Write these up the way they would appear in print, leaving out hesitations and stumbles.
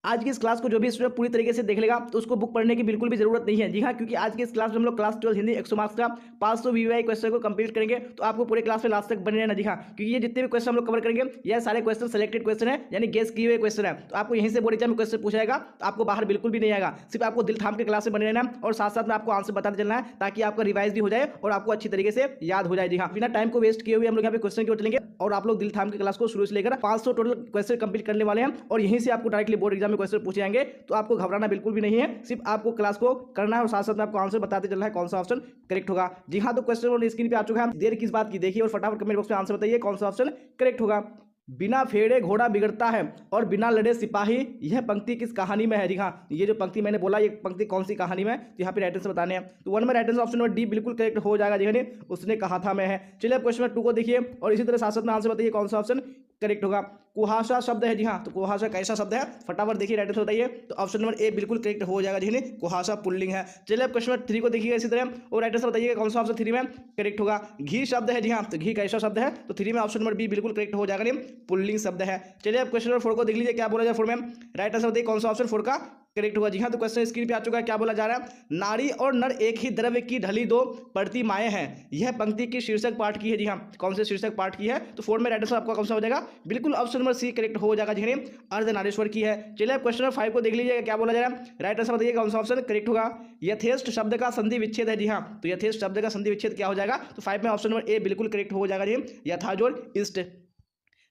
आज की इस क्लास को जो भी स्टूडेंट पूरी तरीके से देख लेगा तो उसको बुक पढ़ने की बिल्कुल भी जरूरत नहीं है। जी हाँ, क्योंकि आज की इस क्लास में हम लोग क्लास 12 हिंदी 100 मार्क्स का 500 वीवीआई क्वेश्चन को कंप्लीट करेंगे। तो आपको पूरे क्लास में लास्ट तक बने रहना। जी हाँ, क्योंकि ये जितने भी क्वेश्चन हम लोग कवर करेंगे यह सारे क्वेश्चन सेलेक्टेड क्वेश्चन है, यानी गेस किए हुए क्वेश्चन है। तो आपको यहीं से बोर्ड एग्जाम में क्वेश्चन पूछा जाएगा तो आपको बाहर बिल्कुल भी नहीं आएगा। सिर्फ आपको दिल थाम के क्लास में बने रहना है और साथ साथ में आपको आंसर बताते चलना है ताकि आपका रिवाइज भी हो जाए और आपको अच्छी तरीके से याद हो जाए। जी हाँ, बिना टाइम को वेस्ट किए हुए हम लोग यहाँ पे क्वेश्चन की ओर चलेंगे और आप लोग दिल थाम के क्लास को शुरू से लेकर 500 टोटल क्वेश्चन कंप्लीट करने वाले हैं और यहीं से आपको डायरेक्टली बोर्ड एग्जाम में क्वेश्चन पूछे जाएंगे। तो आपको घबराना बिल्कुल भी नहीं है, सिर्फ आपको क्लास को करना है और साथ साथ में आपको आंसर बताते चलना है कौन सा ऑप्शन करेक्ट होगा। जी हाँ, तो क्वेश्चन स्क्रीन पे आ चुका है, देर किस बात की देखिए और फटाफट कमेंट बॉक्स में आंसर बताइए कौन सा ऑप्शन करेक्ट होगा। बिना फेरे घोड़ा बिगड़ता है और बिना लड़े सिपाही, यह पंक्ति किस कहानी में है। जी हाँ, ये जो पंक्ति मैंने बोला ये पंक्ति कौन सी कहानी में है, तो यहाँ पे राइट आंसर बताने हैं। तो वन में right answer option number D बिल्कुल करेक्ट हो जाएगा। जी हाँ, उसने कहा था मैं है। चलिए अब क्वेश्चन नंबर 2 को देखिए और इसी तरह साथ साथ में आंसर बताइए कौन सा ऑप्शन करेक्ट होगा। कुहासा शब्द है। जी हाँ, तो कुहासा कैसा शब्द है, फटाफट देखिए राइट आंसर बताइए। तो ऑप्शन नंबर ए बिल्कुल करेक्ट हो जाएगा। जी हाँ, कुहासा पुल्लिंग है। चलिए अब क्वेश्चन नंबर 3 को देखिएगा इसी तरह और राइट आंसर बताइए कौन सा ऑप्शन 3 में करेक्ट होगा। घी शब्द है। जी हाँ, तो घी कैसा शब्द है, तो 3 में ऑप्शन नंबर बी बिल्कुल करेक्ट हो जाएगा, पुल्लिंग शब्द है। चलिए अब क्वेश्चन नंबर 4 को देख लीजिए क्या बोला जाए 4 में। राइट आंसर बताइए कौन सा ऑप्शन 4 का करेक्ट होगा। जी हाँ, तो क्वेश्चन स्क्रीन पे आ चुका है, क्या बोला जा रहा है। नारी और नर एक ही द्रव्य की ढली दो प्रतिमाएं हैं, यह पंक्ति की शीर्षक पाठ की है। जी हाँ, कौन से शीर्षक पाठ की है, तो 4 में राइट आंसर आपका कौन सा हो जाएगा, बिल्कुल ऑप्शन नंबर सी करेक्ट हो जाएगा। जी हाँ, अर्धनारीश्वर की है। चलिए अब क्वेश्चन नंबर 5 को देख लीजिएगा क्या बोला जा रहा है। राइट आंसर बताइए कौन सा ऑप्शन करेक्ट होगा। यथेष्ट शब्द का संधि विच्छेद है। जी हाँ, तो यथेष्ट शब्द का संधि विच्छेद क्या हो जाएगा, तो 5 में ऑप्शन नंबर ए बिल्कुल करेक्ट हो जाएगा। जी, यथाजोड़ इष्ट।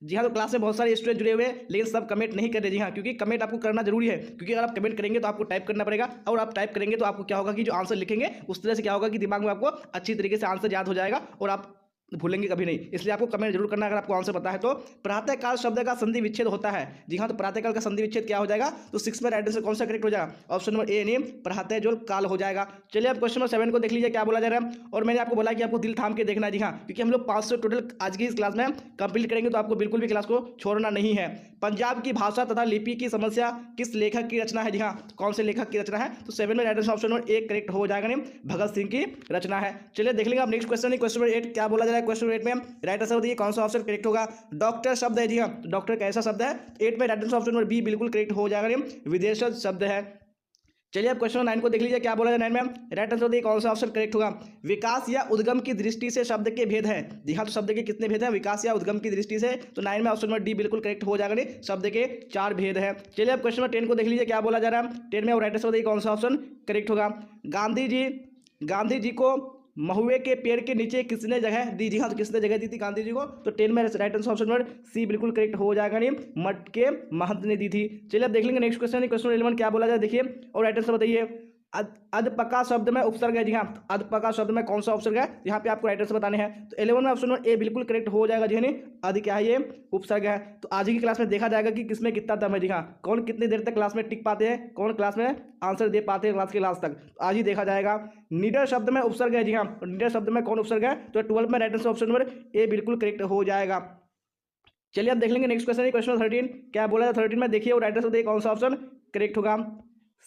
जी हाँ, तो क्लास में बहुत सारे स्टूडेंट जुड़े हुए हैं लेकिन सब कमेंट नहीं कर रहे। जी हाँ, क्योंकि कमेंट आपको करना जरूरी है, क्योंकि अगर आप कमेंट करेंगे तो आपको टाइप करना पड़ेगा और आप टाइप करेंगे तो आपको क्या होगा कि जो आंसर लिखेंगे उस तरह से क्या होगा कि दिमाग में आपको अच्छी तरीके से आंसर याद हो जाएगा और आप भूलेंगे कभी नहीं। इसलिए आपको कमेंट जरूर करना अगर आपको आंसर पता है तो। प्रातःकाल शब्द का संधि विच्छेद होता है। जी हाँ, तो प्रातःकाल का संधि विच्छेद क्या हो जाएगा, तो 6 में राइट आंसर कौन सा करेक्ट हो जाएगा, ऑप्शन नंबर ए यानी प्रातःजोल काल हो जाएगा। चलिए अब क्वेश्चन नंबर 7 को देख लीजिए क्या बोला जा रहा है और मैंने आपको बोला कि आपको दिल थाम के देखना है। जी हाँ, क्योंकि हम लोग 500 टोटल आज की इस क्लास में कंप्लीट करेंगे तो आपको बिल्कुल भी क्लास को छोड़ना नहीं है। पंजाब की भाषा तथा लिपि की समस्या किस लेखक की रचना है। जी हाँ, कौन से लेखक की रचना है, तो 7 में right answer option number A correct हो जाएगा, नहीं भगत सिंह की रचना है। चलिए देख लेंगे आप नेक्स्ट क्वेश्चन क्वेश्चन नंबर 8 क्या बोला जा रहा है। क्वेश्चन नंबर 8 में राइट आंसर बताइए कौन सा ऑप्शन करेक्ट होगा। डॉक्टर शब्द है। जी हाँ, तो डॉक्टर कैसा शब्द है, 8 में right answer option number B बिल्कुल करेक्ट हो जाएगा, विदेशज शब्द है। चलिए अब क्वेश्चन 9 को देख लीजिए क्या बोला है 9 में। राइट आंसर बताइए कौन सा ऑप्शन करेक्ट होगा। विकास या उद्गम की दृष्टि से शब्द के भेद हैं। जी हाँ, तो शब्द के कितने भेद हैं, विकास या उद्गम की दृष्टि से, तो 9 में ऑप्शन नंबर डी बिल्कुल करेक्ट हो जाएगा, नहीं शब्द के 4 भेद हैं। चलिए अब क्वेश्चन नंबर 10 को देख लीजिए क्या बोला जा रहा है 10 में, और राइट आंसर बताइए कौन सा ऑप्शन करेक्ट होगा। गांधी जी को महुए के पेड़ के नीचे किसने जगह दी। जी हाँ, तो किसने जगह दी थी गांधी जी को, तो 10 में right answer option number C बिल्कुल करेक्ट हो जाएगा, नहीं मठ के महंत ने दी थी। चलिए अब देख लेंगे नेक्स्ट क्वेश्चन क्वेश्चन 11 क्या बोला जाए देखिए और राइट आंसर बताइए। अधपका शब्द में उपसर्ग है। जी हाँ, अधपका शब्द में कौन सा उपसर्ग है, यहाँ पे आपको राइट आंसर बताने हैं। तो 11 में ऑप्शन नंबर ए बिल्कुल करेक्ट हो जाएगा। जी हाँ, अध क्या है, ये उपसर्ग है। तो आज की क्लास में देखा जाएगा कि किसमें कितना दम है। जी हाँ, कौन कितनी देर तक क्लास में टिक पाते हैं, कौन क्लास में आंसर दे पाते हैं क्लास के लास्ट तक, तो आज ही देखा जाएगा। नीडर शब्द में उपसर्ग है। जी हाँ, नीडर शब्द में कौन उपसर्ग है, तो 12 में right answer option number A बिल्कुल करेक्ट हो जाएगा। चलिए अब देख लेंगे नेक्स्ट क्वेश्चन क्वेश्चन 13 क्या बोला था 13 में देखिए और राइट आंसर बताइए कौन सा ऑप्शन करेक्ट होगा।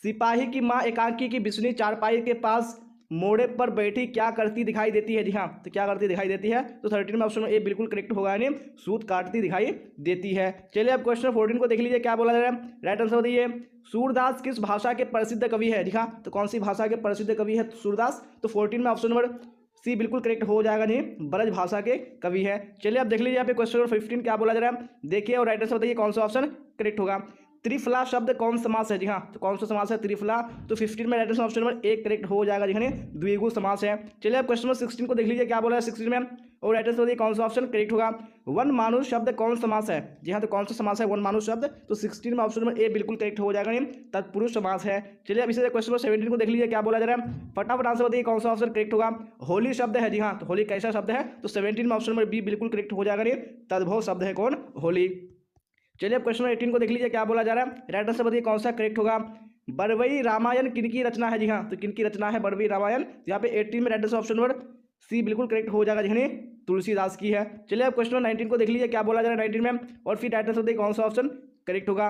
सिपाही की मां एकांकी की बिस्नी चारपाई के पास मोड़े पर बैठी क्या करती दिखाई देती है। जी हाँ, तो क्या करती दिखाई देती है, तो 13 में ऑप्शन ए बिल्कुल करेक्ट होगा, यानी सूत काटती दिखाई देती है। चलिए अब क्वेश्चन 14 को देख लीजिए क्या बोला जा रहा है। राइट आंसर बताइए सूरदास किस भाषा के प्रसिद्ध कवि है। जी हाँ, तो कौन सी भाषा के प्रसिद्ध कवि है सूरदास, तो 14 में ऑप्शन नंबर सी बिल्कुल करेक्ट हो जाएगा, नहीं ब्रज भाषा के कवि है। चलिए अब देख लीजिए यहाँ पे क्वेश्चन नंबर 15 क्या बोला जा रहा है देखिए और राइट आंसर बताइए कौन सा ऑप्शन करेक्ट होगा। त्रिफला शब्द कौन समास है। जी हाँ, तो कौन सा समास है त्रिफला, तो 15 में right answer option number A correct हो जाएगा, जी हाँ द्विगु समास है। चलिए अब क्वेश्चन नंबर 16 को देख लीजिए क्या बोला है 16 में और राइट आंसर बताइए कौन सा ऑप्शन करेक्ट होगा। वन मानुष शब्द कौन समास है। जी हाँ, तो कौन सा समास है वन मानुष शब्द, तो 16 में ऑप्शन नंबर ए बिल्कुल करेक्ट हो जाएगा, नहीं तत्पुरुष समास है। चलिए अब इसे क्वेश्चन नंबर 17 को देख लीजिए क्या बोला जा रहा है, फटाफट आंसर बताइए कौन सा ऑप्शन करेक्ट होगा। होली शब्द है। जी हाँ, तो होली कैसा शब्द है, तो 17 में ऑप्शन नंबर बी बिल्कुल करेक्ट हो जाएगा, नहीं तद्भव शब्द है कौन, होली। चलिए अब क्वेश्चन 18 को देख लीजिए क्या बोला जा रहा है। राइट आंसर बताइए कौन सा करेक्ट होगा। बरवई रामायण किनकी रचना है। जी हाँ, तो किनकी रचना है बरवई रामायण, यहाँ पे 18 में right answer option number C बिल्कुल करेक्ट हो जाएगा, जी तुलसीदास की है। चलिए अब क्वेश्चन 19 को देख लीजिए क्या बोला जा रहा है 19 में और फिर राइट आंसर बताइए कौन सा ऑप्शन करेक्ट होगा।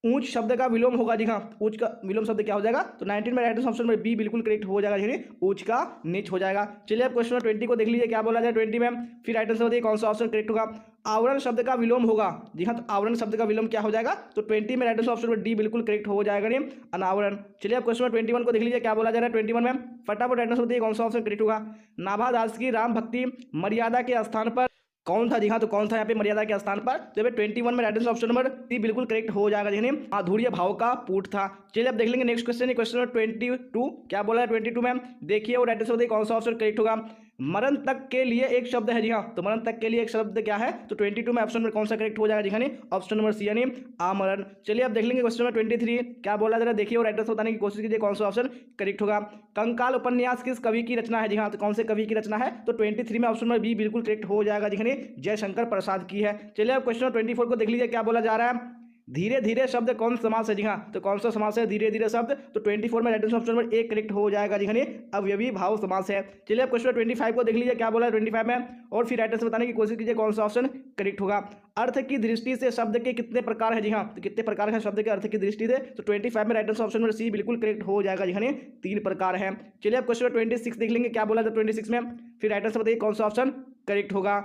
ऊंच शब्द का विलोम होगा। जी हाँ, ऊंच का विलोम शब्द क्या हो जाएगा? तो 19 में right answer option number B बिल्कुल करेक्ट हो जाएगा। यानी ऊंच का नीच हो जाएगा। चलिए अब क्वेश्चन नंबर 20 को देख लीजिए क्या बोला जाए 20 में। फिर राइट आंसर बताइए कौन सा ऑप्शन करेक्ट होगा? आवरण शब्द का विलोम होगा। जी हाँ, तो आवरण शब्द का विलोम क्या हो जाएगा? तो 20 में right answer option number D बिल्कुल करेक्ट हो जाएगा। नहीं, अनावरण। चलिए अब क्वेश्चन नंबर 21 को देख लीजिए क्या बोला जा रहा है 21 में। फटाफट राइट आंसर बताइए कौन सा ऑप्शन करेक्ट होगा? नाभादास की राम भक्ति मर्यादा के स्थान पर कौन था? जी हाँ, तो कौन था यहाँ पे मर्यादा के स्थान पर? तो यहाँ पे 21 में right answer option number D बिल्कुल करेक्ट हो जाएगा। यानी माधुर्य भाव का पुट था। चलिए अब देख लेंगे नेक्स्ट क्वेश्चन है क्वेश्चन नंबर 22। क्या बोला है 22 में? देखिए वो राइट आंसर बताइए कौन सा ऑप्शन करेक्ट होगा? मरण तक के लिए एक शब्द है। जी हाँ, तो मरण तक के लिए एक शब्द क्या है? तो 22 में ऑप्शन नंबर कौन सा करेक्ट हो जाएगा? जी हाँ, ऑप्शन नंबर सी यानी आमरण। चलिए अब देख लेंगे क्वेश्चन नंबर 23। क्या बोला जरा देखिए वो राइट आंसर बताने की कोशिश कीजिए कौन सा ऑप्शन करेक्ट होगा? कंकाल उपन्यास किस कवि की रचना है? जी हाँ, तो कौन से कवि की रचना है? तो 23 में ऑप्शन नंबर बी बिल्कुल करेक्ट हो जाएगा। जी हाँ, जयशंकर प्रसाद की है। चलिए अब क्वेश्चन 24 को देख लीजिए क्या बोला जा रहा है? धीरे धीरे शब्द कौन समास है? जी हाँ, तो कौन सा समास है धीरे धीरे शब्द? तो 24 में right answer option number A correct हो जाएगा। जी हाँ, अवयवी भाव समास है। चलिए अब क्वेश्चन 25 को देख लीजिए क्या बोला है 25 में, और फिर राइट आंसर बताने की कोशिश कीजिए कौन सा ऑप्शन करेक्ट होगा? अर्थ की दृष्टि से शब्द के कितने प्रकार है? जी हाँ, तो कितने प्रकार है शब्द के अर्थ की दृष्टि से? तो 25 में right answer option number C बिल्कुल करेक्ट हो जाएगा। जी हाँ, 3 प्रकार है। चलिए अब क्वेश्चन 26 देख लेंगे क्या बोला था 26 में, फिर राइट आंसर बताइए कौन सा ऑप्शन करेक्ट होगा?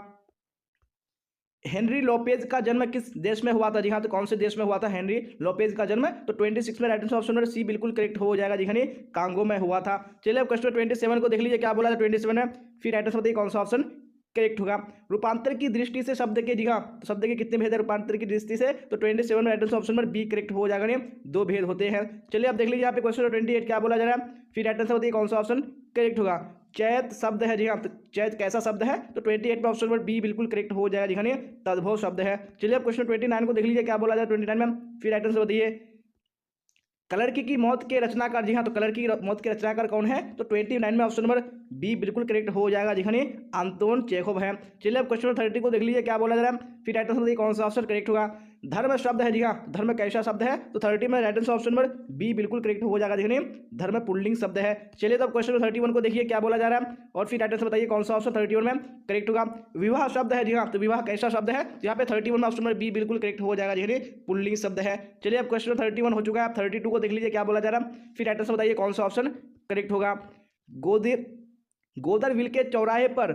हेनरी लोपेज का जन्म किस देश में हुआ था? जी हाँ, तो कौन से देश में हुआ था हेनरी लोपेज का जन्म? तो 26 में right answer option number C बिल्कुल करेक्ट हो जाएगा। जी हाँ, कांगो में हुआ था। चलिए अब क्वेश्चन 27 को देख लीजिए क्या बोला था 27 में, फिर राइट आंसर बताइए कौन सा ऑप्शन करेक्ट होगा? रूपांतर की दृष्टि से शब्द के, जी हाँ, तो शब्द के कितने भेद है रूपांतर की दृष्टि से? तो 27 में right answer option number B correct हो जाएगा। 2 भेद होते हैं। चलिए अब देख लीजिए यहाँ पे क्वेश्चन 28 क्या बोला जा रहा है, फिर राइट आंसर बताइए कौन सा ऑप्शन करेक्ट होगा? चैत शब्द है। जी हाँ, तो चैत कैसा शब्द है? तो 28 में ऑप्शन नंबर बी बिल्कुल करेक्ट हो जाएगा। जी हाँ, तद्भव शब्द है। चलिए अब क्वेश्चन 29 को देख लीजिए क्या बोला जाए 29 में, फिर राइट आंसर बताइए। कलर्की की मौत के रचनाकार, जी हाँ, तो कलर्की की मौत के रचनाकार कौन है? तो 29 में ऑप्शन नंबर बी बिल्कुल करेक्ट हो जाएगा। जी हाँ, अंतोन चेखोव है। चलिए अब क्वेश्चन नंबर 30 को देख लीजिए क्या बोला जा रहा है, फिर राइट आंसर बताइए कौन सा ऑप्शन करेक्ट होगा? धर्म शब्द है। जी हाँ, धर्म कैसा शब्द है? तो 30 में right answer option number B बिल्कुल करेक्ट हो जाएगा। जी हाँ, धर्म पुल्लिंग शब्द है। चलिए तो अब क्वेश्चन नंबर 31 को देखिए क्या बोला जा रहा है, और फिर राइट आंसर बताइए कौन सा ऑप्शन 31 में करेक्ट होगा? विवाह शब्द है। जी हाँ, तो विवाह कैसा शब्द है? तो यहाँ पे 31 में ऑप्शन नंबर बी बिल्कुल करेक्ट हो जाएगा। जी हाँ, पुल्लिंग शब्द है। चलिए अब क्वेश्चन 31 हो चुका है, आप 32 को देख लीजिए क्या बोला जा रहा है, फिर राइट आंसर बताइए कौन सा ऑप्शन करेक्ट होगा? गोदरविल के चौराहे पर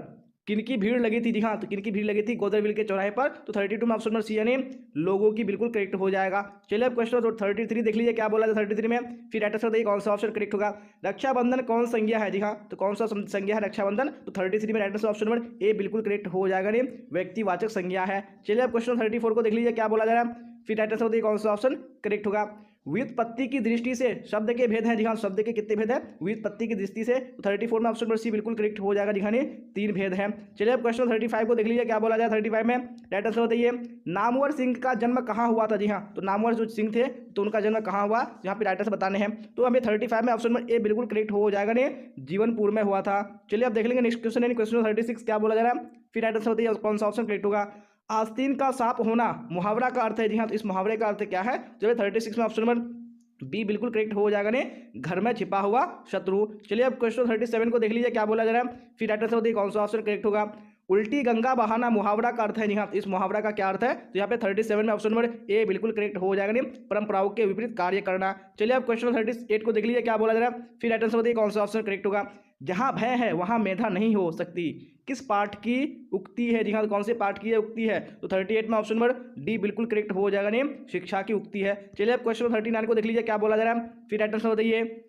किनकी भीड़ लगी थी? जी हाँ, तो किनकी भीड़ लगी थी गोदरविल के चौराहे पर? तो 32 में ऑप्शन नंबर सी यानी लोगों की बिल्कुल करेक्ट हो जाएगा। चलिए अब क्वेश्चन 33 देख लीजिए क्या बोला था 33 में, फिर राइट आंसर बताइए कौन सा ऑप्शन करेक्ट होगा? रक्षाबंधन कौन संज्ञा है? जी हाँ, तो कौन सा संज्ञा है रक्षाबंधन? तो 33 में right answer option number A बिल्कुल करेक्ट हो जाएगा। व्यक्तिवाचक संज्ञा है। चलिए अब क्वेश्चन 34 को देख लीजिए क्या बोला जा रहा है, फिर राइट आंसर बताइए कौन सा ऑप्शन करेक्ट होगा? व्युत्पत्ति की दृष्टि से शब्द के भेद हैं। जी हाँ, शब्द के कितने भेद हैं व्युत्पत्ति की दृष्टि से? तो 34 में ऑप्शन नंबर सी बिल्कुल करेक्ट हो जाएगा। जी हाँ, 3 भेद हैं। चलिए अब क्वेश्चन 35 को देख लीजिए क्या बोला जाए 35 में, राइट आंसर बताइए। नामवर सिंह का जन्म कहाँ हुआ था? जी हाँ, तो नामवर जो सिंह थे तो उनका जन्म कहाँ हुआ, यहाँ पे राइट आंसर बताने हैं। तो हमें 35 में ऑप्शन नंबर ए बिल्कुल करेक्ट हो जाएगा, जीवनपुर में हुआ था। चलिए अब देख लेंगे नेक्स्ट क्वेश्चन है क्वेश्चन 36 क्या बोला जा रहा है, फिर राइट आंसर बताइए कौन सा ऑप्शन करेक्ट होगा? आस्तीन का सांप होना मुहावरा का अर्थ है। जी हाँ, तो इस मुहावरे का अर्थ क्या है? चलिए 36 में ऑप्शन नंबर बी बिल्कुल करेक्ट हो जाएगा घर में छिपा हुआ शत्रु। चलिए अब क्वेश्चन 37 को देख लीजिए क्या बोला जा रहा है, फिर राइट आंसर बताइए कौन सा ऑप्शन करेक्ट होगा? उल्टी गंगा बहाना मुहावरा का अर्थ है। जी हाँ, इस मुहावरा का क्या अर्थ है? तो यहाँ पे 37 में ऑप्शन नंबर ए बिल्कुल करेक्ट हो जाएगा परंपराओं के विपरीत कार्य करना। चलिए अब क्वेश्चन 38 को देख लीजिए क्या बोला जा रहा है, फिर राइट आंसर बताइए कौन सा ऑप्शन करेक्ट होगा? जहाँ भय है वहाँ मेधा नहीं हो सकती, किस पाठ की उक्ति है? जी हाँ, कौन से पाठ की है उक्ति है? तो 38 में ऑप्शन नंबर डी बिल्कुल करेक्ट हो जाएगा शिक्षा की उक्ति है। चलिए अब क्वेश्चन 39 को देख लीजिए क्या बोला जा रहा है, फिर राइट आंसर बताइए।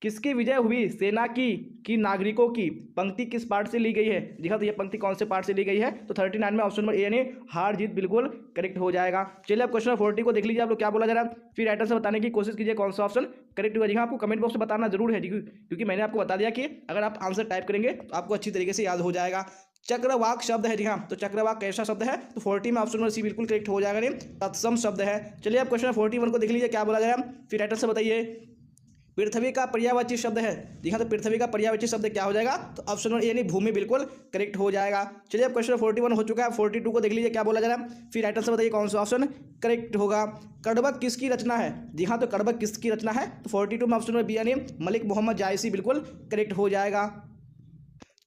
किसकी विजय हुई सेना की नागरिकों की पंक्ति किस पार्ट से ली गई है? जी हाँ, तो ये पंक्ति कौन से पार्ट से ली गई है? तो 39 में ऑप्शन नंबर ए यानी हार जीत बिल्कुल करेक्ट हो जाएगा। चलिए अब क्वेश्चन 40 को देख लीजिए आप लोग क्या बोला जा रहा है, फिर राइट आंसर बताने की कोशिश कीजिए कौन सा ऑप्शन करेक्ट होगा। जी हाँ, आपको कमेंट बॉक्स में बताना जरूर है क्योंकि मैंने आपको बता दिया कि अगर आप आंसर टाइप करेंगे तो आपको अच्छी तरीके से याद हो जाएगा। चक्रवाक शब्द है। जी हाँ, तो चक्रवाक कैसा शब्द है? तो 40 में ऑप्शन नंबर सी बिल्कुल करेक्ट हो जाएगा तत्सम शब्द है। चलिए अब क्वेश्चन 41 को देख लीजिए क्या बोला जा रहा है, फिर राइट आंसर बताइए। पृथ्वी का पर्यायवाची शब्द है। जी हाँ, तो पृथ्वी का पर्यायवाची शब्द क्या हो जाएगा? तो ऑप्शन नंबर ए यानी भूमि बिल्कुल करेक्ट हो जाएगा। चलिए अब क्वेश्चन 41 हो चुका है, 42 को देख लीजिए क्या बोला जा रहा है, फिर राइट आंसर बताइए कौन सा ऑप्शन करेक्ट होगा? कड़बक किसकी रचना है? जी हाँ, तो कड़बक किसकी रचना है? तो 42 में ऑप्शन नंबर बी यानी मलिक मोहम्मद जायसी बिल्कुल करेक्ट हो जाएगा।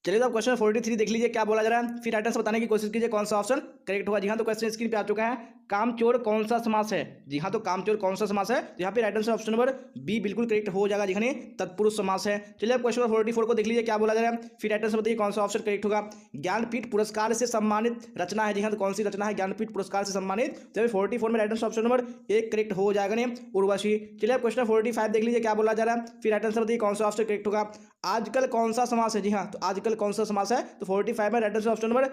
चलिए तो अब क्वेश्चन 43 देख लीजिए क्या बोला जा रहा है, फिर राइट आंसर बताने की कोशिश कीजिए कौन सा ऑप्शन करेक्ट होगा। जी हाँ, तो क्वेश्चन स्क्रीन पे आ चुका है, कामचोर कौन सा समास है? जी हाँ, तो कामचोर कौन सा समास है? तो यहाँ पे right answer option number B बिल्कुल करेक्ट हो जाएगा, जिन्हें तत्पुरुष समास है। चलिए अब क्वेश्चन नंबर 44 को देख लीजिए क्या बोला जा रहा है, फिर राइट आंसर बताइए कौन सा ऑप्शन करेक्ट होगा। ज्ञानपीठ पुरस्कार से सम्मानित रचना है, जी हाँ, तो कौन सी रचना है ज्ञानपीठ पुरस्कार से सम्मानित? तो 44 में राइट आंसर ऑप्शन नंबर एक करेक्ट हो जाएगा ने उर्वशी। चलिए अब क्वेश्चन 45 देख लीजिए क्या बोला जा रहा है, फिर राइट आंसर बताइए कौन सा ऑप्शन करेक्ट होगा। आजकल कौन सा समास है? जी हाँ, तो आजकल कौन सा समास है? तो 45 में right answer option number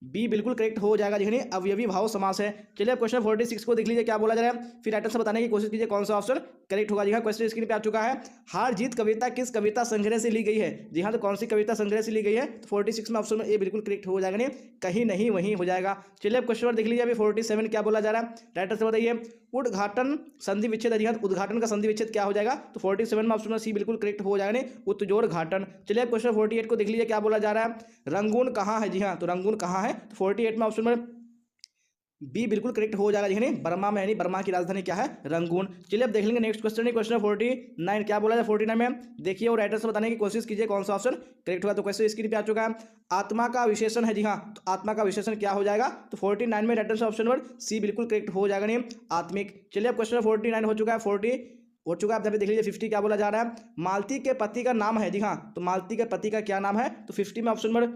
B बिल्कुल करेक्ट हो जाएगा, जिन्हें अवयवी भाव समास है। चलिए अब क्वेश्चन 46 को देख लीजिए क्या बोला जा रहा है, फिर राइट आंसर बताने की कोशिश कीजिए कौन सा ऑप्शन करेक्ट होगा। जी हाँ, क्वेश्चन स्क्रीन पे आ चुका है। हार जीत कविता किस कविता संग्रह से ली गई है? जी हाँ, तो कौन सी कविता संग्रह से ली गई है? तो 46 में ऑप्शन में ए बिल्कुल करेक्ट हो जाएगा, नहीं कहीं नहीं वहीं हो जाएगा। चलिए अब क्वेश्चन देख लीजिए अभी 47 क्या बोला जा रहा है, राइट आंसर बताइए। उद्घाटन संधि विच्छेद, जी हाँ, उद्घाटन का संधि विच्छेद क्या हो जाएगा? तो 47 में ऑप्शन में सी बिल्कुल करेक्ट हो जाएगा, नहीं उत्जोड़ घाटन। चलिए क्वेश्चन 48 को देख लीजिए क्या बोला जा रहा है, रंगून कहाँ है? जी हाँ, तो रंगून कहाँ है? तो 48 में ऑप्शन में बी बिल्कुल करेक्ट हो जाएगा, यानी बर्मा में, यानी बर्मा की राजधानी क्या है? रंगून। चलिए अब देख लेंगे नेक्स्ट क्वेश्चन है, क्वेश्चन 49 क्या बोला है 49 में देखिए और राइटर से बताने की कोशिश कीजिए कौन सा ऑप्शन करेक्ट होगा। तो क्वेश्चन स्क्रीन पे आ चुका है। आत्मा का विशेषण है, जी हाँ, तो आत्मा का विशेषण क्या हो जाएगा? तो 49 में राइटर से ऑप्शन नंबर सी बिल्कुल करेक्ट हो जाएगा, नहीं आत्मिक। चलिए अब क्वेश्चन 49 हो चुका है, 40 हो चुका है। आप यहाँ पे देख लीजिए 50 क्या बोला जा रहा है, मालती के पति का नाम है, जी हाँ, तो मालती के पति का क्या नाम है? तो 50 में ऑप्शन नंबर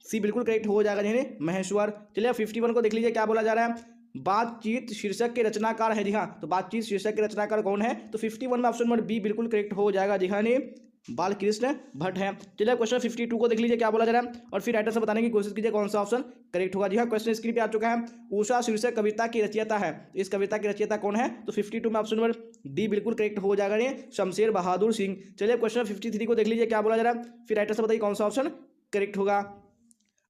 सी बिल्कुल करेक्ट हो जाएगा, यानी महेश्वर। चलिए 51 को देख लीजिए क्या बोला जा रहा है, बातचीत शीर्षक के रचनाकार है, जी हाँ, तो बातचीत शीर्षक के रचनाकार कौन है? तो 51 में ऑप्शन नंबर बी बिल्कुल करेक्ट हो जाएगा, जी हाँ, नहीं बालकृष्ण भट्ट है। चलिए क्वेश्चन 52 को देख लीजिए क्या बोला जा रहा है और फिर राइटर से बताने की कोशिश कीजिए कौन सा ऑप्शन करेक्ट होगा। जी हाँ, क्वेश्चन स्क्रीन पे आ चुका है। उषा शीर्षक कविता की रचयिता है, इस कविता की रचयिता कौन है? तो 52 में ऑप्शन नंबर डी बिल्कुल करेक्ट हो जाएगा, नहीं शमशेर बहादुर सिंह। चलिए क्वेश्चन 53 को देख लीजिए क्या बोला जा रहा है, फिर राइटर से बताइए कौन सा ऑप्शन करेक्ट होगा।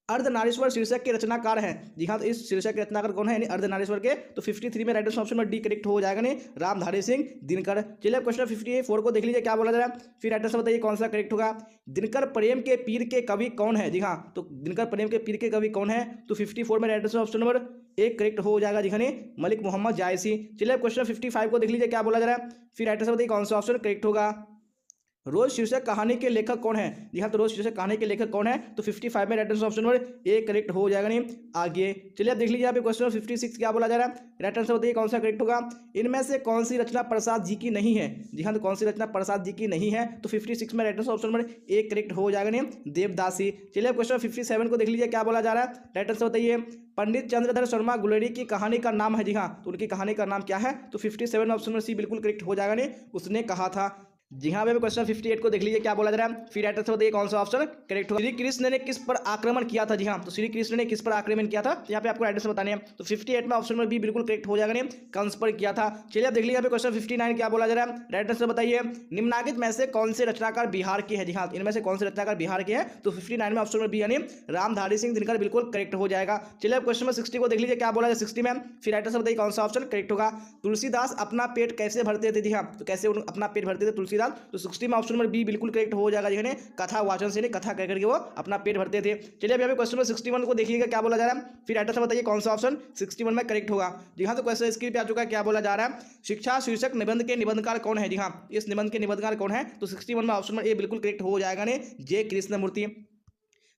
अर्धनारीश्वर शीर्षक के रचनाकार है, जी हाँ, तो इस शीर्षक के रचनाकार कौन है? यानी अर्धनारीश्वर के। तो 53 में राइट ऑप्शन में डी करेक्ट हो जाएगा, नहीं रामधारी सिंह दिनकर। चलिए क्वेश्चन 54 को देख लीजिए क्या बोला जा रहा है, फिर राइटर से बताइए कौन सा करेक्ट होगा। दिनकर प्रेम के पीर के कवि कौन है? जी हाँ, तो दिनकर प्रेम के पीर के कवि कौन है? तो 54 में राइट ऑप्शन नंबर एक करेक्ट हो जाएगा, जी हाँ, मलिक मोहम्मद जायसी। चलिए क्वेश्चन 55 को देख लीजिए क्या बोला जा रहा है, फिर राइटर से बताइए कौन सा ऑप्शन करेक्ट होगा। रोज शीर्षक कहानी के लेखक कौन है? जी हाँ, तो रोज शीर्षक कहानी के लेखक कौन है? तो 55 में right answer option number A correct हो जाएगा, नहीं आगे। चलिए आप देख लीजिए यहाँ पे क्वेश्चन 56 क्या बोला जा रहा है, राइट आंसर बताइए कौन सा करेक्ट होगा। इनमें से कौन सी रचना प्रसाद जी की नहीं है? जी हाँ, तो कौन सी रचना प्रसाद जी की नहीं है? तो 56 में right answer option number A correct हो जाएगा, नहीं देवदासी। चलिए क्वेश्चन 57 को देख लीजिए क्या बोला जा रहा है, राइट आंसर बताइए। पंडित चंद्रधर शर्मा गुलेरी की कहानी का नाम है, जी हाँ, तो उनकी कहानी का नाम क्या है? तो 57 ऑप्शन में सी बिल्कुल करेक्ट हो जाएगा, नहीं उसने कहा था। जी हाँ, भाई क्वेश्चन 58 को देख लीजिए क्या बोला जा रहा है, फिर राइट आंसर बताइए कौन सा ऑप्शन करेक्ट होगा। श्री कृष्ण ने किस पर आक्रमण किया था? जी हाँ, तो श्री कृष्ण ने किस पर आक्रमण किया था? यहाँ पे आपको राइट आंसर बताने हैं। तो 58 में ऑप्शन में बी बिल्कुल करेक्ट हो जाएगा, नहीं कंस पर किया था। चलिए आप देख लीजिए यहाँ पे क्वेश्चन 59 क्या बोला जा रहा है, राइट आंसर बताइए। निम्नांकित में से कौन से रचनाकार बिहार के हैं? जी हाँ, इनमें से कौन से रचनाकार बिहार के हैं? तो 59 में ऑप्शन में बी यानी रामधारी सिंह दिनकर बिल्कुल करेक्ट हो जाएगा। चलिए क्वेश्चन में 60 को देख लीजिए क्या बोला जाए 60 में, फिर राइट आंसर बताइए कौन सा ऑप्शन करेक्ट होगा। तुलसीदास अपना पेट कैसे भरते थे? जी हाँ, तो कैसे अपना पेट भरते थे तुलसीदास? तो 60 ऑप्शन नंबर बी बिल्कुल करेक्ट हो जाएगा, जिन्हें कथा वाचन से कथा कह करके वो अपना पेट भरते थे। चलिए अब यहाँ पे क्वेश्चन नंबर 61 को देखिएगा क्या बोला जा रहा है, फिर राइट आंसर बताइए कौन सा ऑप्शन 61 में करेक्ट होगा। जी हाँ, तो क्वेश्चन स्क्रीन पे आ चुका है क्या बोला जा रहा है, शिक्षा शीर्षक निबंध के निबंधकार कौन है? जी हाँ, इस निबंध के निबंधकार कौन है? तो 61 में ऑप्शन नंबर ए बिल्कुल करेक्ट हो जाएगा, ने जे कृष्णमूर्ति।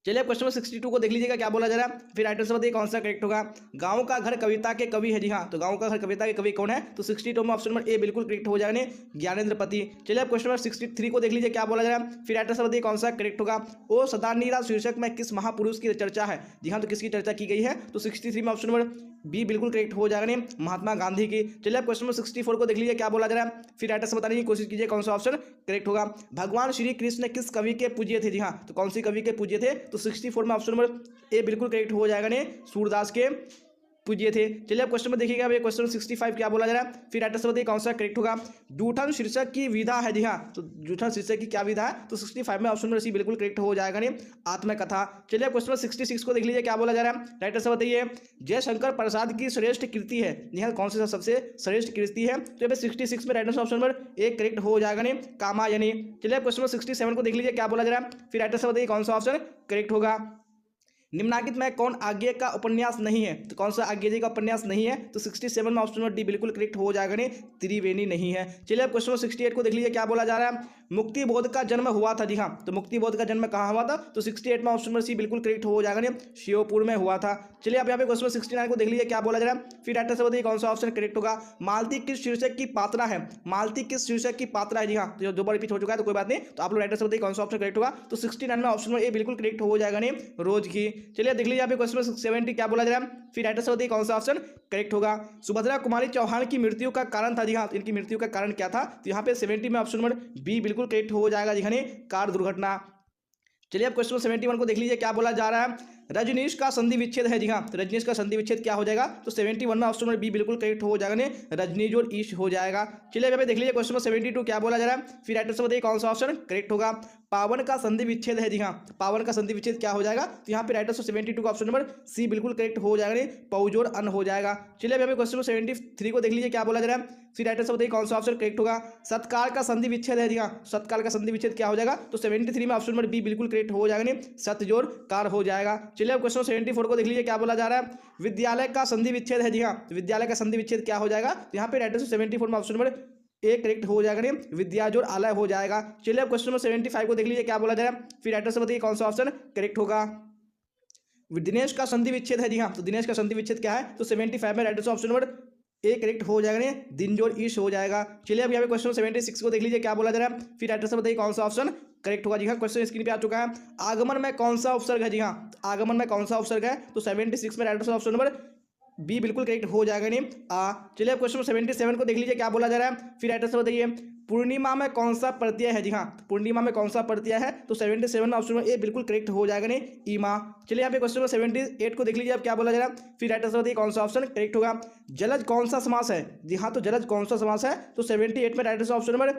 चलिए क्वेश्चन नंबर 62 को देख लीजिएगा क्या बोला जा रहा है, फिर राइट आंसर बताइए कौन सा करेक्ट होगा। गांव का घर कविता के कवि है, जी हाँ, तो गांव का घर कविता के कवि कौन है? तो 62 में ऑप्शन नंबर ए बिल्कुल करेक्ट हो जाएगा, ज्ञानेंद्र पति। चलिए क्वेश्चन नंबर 63 को देख लीजिए क्या बोला जा रहा है, फिर राइट आंसर बताइए कौन सा करेक्ट होगा। ओ सदानीरा शीर्षक में किस महापुरुष की चर्चा है? जी हाँ, तो किसकी चर्चा की गई है? तो 63 में ऑप्शन नंबर बी बिल्कुल करेक्ट हो जाएगा, महात्मा गांधी की। चलिए आप क्वेश्चन नंबर 64 को देख लीजिए क्या बोला जा रहा है, फिर राइट आंसर बताने की कोशिश कीजिए कौन सा ऑप्शन करेक्ट होगा। भगवान श्री कृष्ण किस कवि के पूज्य थे? जी हाँ, तो कौन सी कवि के पूज्य थे? तो 64 में ऑप्शन नंबर ए बिल्कुल करेक्ट हो जाएगा, सूरदास के पूज्य थे। चलिए आप क्वेश्चन में देखिएगा क्वेश्चन 65 क्या बोला जा रहा है, फिर राइट आंसर बताइए कौन सा करेक्ट होगा। जूठन शीर्षक की विधा है, जी हाँ, तो जूठन शीर्षक की क्या विधा है? तो 65 में ऑप्शन नंबर सी बिल्कुल करेक्ट हो जाएगा, आत्मकथा। चलिए आप क्वेश्चन 66 को देख लीजिए क्या बोला जा रहा है, राइट आंसर बताइए। जयशंकर प्रसाद की श्रेष्ठ कृति है, जी हाँ, कौन सी सबसे श्रेष्ठ कृति है? तो यहाँ पे 66 में राइट आंसर ऑप्शन नंबर एक करेक्ट हो जाएगा, कामायनी। चलिए आप क्वेश्चन 67 को देख लीजिए क्या बोला जा रहा है, फिर राइट आंसर बताइए कौन सा ऑप्शन करेक्ट होगा। निम्नलिखित में कौन आज्ञा का उपन्यास नहीं है? तो कौन सा आज्ञा जी का उपन्यास नहीं है? तो 67 में ऑप्शन नंबर डी बिल्कुल करेक्ट हो जाएगा नहीं, त्रिवेणी नहीं है। चलिए अब क्वेश्चन 68 को देख लीजिए क्या बोला जा रहा है। मुक्ति बोध का जन्म हुआ था, जी हाँ, तो मुक्ति बोध का जन्म कहाँ हुआ था? तो 68 में ऑप्शन नंबर सी बिल्कुल करेक्ट हो जाएगा नहीं, श्योपुर में हुआ था। चलिए अब यहाँ पे क्वेश्चन 69 को देख लीजिए क्या बोला जा रहा है। फिर राइटर से बताइए कौन सा ऑप्शन करेक्ट होगा। मालती किस शीर्षक की पात्रा है? मालती किस शीर्षक की पात्रा है? जी हाँ, तो जो बार रिपीट हो चुका है तो कोई बात नहीं, तो आप लोग राइटर से बताइए कौन सा ऑप्शन करेक्ट होगा। तो 69 में ऑप्शन नंबर ए बिल्कुल करेक्ट हो जाएगा नहीं, रोज की। चलिए देख लीजिए यहाँ पे क्वेश्चन 70 क्या बोला जा रहा है। फिर राइटर से बताइए कौन सा ऑप्शन करेक्ट होगा। सुभद्रा कुमारी चौहान की मृत्यु का कारण था, जी हाँ, तो इनकी मृत्यु का कारण क्या था? तो यहाँ पे 70 में ऑप्शन नंबर बी बिल्कुल करेक्ट हो जाएगा, जी हाँ, कार दुर्घटना। चलिए अब क्वेश्चन 71 को देख लीजिए क्या बोला जा रहा है। रजनीश का संधि विच्छेद है, जी हाँ, तो रजनीश का संधि विच्छेद क्या हो जाएगा? तो 71 में ऑप्शन नंबर बी बिल्कुल करेक्ट हो जाएगा, रजनीश और ईश हो जाएगा। चलिए यहाँ पे देख लीजिए क्वेश्चन 72 क्या बोला जा रहा है। फिर राइटर से बताइए कौन सा ऑप्शन करेक्ट होगा। पावन का संधि विच्छेद है, जी हाँ, पावन का संधि विच्छेद क्या हो जाएगा? तो यहाँ पे राइटर से 72 का ऑप्शन नंबर सी बिल्कुल करेक्ट हो जाएगा, पौजोर अन हो जाएगा। चलिए यहाँ पे क्वेश्चन 73 को देख लीजिए क्या बोला जा रहा है। फिर राइटर से बताइए कौन सा ऑप्शन करेक्ट होगा। सत्काल का संधि विच्छेद है, जी हाँ, सत्काल का संधि विच्छेद क्या हो जाएगा? तो 73 में ऑप्शन नंबर बी बिल्कुल करेक्ट हो जाएगा, सतजोर कार हो जाएगा। चलिए अब क्वेश्चन 74 को देख लीजिए क्या बोला जा रहा है। विद्यालय का संधि विच्छेद है, जी हाँ, विद्यालय का संधि विच्छेद क्या हो जाएगा? तो यहाँ पे राइटर से 74 में ऑप्शन नंबर ए करेक्ट हो जाएगा, विद्याजोर आलय हो जाएगा। चलिए अब क्वेश्चन नंबर 75 को देख लीजिए क्या बोला जा रहा है। फिर राइटर से बताइए कौन सा ऑप्शन करेक्ट होगा। दिनेश का संधि विच्छेद है, जी हाँ, तो दिनेश का संधि विच्छेद क्या है? तो 75 में राइटर से ऑप्शन नंबर ए करेक्ट हो जाएगा, दिनजोर ईश हो जाएगा। चलिए अब यहाँ पे क्वेश्चन 76 को देख लीजिए क्या बोला जा रहा है। फिर राइटर से बताइए कौन सा ऑप्शन करेक्ट होगा। जी हाँ, क्वेश्चन स्क्रीन पे आ चुका है। आगमन में कौन सा उपसर्ग है? जी हाँ, आगमन में कौन सा उपसर्ग है? तो 76 में राइटर से ऑप्शन नंबर बी बिल्कुल करेक्ट हो जाएगा चलिए अब क्वेश्चन 77 को देख लीजिए क्या बोला जा रहा है। फिर राइटर से बताइए पूर्णिमा में कौन सा प्रत्यय है? जी हाँ, पूर्णिमा में कौन सा प्रत्यय है? तो 77 में ऑप्शन ए बिल्कुल करेक्ट हो जाएगा ईमा। चलिए यहाँ पे क्वेश्चन 78 को देख लीजिए अब क्या बोला जा रहा है। फिर राइटर से बताइए कौन सा ऑप्शन करेक्ट होगा। जलज कौन सा समास है? जी हाँ, तो जलज कौन सा समास है? तो 78 में राइटर से ऑप्शन नंबर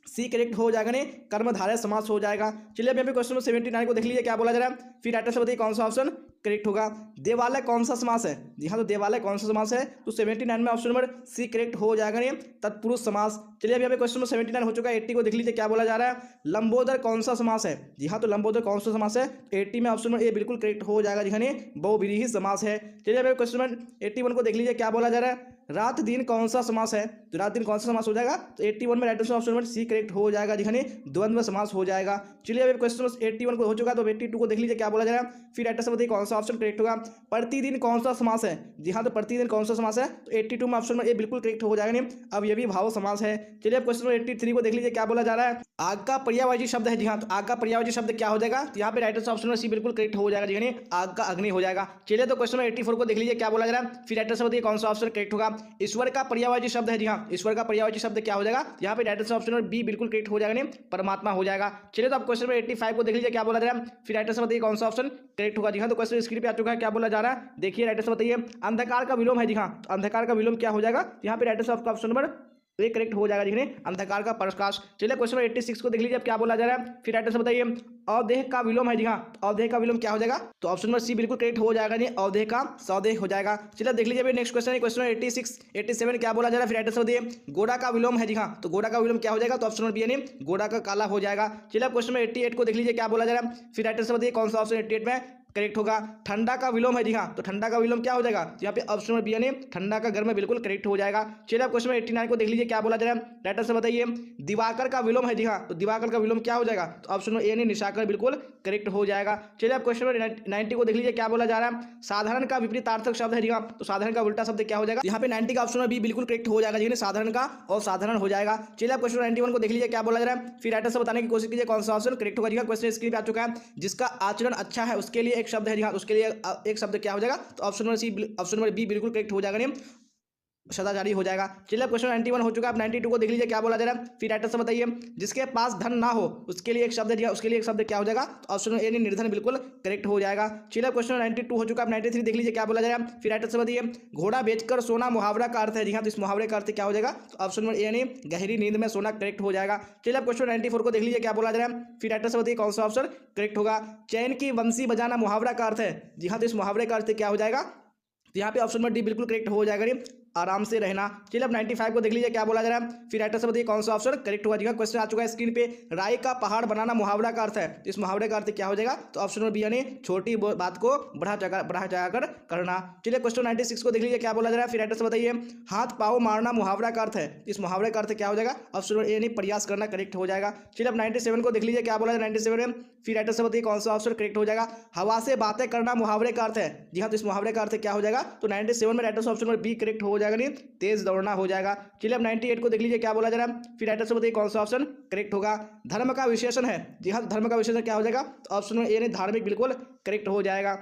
सी करेक्ट हो जाएगा कर्मधारय समास हो जाएगा। चलिए अब यहाँ पे क्वेश्चन 79 को देख लीजिए क्या बोला जा रहा है। फिर राइटर से बताइए कौन सा ऑप्शन करेक्ट होगा। देवालय कौन सा समास है? जी हाँ, तो देवालय कौन सा समास है? तो 79 में ऑप्शन नंबर सी करेक्ट हो जाएगा तत्पुरुष समास। चलिए अब यहाँ पे क्वेश्चन नंबर 79 हो चुका है। 80 को देख लीजिए क्या बोला जा रहा है। लंबोदर कौन सा समास है? जी हाँ, तो लंबोदर कौन सा समास है? 80 में ऑप्शन नंबर ए बिल्कुल करेक्ट हो जाएगा, जी हाँ, बहुव्रीहि समास है। चलिए अब क्वेश्चन नंबर 81 को देख लीजिए क्या बोला जा रहा है। रात दिन कौन सा समास है? तो रात दिन कौन सा समास हो जाएगा? तो 81 में right answer option number C correct हो जाएगा, जी हाँ, द्वंद्व समास हो जाएगा। चलिए अब क्वेश्चन नंबर 81 को हो चुका है, तो 82 को देख लीजिए क्या बोला जा रहा है। फिर राइटर से बताइए कौन सा ऑप्शन करेक्ट होगा। प्रतिदिन कौन सा समास है? जी हाँ, तो प्रतिदिन कौन सा समास है? तो 82 में ऑप्शन नंबर ए बिल्कुल करेक्ट हो जाएगा अब ये भी भाव समास है। चलिए अब क्वेश्चन नंबर 83 को देख लीजिए क्या बोला जा रहा है। आग का पर्यायवाची शब्द है, जी हाँ, तो आग का पर्यायवाची शब्द क्या हो जाएगा? तो यहाँ पे राइटर ऑप्शन नंबर सी बिल्कुल करेक्ट हो जाएगा, जी हाँ, आग का अग्नि हो जाएगा। चलिए तो क्वेश्चन नंबर 84 को देख लीजिए क्या बोला जा रहा है। फिर राइटर से बताइए कौन सा ऑप्शन करेक्ट होगा। ईश्वर का पर्यायवाची शब्द है, जी हाँ, ईश्वर का पर्यायवाची शब्द क्या हो जाएगा? यहाँ पे राइटर ऑप्शन नंबर बी बिल्कुल करेक्ट हो जाएगा, परमात्मा हो जाएगा। चलिए तो आप क्वेश्चन नंबर 85 को देख लीजिए क्या बोला जा रहा है। फिर राइटर से बताइए कौन सा ऑप्शन करेक्ट होगा। जी हाँ, तो क्वेश्चन स्क्रीन पे आ चुका है, क्या बोला जा रहा है देखिए राइटर से बताइए। अंधकार का विलोम है, जी हाँ, तो अंधकार का विलोम क्या हो जाएगा? यहाँ पे राइटर ऑप्शन नंबर ये करेक्ट हो जाएगा, जी अंधकार का प्रकाश। चलिए क्वेश्चन नंबर 86 को देख लीजिए अब क्या बोला जा रहा है। फिर राइटर से बताइए अवदेह का विलोम है, जी हाँ, अवदेह का विलोम क्या हो जाएगा? तो ऑप्शन नंबर सी बिल्कुल करेक्ट हो जाएगा, अवदेह का सौदेह हो जाएगा। चलिए देख लीजिए नेक्स्ट क्वेश्चन है क्वेश्चन 86 87 क्या बोला जा रहा है। फिर राइटर से बताइए गोड़ा का विलोम है, जी हाँ, तो गोड़ा का विलोम क्या हो जाएगा? तो ऑप्शन नंबर बी यानी गोड़ा का काला हो जाएगा। चलिए क्वेश्चन नंबर 88 को देख लीजिए क्या बोला जा रहा है। फिर राइटर से बताइए कौन सा ऑप्शन 88 में करेक्ट होगा। ठंडा का विलोम है, जी हाँ, तो ठंडा का विलोम क्या हो जाएगा? तो यहाँ पे ऑप्शन नंबर बी यानी ठंडा का गर्म बिल्कुल करेक्ट हो जाएगा। चलिए क्वेश्चन नंबर 89 को देख लीजिए क्या बोला जा रहा है। राइटर से बताइए दिवाकर का विलोम है, जी हाँ, तो दिवाकर का विलोम क्या हो जाएगा? तो ऑप्शन नंबर ए यानी निशाकर बिल्कुल करेक्ट हो जाएगा। चलिए आप क्वेश्चन नंबर 90 को देख लीजिए क्या बोला जा रहा है। साधारण का विपरीतार्थक शब्द है, जी हाँ, तो साधारण का उल्टा शब्द क्या हो जाएगा? यहाँ पे 90 का ऑप्शन नंबर बी बिल्कुल करेक्ट हो जाएगा, जी साधारण का और साधारण हो जाएगा। चलिए आप क्वेश्चन 91 को देख लीजिए क्या बोला जा रहा है। फिर राइटर से बताने की कोशिश कीजिए कौन सा ऑप्शन करेक्ट होगा। जी क्वेश्चन स्क्रीन पे आ चुका है। जिसका आचरण अच्छा है उसके लिए एक शब्द है, जी हाँ, उसके लिए एक शब्द क्या हो जाएगा? तो option number C option number B बिल्कुल करेक्ट हो जाएगा, सदाचारी हो जाएगा। चलिए क्वेश्चन 91 हो चुका है। 92 को देख लीजिए क्या बोला जा रहा है। फिर राइटर से बताइए जिसके पास धन ना हो उसके लिए एक शब्द दिया, उसके लिए एक शब्द क्या हो जाएगा? तो ऑप्शन ए निर्धन बिल्कुल करेक्ट हो जाएगा। चलिए क्वेश्चन 92 हो चुका है। 93 देख लीजिए क्या बोला जा रहा है। फिर राइटर से बताइए घोड़ा बेचकर सोना मुहावरा का अर्थ है, जी हाँ, तो इस मुहावरे का अर्थ क्या हो जाएगा? तो ऑप्शन नंबर ए यानी गहरी नींद में सोना करेक्ट हो जाएगा। चलिए क्वेश्चन 94 को देख लीजिए क्या बोला जा रहा है। फिर राइटर से बताइए कौन सा ऑप्शन करेक्ट होगा। चैन की बंसी बजाना मुहावरा का अर्थ है, जी हाँ, तो इस मुहावरे का अर्थ क्या हो जाएगा? तो यहाँ पे ऑप्शन नंबर डी बिल्कुल करेक्ट हो जाएगा, आराम से रहना। चलिए अब 95 को देख लीजिए क्या बोला जा रहा है। फिर राइटर से बताइए कौन सा ऑप्शन करेक्ट होगा। जी हाँ, क्वेश्चन आ चुका है स्क्रीन पे। राय का पहाड़ बनाना मुहावरा का अर्थ है, तो इस मुहावरे का अर्थ क्या हो जाएगा, तो ऑप्शन नंबर बी यानी छोटी बात को बढ़ा चढ़ाकर करना। चलिए क्वेश्चन 96 को देख लीजिए क्या बोला जा रहा है। फिर राइटर से बताइए हाथ पाँव मारना मुहावरा का अर्थ है, इस मुहावरे का अर्थ क्या हो जाएगा, ऑप्शन नंबर ए यानी प्रयास करना करेक्ट हो जाएगा। चलिए अब 97 को देख लीजिए क्या बोला जाए 97 में। फिर राइटर से बताइए कौन सा ऑप्शन करेक्ट हो जाएगा। हवा से बातें करना मुहावरे का अर्थ है। जी हाँ, तो इस मुहावरे का अर्थ क्या हो जाएगा, तो 97 में राइटर से ऑप्शन नंबर बी करेक्ट हो जाएगा, नहीं तेज दौड़ना हो जाएगा। चलिए अब 98 को देख लीजिए क्या बोला जा रहा है। फिर राइटर से बताइए कौन सा ऑप्शन करेक्ट होगा। धर्म का विशेषण है। जी हाँ, धर्म का विशेषण क्या हो जाएगा, तो ऑप्शन नंबर ए यानी धार्मिक बिल्कुल करेक्ट हो जाएगा।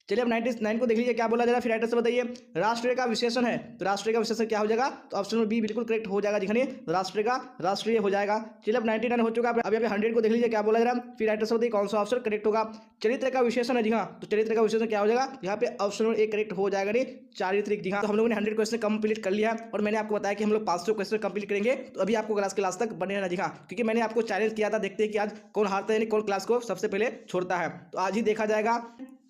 चलिए अब 99 को देख लीजिए क्या बोला जा रहा है। फिर राइटर से बताइए राष्ट्रीय का विशेषण है, तो राष्ट्रीय का विशेषण क्या हो जाएगा, तो ऑप्शन नंबर बी बिल्कुल करेक्ट हो जाएगा। दिखने राष्ट्रीय का राष्ट्रीय हो जाएगा। चलिए अब 99 हो चुका है। अब यहाँ पे 100 को देख लीजिए क्या बोला जा रहा है। फिर राइटर से बताइए कौन सा ऑप्शन करेक्ट होगा। चरित्र का विशेषण है। जी हाँ, तो चरित्र का विशेषण क्या हो जाएगा, यहाँ पे ऑप्शन नंबर ए करेक्ट हो जाएगा, नहीं चारित्रिक। जी हाँ, तो हम लोगों ने 100 क्वेश्चन कंप्लीट कर लिया है और मैंने आपको बताया कि हम लोग 500 क्वेश्चन कंप्लीट करेंगे। तो अभी आपको क्लास तक बने रहना। जी हाँ, क्योंकि मैंने आपको चैलेंज किया था, देखते हैं कि आज कौन हारता है, यानी कौन क्लास को सबसे पहले छोड़ता है, तो आज ही देखा जाएगा।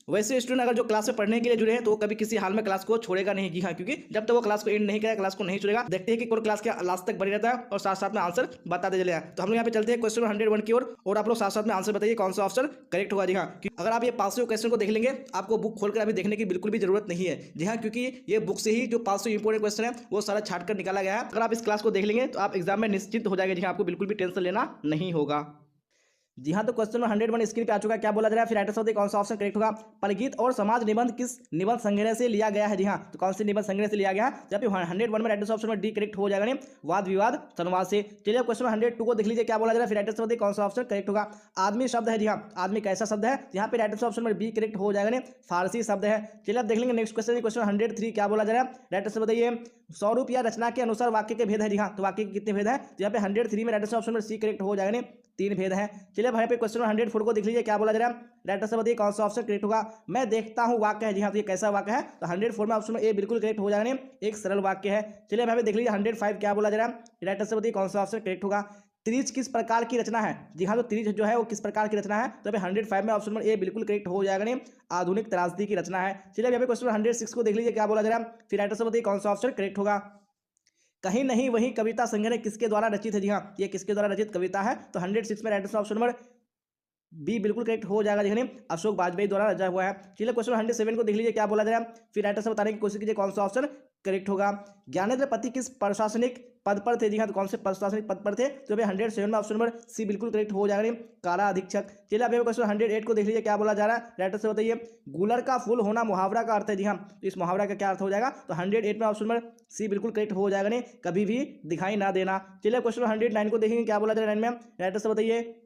वैसे स्टूडेंट अगर जो क्लास में पढ़ने के लिए जुड़े हैं तो वो कभी किसी हाल में क्लास को छोड़ेगा नहीं। जी हाँ, क्योंकि जब तक वो क्लास को एंड नहीं करेगा, क्लास को नहीं छोड़ेगा। देखते हैं कि कौन क्लास के लास्ट तक बने रहता है और साथ साथ में आंसर बताते चले हैं। तो हम लोग यहाँ पे चलते हैं क्वेश्चन 101 की ओर और आप लोग साथ साथ में आंसर बताइए कौन सा ऑप्शन करेक्ट होगा। जी हाँ, अगर आप ये 500 क्वेश्चन को देख लेंगे, आपको बुक खोलकर अभी देखने की बिल्कुल भी जरूरत नहीं है। जी हाँ, क्योंकि ये बुक से ही जो 500 इंपोर्टेंट क्वेश्चन है वो सारा छाट कर निकाला गया है। अगर आप इस क्लास को देख लेंगे तो आप एग्जाम में निश्चित हो जाएगा। जी हाँ, आपको बिल्कुल भी टेंशन लेना नहीं होगा। जी हाँ, तो क्वेश्चन नंबर 101 स्क्रीन पे आ चुका है। क्या बोला जा रहा है। फिर राइटर से कौन सा ऑप्शन करेक्ट होगा। परिगीत और समाज निबंध किस निबंध संग्रह से लिया गया है। जी हाँ, तो कौन से निबंध संग्रह से लिया गया है, जब 101 में राइटर ऑप्शन में डी करेक्ट हो जाएगा, नहीं वाद विवाद संवाद से। चलिए क्वेश्चन 102 को देख लीजिए क्या बोला जा रहा है। फिर राइटर से कौन सा ऑप्शन करेक्ट होगा। आदमी शब्द है। जी हाँ, आदमी कैसा शब्द है, यहाँ पे राइटर ऑप्शन में बी करेक्ट हो जाएगा, नहीं फारसी शब्द है। चलिए अब देख लेंगे नेक्स्ट क्वेश्चन 103 क्या बोला जा रहा है। राइटर से बताइए स्वरूप या रचना के अनुसार वाक्य के भेद है। जी हाँ, तो वाक्य के कितने भेद है, यहाँ पे 103 में राइटर ऑप्शन में सी करेक्ट हो जाएगा, नहीं 3 भेद है। चलिए भाई पे क्वेश्चन 104 को देख लीजिए क्या बोला जा रहा है। राइटर से बताइए कौन सा ऑप्शन करेक्ट होगा। मैं देखता हूँ वाक्य है। जी हाँ, तो ये कैसा वाक्य है, तो 104 में ऑप्शन में ए बिल्कुल करेक्ट हो जाएगा, नहीं एक सरल वाक्य है। चलिए भाई देख लीजिए 105 क्या बोला जा रहा है। राइटर से बताइए कौन सा ऑप्शन करेक्ट होगा। त्रिज किस प्रकार की रचना है। जी हाँ, तो त्रिज जो है वो किस प्रकार की रचना है, तो अभी 105 में ऑप्शन नंबर ए बिल्कुल करेक्ट हो जाएगा, नहीं आधुनिक त्रासदी की रचना है। चलिए यहाँ पे क्वेश्चन 106 को देख लीजिए क्या बोला जा रहा है। फिर राइटर से बताइए कौन सा ऑप्शन करेक्ट होगा। कहीं नहीं वही कविता संग्रह किसके द्वारा रचित है। जी हाँ, ये किसके द्वारा रचित कविता है, तो 106 में राइटर ऑप्शन नंबर बी बिल्कुल करेक्ट हो जाएगा, देखने अशोक वाजपेयी द्वारा रचा हुआ है। चलिए क्वेश्चन 107 को देख लीजिए क्या बोला जा रहा है। फिर राइटर से बताने की कोशिश कीजिए कौन सा ऑप्शन करेक्ट होगा। ज्ञानेंद्र पति किस प्रशासनिक पद पर थे। जी हाँ, तो कौन से प्रशासनिक पद पर थे, तो अभी 107 में ऑप्शन नंबर सी बिल्कुल करेक्ट हो जाएगा, नहीं कारा अधीक्षक। चलिए अभी क्वेश्चन 108 को देख लीजिए क्या बोला जा रहा है। राइटर से बताइए गुलर का फूल होना मुहावरा का अर्थ है। जी हाँ, तो इस मुहावरा का क्या अर्थ हो जाएगा, तो 108 में ऑप्शन नंबर सी बिल्कुल करेक्ट हो जाएगा, नहीं कभी भी दिखाई ना देना। चलिए क्वेश्चन 109 को देखेंगे क्या बोला जा रहा है। 9 में राइटर से बताइए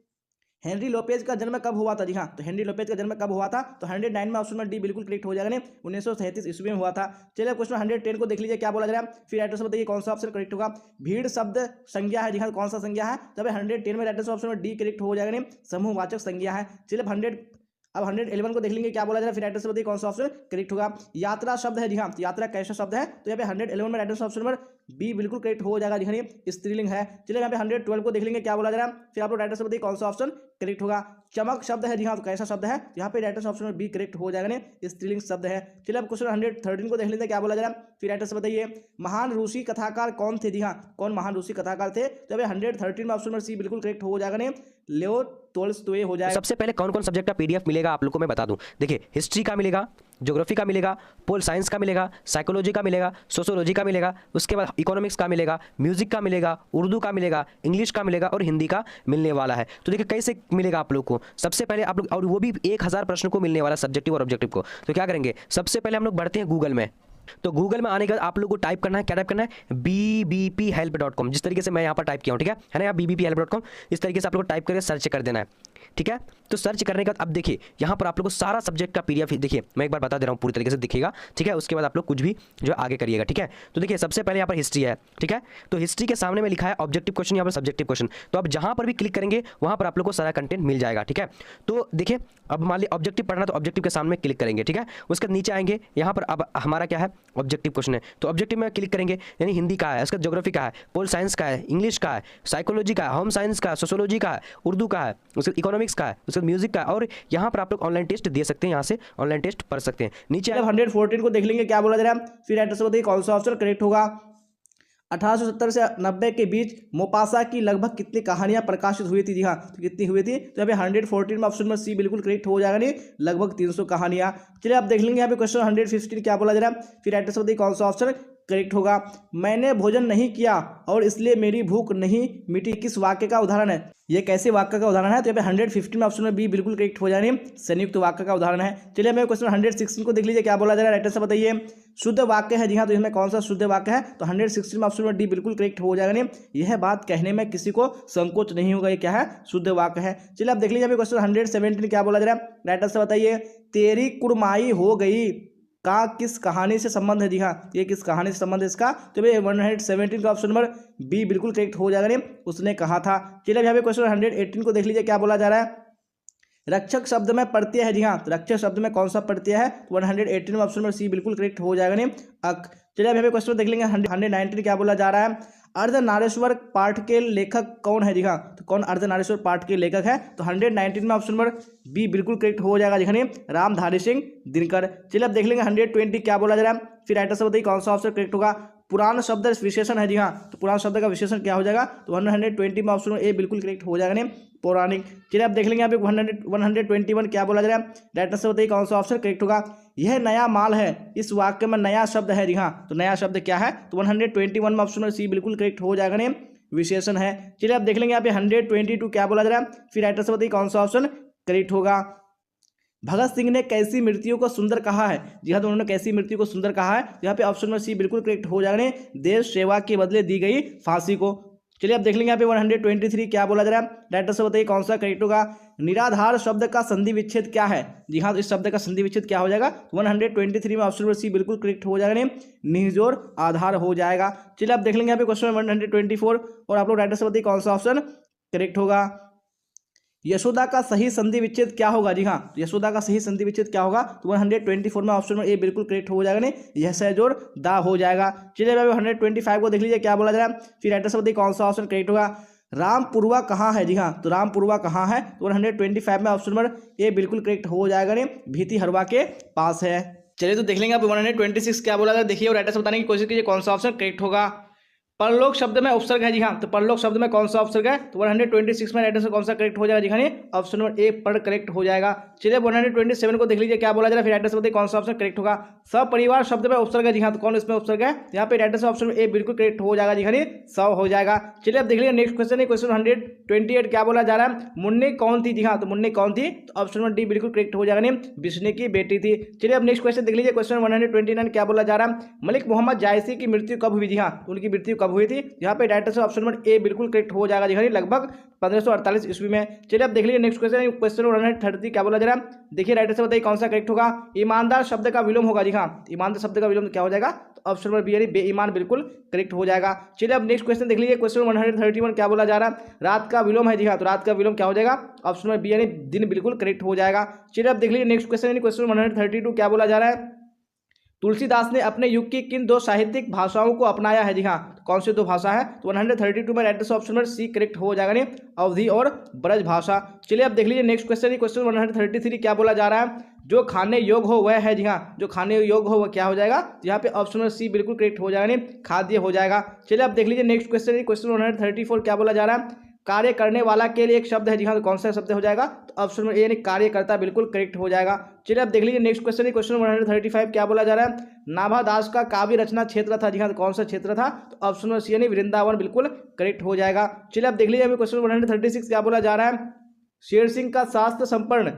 हेनरी लोपेज का जन्म कब हुआ था। जी हाँ, तो हेनरी लोपेज का जन्म कब हुआ था, तो 109 में ऑप्शन नंबर डी बिल्कुल करेक्ट हो जाएगा, नहीं 1937 ईस्वी में हुआ था। चलिए क्वेश्चन 110 को देख लीजिए क्या बोला जा रहा है। फिर राइटर से बताइए कौन सा ऑप्शन करेक्ट होगा। भीड़ शब्द संज्ञा है। जी हाँ, कौन सा संज्ञा है, तब 110 में राइटर से ऑप्शन नंबर डी करेक्ट हो जाएगा, नहीं समूहवाचक संज्ञा है। चलिए अब 111 को देख लेंगे क्या बोला जा रहा है। फिर राइटर से बताइए कौन सा ऑप्शन करेक्ट होगा। यात्रा शब्द है। जी हाँ, तो यात्रा कैसा शब्द है, तो यहाँ पे 111 में राइटर ऑप्शन नंबर बी बिल्कुल करेक्ट हो जाएगा, दिखाइए स्त्रीलिंग है। चलिए यहाँ पे 112 को देख लेंगे क्या बोला जा रहा है। फिर आप लोग राइटर से बताइए कौन सा ऑप्शन करेक्ट होगा। चमक शब्द है। जी हाँ, तो कैसा शब्द है, यहाँ पे राइटर ऑप्शन बी करेक्ट हो जाएगा, नहीं स्त्रीलिंग शब्द है। चलिए अब क्वेश्चन 113 को देख लेते हैं क्या बोला जा रहा है। फिर राइटर से बताइए महान रूसी कथाकार कौन थे। जी हाँ, कौन महान रूसी कथाकार थे, तो अभी 113 में ऑप्शन नंबर सी बिल्कुल करेक्ट हो जाएगा, नहीं लेओ टोल्स्टॉय हो जाएगा। सबसे पहले कौन कौन सब्जेक्ट का पीडीएफ मिलेगा आप लोग को मैं बता दूं। देखिए हिस्ट्री का मिलेगा, ज्योग्राफी का मिलेगा, पोल साइंस का मिलेगा, साइकोलॉजी का मिलेगा, सोशियोलॉजी का मिलेगा, उसके बाद इकोनॉमिक्स का मिलेगा, म्यूजिक का मिलेगा, उर्दू का मिलेगा, इंग्लिश का मिलेगा और हिंदी का मिलने वाला है। तो देखिए कैसे मिलेगा आप लोग को। सबसे पहले आप लोग, और वो भी 1000 प्रश्न को मिलने वाला सब्जेक्टिव और ऑब्जेक्टिव को। तो क्या करेंगे, सबसे पहले हम लोग बढ़ते हैं गूगल में। तो गूगल में आने के बाद आप लोगों को टाइप करना है, क्या टाइप करना है, bbphelp.com, जिस तरीके से मैं यहाँ पर टाइप किया हूँ, ठीक है ना, यहाँ bbphelp.com इस तरीके से आप लोग को टाइप करके सर्च कर देना है, ठीक है। तो सर्च करने के बाद अब देखिए यहाँ पर आप लोग को सारा सब्जेक्ट का पीडीएफ देखिए मैं एक बार बता दे रहा हूँ पूरी तरीके से दिखेगा, ठीक है। उसके बाद आप लोग कुछ भी जो आगे करिएगा, ठीक है। तो देखिए सबसे पहले यहाँ पर हिस्ट्री है, ठीक है। तो हिस्ट्री के सामने में लिखा है ऑब्जेक्टिव क्वेश्चन, यहाँ पर सब्जेक्टिव क्वेश्चन। तो अब जहाँ पर भी क्लिक करेंगे वहाँ पर आप लोग को सारा कंटेंट मिल जाएगा, ठीक है। तो देखिए अब मान लीजिए ऑब्जेक्टिव पढ़ना, तो ऑब्जेक्टिव के सामने क्लिक करेंगे, ठीक है। उसके नीचे आएंगे, यहाँ पर अब हमारा क्या है, ऑब्जेक्टिव क्वेश्चन है। तो ऑब्जेक्टिव में क्लिक करेंगे, यानी हिंदी का है, उसका ज्योग्राफी का है, पोल साइंस का है, इंग्लिश का है, साइकोलॉजी का है, होम साइंस का है, सोशियोलॉजी का है, उर्दू का है, उसके इकोनॉमिक्स का है, उसके बाद म्यूजिक का है, और यहाँ पर आप लोग ऑनलाइन टेस्ट दे सकते हैं, यहाँ से ऑनलाइन टेस्ट पढ़ सकते हैं। नीचे अब 114 को देख लेंगे क्या बोला जा रहा है, फिर एंटर से बताइए कौन सा ऑप्शन करेक्ट होगा। 1870 से 90 के बीच मोपासा की लगभग कितनी कहानियां प्रकाशित हुई थी? जी हाँ, तो कितनी हुई थी? तो यहाँ पे 114 में ऑप्शन नंबर सी बिल्कुल करेक्ट हो जाएगा, नहीं लगभग 300 कहानियां। चलिए आप देख लेंगे यहाँ पे क्वेश्चन 115 क्या बोला जा रहा है, फिर एंटर से बताइए कौन सा ऑप्शन करेक्ट होगा। मैंने भोजन नहीं किया और इसलिए मेरी भूख नहीं मिटी, किस वाक्य का उदाहरण है? ये कैसे वाक्य का उदाहरण है? तो यहाँ पे 115 में ऑप्शन में बी बिल्कुल करेक्ट हो जाने, संयुक्त वाक्य का उदाहरण है। चलिए हमें क्वेश्चन 116 को देख लीजिए क्या बोला जा रहा है, राइटर से बताइए। शुद्ध वाक्य है, जी हाँ, तो इसमें कौन सा शुद्ध वाक्य है? तो 116 में ऑप्शन में डी बिल्कुल करेक्ट हो जाएगा। नहीं, यह बात कहने में किसी को संकोच नहीं होगा, ये क्या है? शुद्ध वाक्य है। चलिए आप देख लीजिए क्वेश्चन 117 क्या बोला जा रहा है, राइटर से बताइए। तेरी कुड़माई हो गई का किस कहानी से संबंध है? जी हाँ, ये किस कहानी से संबंध है इसका? तो भाई 117 का ऑप्शन नंबर बी बिल्कुल करेक्ट हो जाएगा, नहीं उसने कहा था। चलिए यहाँ पे क्वेश्चन 118 को देख लीजिए क्या बोला जा रहा है। रक्षक शब्द में प्रत्यय है, जी हाँ, तो रक्षक शब्द में कौन सा प्रत्यय है? 118 में ऑप्शन नंबर सी बिल्कुल करेक्ट हो जाएगा, नहीं अक। चलिए अब यहाँ पे क्वेश्चन देख लेंगे 119 क्या बोला जा रहा है। अर्धनारीश्वर पाठ के लेखक कौन है? जी हाँ, तो कौन अर्धनारीश्वर पाठ के लेखक है? तो 119 में ऑप्शन नंबर बी बिल्कुल करेक्ट हो जाएगा, जी हाँ, रामधारी सिंह दिनकर। चलिए अब देख लेंगे 120 क्या बोला जा रहा है, फिर राइटर से बताइए कौन सा ऑप्शन करेक्ट होगा। पुराण शब्द विशेषण है, जी हाँ, तो पुराण शब्द का विशेषण क्या हो जाएगा? तो 120 में ऑप्शन ए बिल्कुल करेक्ट हो जाएगा, नहीं पौराणिक। चलिए आप देख लेंगे यहाँ पे 121 क्या बोला जा रहा है, राइटर से बताइए कौन सा ऑप्शन करेक्ट होगा। यह नया माल है, इस वाक्य में नया शब्द है, जी हाँ, तो नया शब्द क्या है? तो 121 में ऑप्शन सी बिल्कुल करेक्ट हो जाएगा, नहीं विशेषण है। चलिए आप देख लेंगे यहाँ पे 122 क्या बोला जा रहा है, फिर राइटर से बताइए कौन सा ऑप्शन करेक्ट होगा। भगत सिंह ने कैसी मृत्यु को सुंदर कहा है? जी हाँ, तो उन्होंने कैसी मृत्यु को सुंदर कहा है? यहाँ पे ऑप्शन नंबर सी बिल्कुल करेक्ट हो जाएगा, देश सेवा के बदले दी गई फांसी को। चलिए आप देख लेंगे यहाँ पे 123 क्या बोला जा रहा है, राइटर से बताइए कौन सा करेक्ट होगा। निराधार शब्द का संधि विच्छेद क्या है? जी हाँ, तो इस शब्द का संधि विच्छेद क्या हो जाएगा? 123 में ऑप्शन नंबर सी बिल्कुल करेक्ट हो जाएगा, निजोर आधार हो जाएगा। चलिए आप देख लेंगे यहाँ पे क्वेश्चन 124 और आप लोग राइटर से बताइए कौन सा ऑप्शन करेक्ट होगा। यशोदा का सही संधि विच्छेद क्या होगा? जी हाँ, यशोदा का सही संधि विच्छेद क्या होगा? तो 124 में ऑप्शन में ए बिल्कुल करेक्ट हो जाएगा, नहीं यह सहजोर दा हो जाएगा। चलिए भाई 125 को देख लीजिए क्या बोला जा रहा है, फिर राइटर से बताइए कौन सा ऑप्शन करेक्ट होगा। रामपुरवा कहाँ है? जी हाँ, तो रामपुरवा कहाँ है? तो 125 में ऑप्शन नंबर ए बिल्कुल करेक्ट हो जाएगा, नहीं भीति हरवा के पास है। चलिए तो देख लेंगे आप 126 क्या बोला जा रहा है, देखिए और राइटर से बताने की कोशिश कीजिए कौन सा ऑप्शन करेक्ट होगा। परलोक शब्द में उपसर्ग है, जी हाँ, तो परलोक शब्द में कौन सा उपसर्ग है? तो 126 में राइटर से कौन सा करेक्ट हो जाएगा? जी हाँ, ऑप्शन नंबर ए पर करेक्ट हो जाएगा। चलिए 127 को देख लीजिए क्या बोला जा रहा है, फिर राइटर से बताइए कौन सा ऑप्शन करेक्ट होगा। सपरिवार शब्द में उपसर्ग है, जी हाँ, तो कौन इसमें उपसर्ग है? यहाँ पे राइटर से ऑप्शन ए बिल्कुल करेक्ट हो जाएगा, जी हाँ, सब हो जाएगा। चलिए अब देख लीजिए नेक्स्ट क्वेश्चन है, क्वेश्चन 128 क्या बोला जा रहा है। मुन्नी कौन थी? जी हाँ, तो मुन्नी कौन थी? तो ऑप्शन नंबर डी बिल्कुल करेक्ट हो जाएगा, विष्णु की बेटी थी। चलिए अब नेक्स्ट क्वेश्चन देख लीजिए, क्वेश्चन 129 क्या बोला जा रहा है। मलिक मोहम्मद जायसी की मृत्यु कब हुई? जी हाँ, तो उनकी मृत्यु कब हुई थी? यहाँ पे राइटर से ऑप्शन नंबर ए बिल्कुल करेक्ट हो जाएगा, जी हाँ, लगभग 1548 ईस्वी में। चलिए अब देख लीजिए नेक्स्ट क्वेश्चन, क्वेश्चन 130 क्या बोला जा रहा है, देखिए राइटर से बताइए कौन सा करेक्ट होगा। ईमानदार शब्द का विलोम होगा, जी हाँ, ईमानदार शब्द का विलोम क्या हो जाएगा? तो ऑप्शन नंबर बी यानी बेईमान बिल्कुल करेक्ट हो जाएगा। चलिए अब नेक्स्ट क्वेश्चन देख लीजिए, क्वेश्चन 131 क्या बोला जा रहा है। रात का विलोम है, जी हाँ, तो रात का विलोम क्या हो जाएगा? ऑप्शन नंबर बी यानी दिन बिल्कुल करेक्ट हो जाएगा। चलिए अब देख लीजिए नेक्स्ट क्वेश्चन, क्वेश्चन 132 क्या बोला जा रहा है। तुलसीदास ने अपने युग की किन दो साहित्यिक भाषाओं को अपनाया है? जी हाँ, कौन सी दो भाषा है? तो 132 में राइटर से ऑप्शन नंबर सी करेक्ट हो जाएगा, नहीं अवधी और ब्रज भाषा। चलिए अब देख लीजिए नेक्स्ट क्वेश्चन, क्वेश्चन 133 क्या बोला जा रहा है। जो खाने योग हो वह है, जी हाँ, जो खाने योग हो वह क्या हो जाएगा? यहाँ पे ऑप्शन नंबर सी बिल्कुल करेक्ट हो जाएगा, नहीं खाद्य हो जाएगा। चलिए अब देख लीजिए नेक्स्ट क्वेश्चन, क्वेश्चन 134 क्या बोला जा रहा है। कार्य करने वाला के लिए एक शब्द है, जी हाँ, तो कौन सा शब्द हो जाएगा? तो ऑप्शन नंबर ए यानी कार्यकर्ता बिल्कुल करेक्ट हो जाएगा। चलिए अब देख लीजिए नेक्स्ट क्वेश्चन, क्वेश्चन 135 क्या बोला जा रहा है। नाभा दास का काव्य रचना क्षेत्र था, जी हाँ, तो कौन सा क्षेत्र था? तो ऑप्शन नंबर सी यानी वृंदावन बिल्कुल करेक्ट हो जाएगा। चलिए अब देख लीजिए अभी क्वेश्चन 136 क्या बोला जा रहा है। शेर सिंह का शास्त्र संपन्न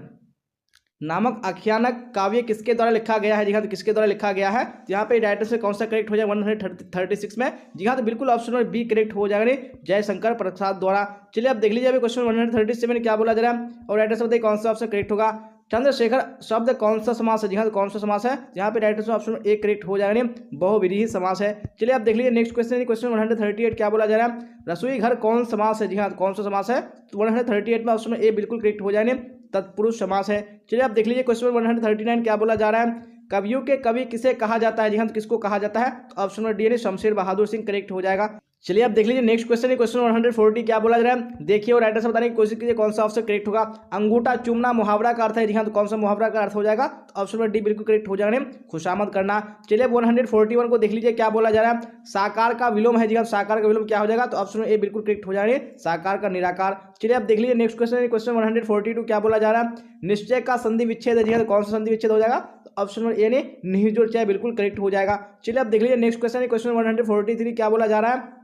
नामक आख्यानक काव्य किसके द्वारा लिखा गया है? जी हाँ, तो किसके द्वारा लिखा गया है? यहाँ पे राइटर से कौन सा करेक्ट हो जाएगा 136 में? जी हाँ, तो बिल्कुल ऑप्शन नंबर बी करेक्ट हो जाएगा, जयशंकर प्रसाद द्वारा। चलिए अब देख लीजिए अभी क्वेश्चन 137 क्या बोला जा रहा है और राइटर से बताइए कौन सा ऑप्शन करेक्ट होगा। चंद्रशेखर शब्द कौन सा समास है? जी हाँ, तो कौन सा समास है? यहाँ पे राइटर से ऑप्शन ए करेक्ट हो जाएगा, बहुव्रीहि समास है। चलिए अब देख लीजिए नेक्स्ट क्वेश्चन, क्वेश्चन 138 क्या बोला जा रहा है। रसोई घर कौन समास है? जी हाँ, तो कौन सा समास है? तो 138 में ऑप्शन ए बिल्कुल करेक्ट हो जाएगा, तत्पुरुष समास है। चलिए आप देख लीजिए क्वेश्चन 139 क्या बोला जा रहा है। कवियों के कवि किसे कहा जाता है? जी हाँ, तो किसको कहा जाता है? तो ऑप्शन नंबर डी यानी शमशेर बहादुर सिंह करेक्ट हो जाएगा। चलिए आप देख लीजिए नेक्स्ट क्वेश्चन है, क्वेश्चन 140 क्या बोला जा रहा है, देखिए और राइटर से बताने की कोशिश कीजिए कौन सा ऑप्शन करेक्ट होगा। अंगूठा चूमना मुहावरा का अर्थ है जी हाँ, तो कौन सा मुहावरा का अर्थ हो जाएगा, तो ऑप्शन नंबर डी बिल्कुल करेक्ट हो जाएगा। खुशामद करना। चलिए 141 को देख लीजिए क्या बोला जा रहा है, साकार का विलोम है जी हाँ, साकार का विलोम क्या हो जाएगा, तो ऑप्शन ए बिल्कुल करेक्ट हो जाएगा, साकार का निराकार। चलिए आप देख लीजिए नेक्स्ट क्वेश्चन है, क्वेश्चन 142 क्या बोला जा रहा है, निश्चय का संधि विच्छेद है जी हाँ, तो कौन सा संधि विच्छेद हो जाएगा, तो ऑप्शन नंबर ए ने नहीं जोड़ चाहे बिल्कुल करेक्ट हो जाएगा। चलिए आप देख लीजिए नेक्स्ट क्वेश्चन है, क्वेश्चन 143 क्या बोला जा रहा है,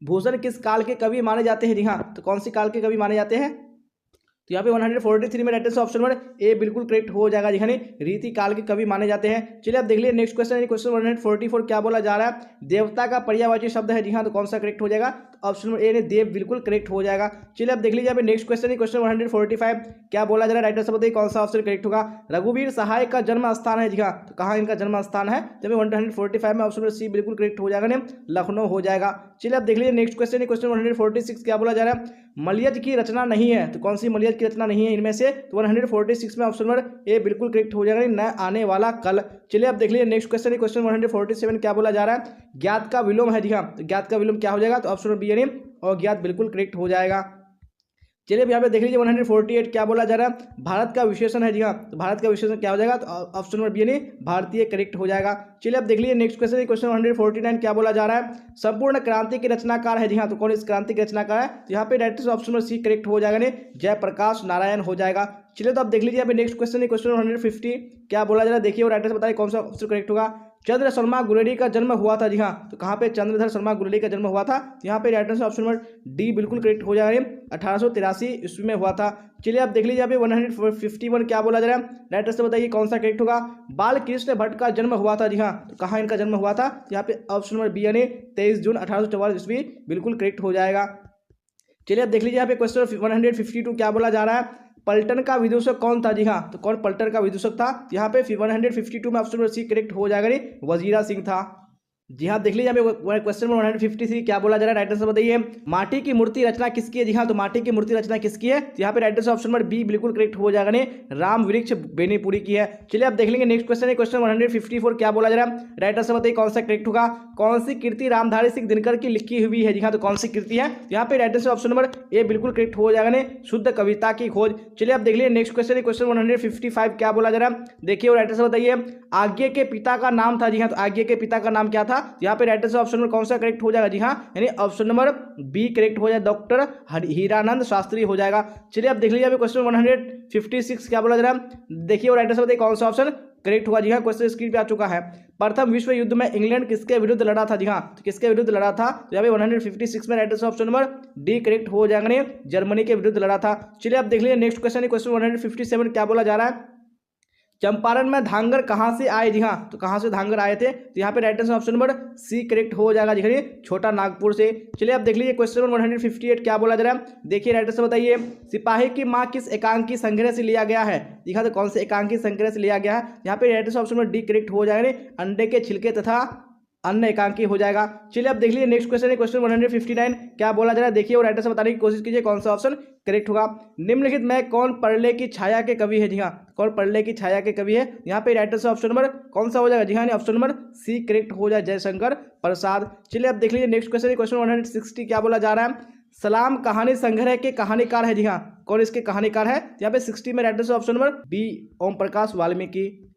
भूषण किस काल के कवि माने जाते हैं जी हाँ, तो कौन सी काल के कवि माने जाते हैं, तो यहाँ पे 143 में right answer option number A बिल्कुल करेक्ट हो जाएगा जी हाँ, रीति काल के कवि माने जाते हैं। चलिए आप देख लीजिए नेक्स्ट क्वेश्चन है, क्वेश्चन 144 क्या बोला जा रहा है, देवता का पर्यायवाची शब्द है जी हाँ, तो कौन सा करेक्ट हो जाएगा, तो ऑप्शन नंबर ए ने देव बिल्कुल करेक्ट हो जाएगा। चलिए आप देख लीजिए यहाँ पे नेक्स्ट क्वेश्चन है, क्वेश्चन 145 क्या बोला जा रहा है, राइट आंसर बताइए कौन सा ऑप्शन करेक्ट होगा। रघुवीर सहाय का जन्म स्थान है जी हाँ, तो कहाँ इनका जन्म स्थान है, तो 145 में ऑप्शन नंबर सी बिल्कुल करेक्ट हो जाएगा, लखनऊ हो जाएगा। चलिए आप देख लीजिए नेक्स्ट क्वेश्चन है, क्वेश्चन 146 क्या बोला जा रहा है, मलयज की रचना नहीं है, तो कौन सी मलयज की रचना नहीं है इनमें से, तो 146 में ऑप्शन नंबर ए बिल्कुल करेक्ट हो जाएगा, न आने वाला कल। चलिए आप देख लीजिए नेक्स्ट क्वेश्चन है, क्वेश्चन 147 क्या बोला जा रहा है, ज्ञात का विलोम है जी हाँ, तो ज्ञात का विलोम क्या हो जाएगा, तो ऑप्शन नंबर बी यानी और ज्ञात बिल्कुल करेक्ट हो जाएगा। चलिए यहाँ पे देख लीजिए 148 क्या बोला जा रहा है, भारत का विशेषण है जी हाँ, तो भारत का विशेषण क्या हो जाएगा, तो ऑप्शन नंबर बी यानी भारतीय करेक्ट हो जाएगा। चलिए अब देख लीजिए नेक्स्ट क्वेश्चन है, क्वेश्चन 149 क्या बोला जा रहा है, संपूर्ण क्रांति के रचनाकार है जी हाँ, तो कौन इस क्रांति के रचनाकार है, तो यहाँ पे direct option number C correct हो जाएगा, जयप्रकाश नारायण हो जाएगा। चलिए तो आप देख लीजिए यहाँ पे नेक्स्ट क्वेश्चन है, क्वेश्चन 150 क्या बोला जा रहा है, देखिए और राइटर बताइए कौन सा ऑप्शन करेक्ट होगा। चंद्र शर्मा गुलेरी का जन्म हुआ था जी हाँ, तो कहाँ पे चंद्रधर शर्मा गुलेरी का जन्म हुआ था, यहाँ पे right answer option number D बिल्कुल करेक्ट हो जाएगा, 1883 ईस्वी में हुआ था। चलिए आप देख लीजिए यहाँ पे 151 क्या बोला जा रहा है, राइट आंसर बताइए कौन सा करेक्ट होगा। बाल कृष्ण भट्ट का जन्म हुआ था जी हाँ, तो कहाँ इनका जन्म हुआ था, यहाँ पे ऑप्शन नंबर बी यानी 23 जून 1844 ईस्वी बिल्कुल करेक्ट हो जाएगा। चलिए आप देख लीजिए यहाँ पे क्वेश्चन 152 क्या बोला जा रहा है, पलटन का विदूषक कौन था जी हाँ, तो कौन पलटन का विदूषक था, यहाँ पे 152 में ऑप्शन नंबर सी करेक्ट हो जाएगा, वजीरा सिंह था। जी हाँ देख लीजिए क्वेश्चन नंबर 153 क्या बोला जा रहा है, राइट आंसर बताइए। माटी की मूर्ति रचना किसकी है, जी हाँ तो माटी की मूर्ति रचना किसकी है, तो यहाँ पे right answer option number B बिल्कुल करेक्ट हो जाएगा, राम वृक्ष बेनीपुरी की है। चलिए आप देख लेंगे नेक्स्ट क्वेश्चन है, क्वेश्चन 154 क्या बोला जा रहा है, राइट आंसर बताइए कौन सा करेक्ट होगा। कौन सी कृति रामधारी सिंह दिनकर की लिखी हुई है, जी हाँ तो कौन सी कृति है, यहाँ पे right answer option number A बिल्कुल करेक्ट हो जाएगा, शुद्ध कविता की खोज। चलिए आप देख लीजिए नेक्स्ट क्वेश्चन है, क्वेश्चन 155 क्या बोला जा रहा है, देखिए और राइट आंसर बताइए। आज्ञे के पिता का नाम था, जी हाँ तो आज्ञे के पिता का नाम क्या था, यहाँ पे राइट आंसर ऑप्शन नंबर कौन सा करेक्ट हो जाएगा, जी हाँ यानी ऑप्शन नंबर बी करेक्ट हो जाएगा, डॉक्टर हीरानंद शास्त्री हो जाएगा। चलिए आप देख लीजिए क्वेश्चन 156 क्या बोला जा रहा है, देखिए और राइट आंसर बताइए कौन सा ऑप्शन करेक्ट होगा। जी हाँ क्वेश्चन स्क्रीन पे आ चुका है। प्रथम विश्व युद्ध में इंग्लैंड किसके विरुद्ध लड़ा था, जी हाँ तो किसके विरुद्ध लड़ा था, तो यहाँ पे 156 में right answer option number D correct हो जाएगा, जर्मनी के विरुद्ध लड़ा था। चलिए आप देख लीजिए नेक्स्ट क्वेश्चन है, क्वेश्चन 157 क्या बोला जा रहा है, चंपारण में धांगर कहाँ से आए, जी हाँ तो कहाँ से धांगर आए थे, तो यहाँ पे right answer option number C correct हो जाएगा, जी छोटा नागपुर से। चलिए आप देख लीजिए क्वेश्चन नंबर 158 क्या बोला जा रहा है, देखिए राइट आंसर बताइए। सिपाही की माँ किस एकांकी संग्रह से लिया गया है, जी हाँ तो कौन से एकांकी संग्रह से लिया गया है, यहाँ पे right answer option number D correct हो जाएगा, अंडे के छिलके तथा अन्य एकांकी हो जाएगा। चलिए आप देख लीजिए नेक्स्ट क्वेश्चन है, क्वेश्चन 159 क्या बोला जा रहा है, देखिए और राइट आंसर बताने की कोशिश कीजिए कौन सा ऑप्शन करेक्ट होगा। निम्नलिखित में कौन परले की छाया के कवि है, जी हाँ कौन परले की छाया के कवि है, यहाँ पे राइट आंसर ऑप्शन नंबर कौन सा हो जाएगा, जी हाँ ऑप्शन नंबर सी करेक्ट हो जाए, जयशंकर प्रसाद। चलिए आप देख लीजिए नेक्स्ट क्वेश्चन है, क्वेश्चन 160 क्या बोला जा रहा है, सलाम कहानी संग्रह के कहानीकार है, जी हाँ कौन इसके कहानीकार है, यहाँ पे 60 में right answer option number b Om Prakash Valmiki.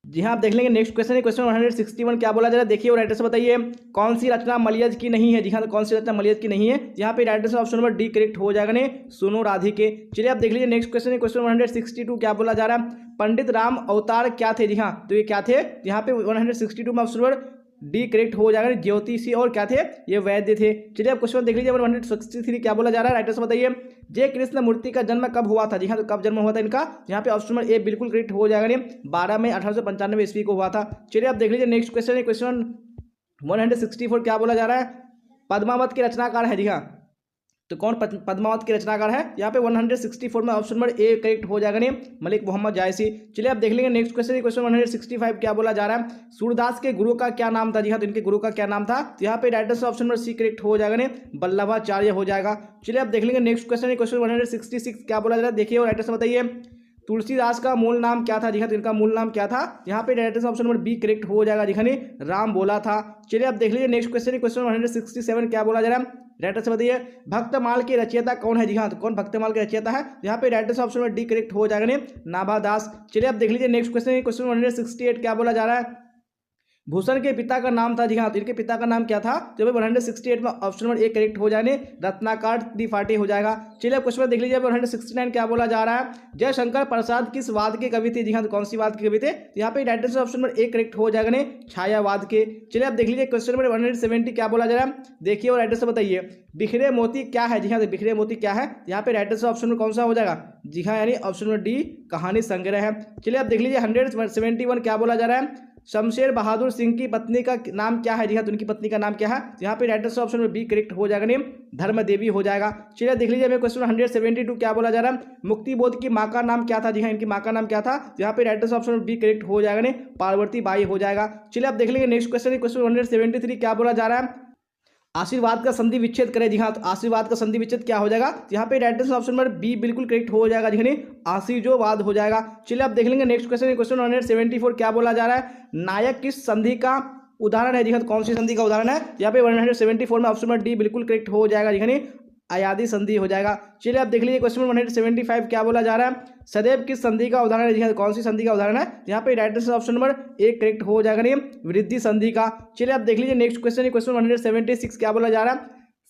जी हाँ आप देख लेंगे नेक्स्ट क्वेश्चन है, क्वेश्चन 161 क्या बोला जा रहा है, देखिए और राइट आंसर बताइए। कौन सी रचना मलयज की नहीं है, जी हाँ तो कौन सी रचना मलयज की नहीं है, यहाँ पे right answer option number D correct हो जाएगा, सुनो राधिके। चलिए आप देख लीजिए नेक्स्ट क्वेश्चन है, क्वेश्चन 162 क्या बोला जा रहा है, पंडित राम अवतार क्या थे, जी हाँ तो ये क्या थे, यहाँ पे 162 में ऑप्शन नंबर डी करेक्ट हो जाएगा, ज्योतिषी और क्या थे, ये वैद्य थे। चलिए आप क्वेश्चन देख लीजिए 163 क्या बोला जा रहा है, राइट आंसर बताइए। जय कृष्ण मूर्ति का जन्म कब हुआ था, जी हाँ तो कब जन्म हुआ था इनका, यहाँ पे ऑप्शन नंबर ए बिल्कुल करेक्ट हो जाएगा, 12 मई 1895 ईस्वी को हुआ था। चलिए आप देख लीजिए नेक्स्ट क्वेश्चन है, क्वेश्चन 164 क्या बोला जा रहा है, पद्मावत के रचनाकार है, जी हाँ तो कौन पद्मावत के रचनाकार है, यहाँ पे 164 में ऑप्शन नंबर ए करेक्ट हो जाएगा, मलिक मोहम्मद जायसी। चलिए आप देख लेंगे नेक्स्ट क्वेश्चन, क्वेश्चन 165 क्या बोला जा रहा है, सूरदास के गुरु का क्या नाम था, जी हाँ तो इनके गुरु का क्या नाम था, तो यहाँ पे right answer option number C correct हो जाएगा, वल्लभाचार्य हो जाएगा। चलिए आप देख लेंगे नेक्स्ट क्वेश्चन, क्वेश्चन 166 क्या बोला जा रहा है, देखिए और राइट आंसर बताइए। तुलसीदास का मूल नाम क्या था जी हाँ, तो इनका मूल नाम क्या था, यहाँ पे direct option number B correct हो जाएगा जी हाँ, राम बोला था। चलिए आप देख लीजिए नेक्स्ट क्वेश्चन, क्वेश्चन 167 क्या बोला जा रहा है, डायरेक्ट से बताइए भक्तमाल के रचयिता कौन है जी हाँ, तो कौन भक्तमाल के रचयिता है, यहाँ पे direct option number D correct हो जाएगा नाभादास। चलिए आप देख लीजिए नेक्स्ट क्वेश्चन, क्वेश्चन 168 क्या बोला जा रहा है, भूषण के पिता का नाम था जी हाँ, तो इनके पिता का नाम क्या था, तो 168 में ऑप्शन नंबर ए करेक्ट हो जाने रत्नाकर त्रिपाठी हो जाएगा। चलिए क्वेश्चन देख लीजिए 169 क्या बोला जा रहा है, जयशंकर प्रसाद किस वाद के कवि थे जी हाँ, तो कौन सी वाद के कवि थे, तो यहाँ पे direct option number A correct हो जाएगा छायावाद के। चलिए आप देख लीजिए क्वेश्चन नंबर 170 क्या बोला जा रहा है, देखिए और राइटर से बताइए बिखरे मोती क्या है जी हाँ, तो बिखरे मोती क्या है, यहाँ पे राइटर से ऑप्शन में कौन सा हो जाएगा जी हाँ, यानी ऑप्शन नंबर डी कहानी संग्रह है। चलिए आप देख लीजिए 171 क्या बोला जा रहा है, शमशेर बहादुर सिंह की पत्नी का नाम क्या है जी हाँ, तो उनकी पत्नी का नाम क्या है, तो यहाँ पे राइट ऑप्शन में बी करेक्ट हो जाएगा धर्म देवी हो जाएगा। चलिए देख लीजिए हमें क्वेश्चन 172 क्या बोला जा रहा है, मुक्ति बोध की माँ का नाम क्या था जी हाँ, इनकी माँ का नाम क्या था, तो यहाँ पे राइट ऑप्शन में बी करेक्ट हो जाएगा पार्वती बाई हो जाएगा। चलिए आप देख लीजिए नेक्स्ट क्वेश्चन, क्वेश्चन 173 क्या बोला जा रहा है, आशीर्वाद का संधि विच्छेद करें जी हाँ, तो आशीर्वाद का संधि विच्छेद क्या हो जाएगा, तो यहाँ पे राइट ऑप्शन नंबर बी बिल्कुल करेक्ट हो जाएगा जी, आशीर्वाद हो जाएगा। चलिए आप देख लेंगे नेक्स्ट क्वेश्चन, क्वेश्चन 174 क्या बोला जा रहा है, नायक किस संधि का उदाहरण है जी हाँ, तो कौन सी संधि का उदाहरण है, यहाँ पे 174 में ऑप्शन नंबर डी बिल्कुल करेक्ट हो जाएगा जी, अयादी संधि हो जाएगा। चलिए आप देख लीजिए क्वेश्चन 175 क्या बोला जा रहा है, सदैव किस संधि का उदाहरण है जी हाँ, कौन सी संधि का उदाहरण है, यहाँ पे right option number A correct हो जाएगा वृद्धि संधि का। चलिए आप देख लीजिए नेक्स्ट क्वेश्चन, क्वेश्चन 176 क्या बोला जा रहा है,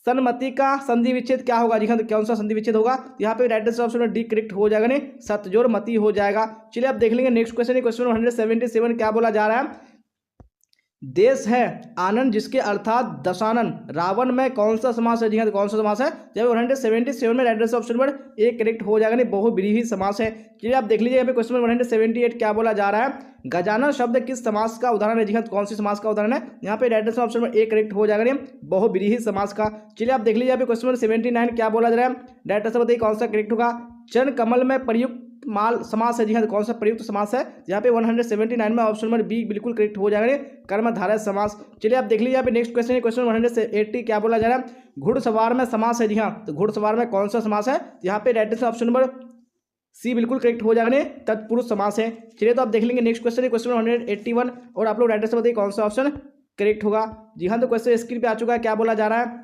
सन्मति का संधि विच्छेद क्या होगा जी हाँ, तो कौन सा संधि विच्छेद होगा, यहाँ पे right option number D correct हो जाएगा सतजोर मति हो जाएगा। चलिए आप देख लेंगे नेक्स्ट क्वेश्चन, क्वेश्चन 177 क्या बोला जा रहा है, देश है आनंद जिसके अर्थात दशानन रावण में कौन सा समास है जी हाँ, तो कौन सा समास है, जब 177 में right option number A correct हो जाएगा बहुब्रीहि समास है। चलिए आप देख लीजिए यहाँ पे क्वेश्चन 178 क्या बोला जा रहा है, गजानन शब्द किस समास का उदाहरण है जी हाँ, तो कौन सी समास का उदाहरण है, यहाँ पे right option number A correct हो जाएगा बहुब्रीहि समास का। चलिए आप देख लीजिए यहाँ पे क्वेश्चन नंबर 79 क्या बोला जा रहा है, राइट आंसर बताइए कौन सा करेक्ट होगा, चरण कमल में प्रयुक्त माल समास है जी हाँ, तो कौन सा प्रयुक्त समास है, यहाँ पे 179 में ऑप्शन नंबर बी बिल्कुल करेक्ट हो जाएगा कर्मधारय समास। चलिए आप देख लीजिए यहाँ पे नेक्स्ट क्वेश्चन, क्वेश्चन 180 क्या बोला जा रहा है, घुड़सवार में समास है जी हाँ, तो घुड़सवार में कौन सा समास है, यहाँ पे राइट ऑप्शन नंबर सी बिल्कुल करेक्ट हो जाएगा तत्पुरुष समास है। चलिए तो आप देख लेंगे नेक्स्ट क्वेश्चन, क्वेश्चन 181 और आप लोग राइट से बताइए कौन सा ऑप्शन करेक्ट होगा जी हाँ, तो क्वेश्चन स्क्रीन पे आ चुका है, क्या बोला जा रहा है,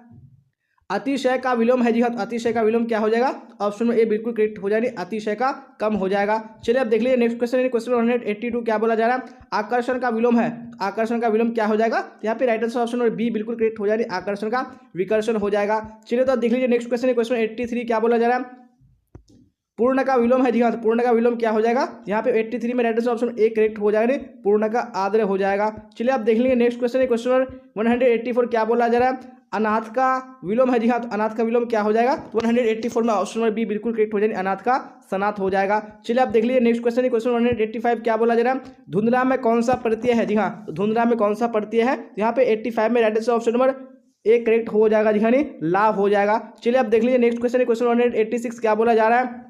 अतिशय का विलोम है जी हाँ, अतिशय का विलोम क्या हो जाएगा, ऑप्शन में ए बिल्कुल करेक्ट हो जाएगा, अतिशय का कम हो जाएगा। चलिए आप देख लीजिए नेक्स्ट क्वेश्चन, क्वेश्चन 182 क्या बोला जा रहा है, आकर्षण का विलोम है, आकर्षण का विलोम क्या हो जाएगा, यहाँ पे right answer option number B बिल्कुल करेक्ट हो जाएगा, आकर्षण का विकर्षण हो जाएगा। चलिए तो आप देख लीजिए नेक्स्ट क्वेश्चन, क्वेश्चन 83 क्या बोला जा रहा है, पूर्ण का विलोम है जी हाँ, तो पूर्ण का विलोम क्या हो जाएगा, यहाँ पे 83 में right answer option A correct हो जाएगा पूर्ण का आदर हो जाएगा। चलिए आप देख लेंगे नेक्स्ट क्वेश्चन, क्वेश्चन 184 क्या बोला जा रहा है, अनाथ का विलोम है जी हाँ, तो अनाथ का विलोम क्या हो जाएगा, 184 में ऑप्शन नंबर बी बिल्कुल करेक्ट हो जाएगा, अनाथ का सनाथ हो जाएगा। चलिए आप देख लीजिए नेक्स्ट क्वेश्चन, क्वेश्चन 185 क्या बोला जा रहा है, धुंधला में कौन सा प्रत्यय है जी हाँ, तो धुंधला में कौन सा प्रत्यय है, यहाँ पे 85 में right answer option number A correct हो जाएगा जी हाँ, लाभ हो जाएगा। चलिए आप देख लीजिए नेक्स्ट क्वेश्चन, क्वेश्चन 186 क्या बोला जा रहा है,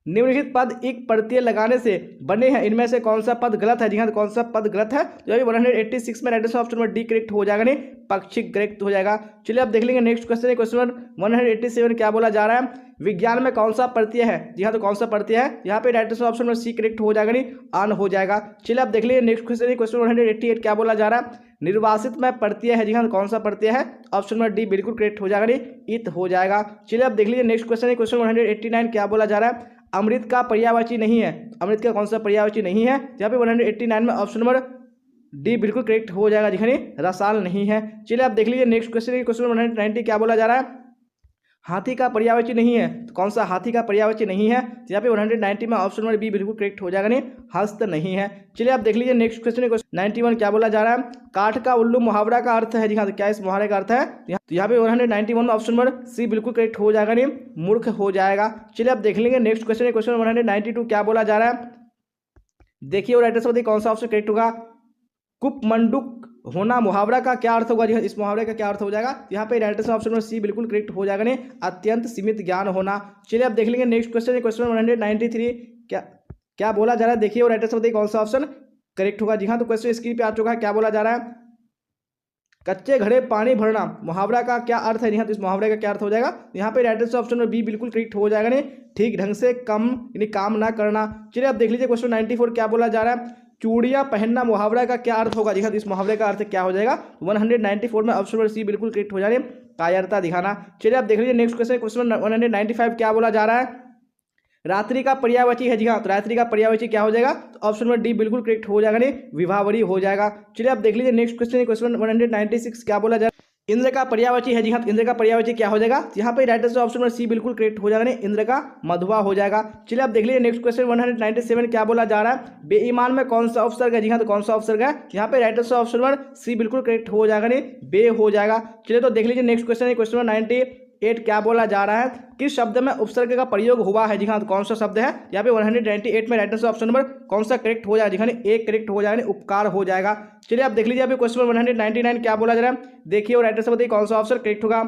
निम्नलिखित पद एक प्रत्यय लगाने से बने हैं, इनमें से कौन सा पद गलत है जी हाँ, तो कौन सा पद गलत है, तो अभी 186 में right answer option number D correct हो जाएगा पक्षिक करेक्ट हो जाएगा। चलिए आप देख लेंगे नेक्स्ट क्वेश्चन, क्वेश्चन 187 क्या बोला जा रहा है, विज्ञान में कौन सा प्रत्यय है जी हाँ, तो कौन सा प्रत्यय है, यहाँ पे right answer option number C correct हो जाएगा आन हो जाएगा। चलिए आप देख लीजिए नेक्स्ट क्वेश्चन, क्वेश्चन 188 क्या बोला जा रहा है, निर्वासित में प्रत्यय है जी हाँ, तो कौन सा प्रत्यय है, ऑप्शन नंबर डी बिल्कुल करेक्ट हो जाएगा इत हो जाएगा। चलिए आप देख लीजिए नेक्स्ट क्वेश्चन, क्वेश्चन 189 क्या बोला जा रहा है, अमृत का पर्यायवाची नहीं है, अमृत का कौन सा पर्यायवाची नहीं है, यहाँ पे 189 में ऑप्शन नंबर डी बिल्कुल करेक्ट हो जाएगा जी, रसाल नहीं है। चलिए आप देख लीजिए नेक्स्ट क्वेश्चन, क्वेश्चन 190 क्या बोला जा रहा है, हाथी का पर्यायवाची नहीं है, तो कौन सा हाथी का पर्यायवाची नहीं है, तो यहाँ पे 190 में ऑप्शन नंबर बी बिल्कुल करेक्ट हो जाएगा हस्त नहीं है। चलिए आप देख लीजिए नेक्स्ट क्वेश्चन, क्वेश्चन 91 क्या बोला जा रहा है, काठ का उल्लू मुहावरा का अर्थ है जी हाँ, तो क्या इस मुहावरे का अर्थ है, तो यहाँ पे 191 में ऑप्शन नंबर सी बिल्कुल करेक्ट हो जाएगा मूर्ख हो जाएगा। चलिए आप देख लेंगे नेक्स्ट क्वेश्चन, क्वेश्चन 192 क्या बोला जा रहा है, देखिए और राइट आंसर कौन सा ऑप्शन करेक्ट होगा, कुपमंडुक होना मुहावरा का क्या अर्थ होगा जी, इस मुहावरे का क्या अर्थ हो जाएगा, यहाँ पे right answer option number C बिल्कुल करेक्ट हो जाएगा अत्यंत सीमित ज्ञान होना। चलिए आप देख लेंगे नेक्स्ट क्वेश्चन, क्वेश्चन 193 क्या बोला जा रहा है, देखिए और राइट आंसर बताइए कौन सा ऑप्शन करेक्ट होगा जी हाँ, तो क्वेश्चन स्क्रीन पे आ चुका है, क्या बोला जा रहा है, कच्चे घड़े पानी भरना मुहावरा का क्या अर्थ है? जी हाँ, तो इस मुहावरे का क्या अर्थ हो जाएगा? यहाँ पे राइट आंसर ऑप्शन में बी बिल्कुल करेक्ट हो जाएगा। नहीं, ठीक ढंग से कम यानी काम ना करना। चलिए आप देख लीजिए क्वेश्चन 94 क्या बोला जा रहा है? चूड़ियां पहनना मुहावरा का क्या अर्थ होगा? जी हाँ, तो इस मुहावरे का अर्थ क्या हो जाएगा? 194 में ऑप्शन नंबर सी बिल्कुल करेक्ट हो जाए, कायरता दिखाना। चलिए आप देख लीजिए नेक्स्ट क्वेश्चन 195 क्या बोला जा रहा है? रात्रि का पर्यायवाची है। जी हाँ, तो रात्रि का पर्यायवाची क्या हो जाएगा? तो ऑप्शन नंबर डी बिल्कुल करेक्ट हो जाएगा, नहीं विभावरी हो जाएगा। चलिए आप देख लीजिए नेक्स्ट क्वेश्चन 196 क्या बोला जाएगा? इंद्र का पर्यायवाची है। जी हाँ, तो इंद्र का पर्यायवाची क्या हो जाएगा? यहाँ पे right answer option number C बिल्कुल करेक्ट हो जाएगा, नहीं इंद्र का मधुआ हो जाएगा। चलिए आप देख लीजिए नेक्स्ट क्वेश्चन 197 क्या बोला जा रहा है? बेईमान में कौन सा उपसर्ग है? जी हाँ, तो कौन सा उपसर्ग है? यहाँ पे right answer option number C बिल्कुल करेक्ट हो जाएगा, नहीं बे हो जाएगा। चलिए तो देख लीजिए नेक्स्ट क्वेश्चन 98 क्या बोला जा रहा है? किस शब्द में उपसर्ग का प्रयोग हुआ है? जी हाँ, तो कौन सा शब्द है? यहाँ पे 198 में राइट आंसर ऑप्शन नंबर कौन सा करेक्ट हो जाएगा? जी हाँ, एक करेक्ट हो जाएगा, उपकार हो जाएगा। चलिए आप देख लीजिए अभी क्वेश्चन 199 क्या बोला जा रहा है? देखिए और राइट आंसर बताइए कौन सा ऑप्शन करेक्ट होगा?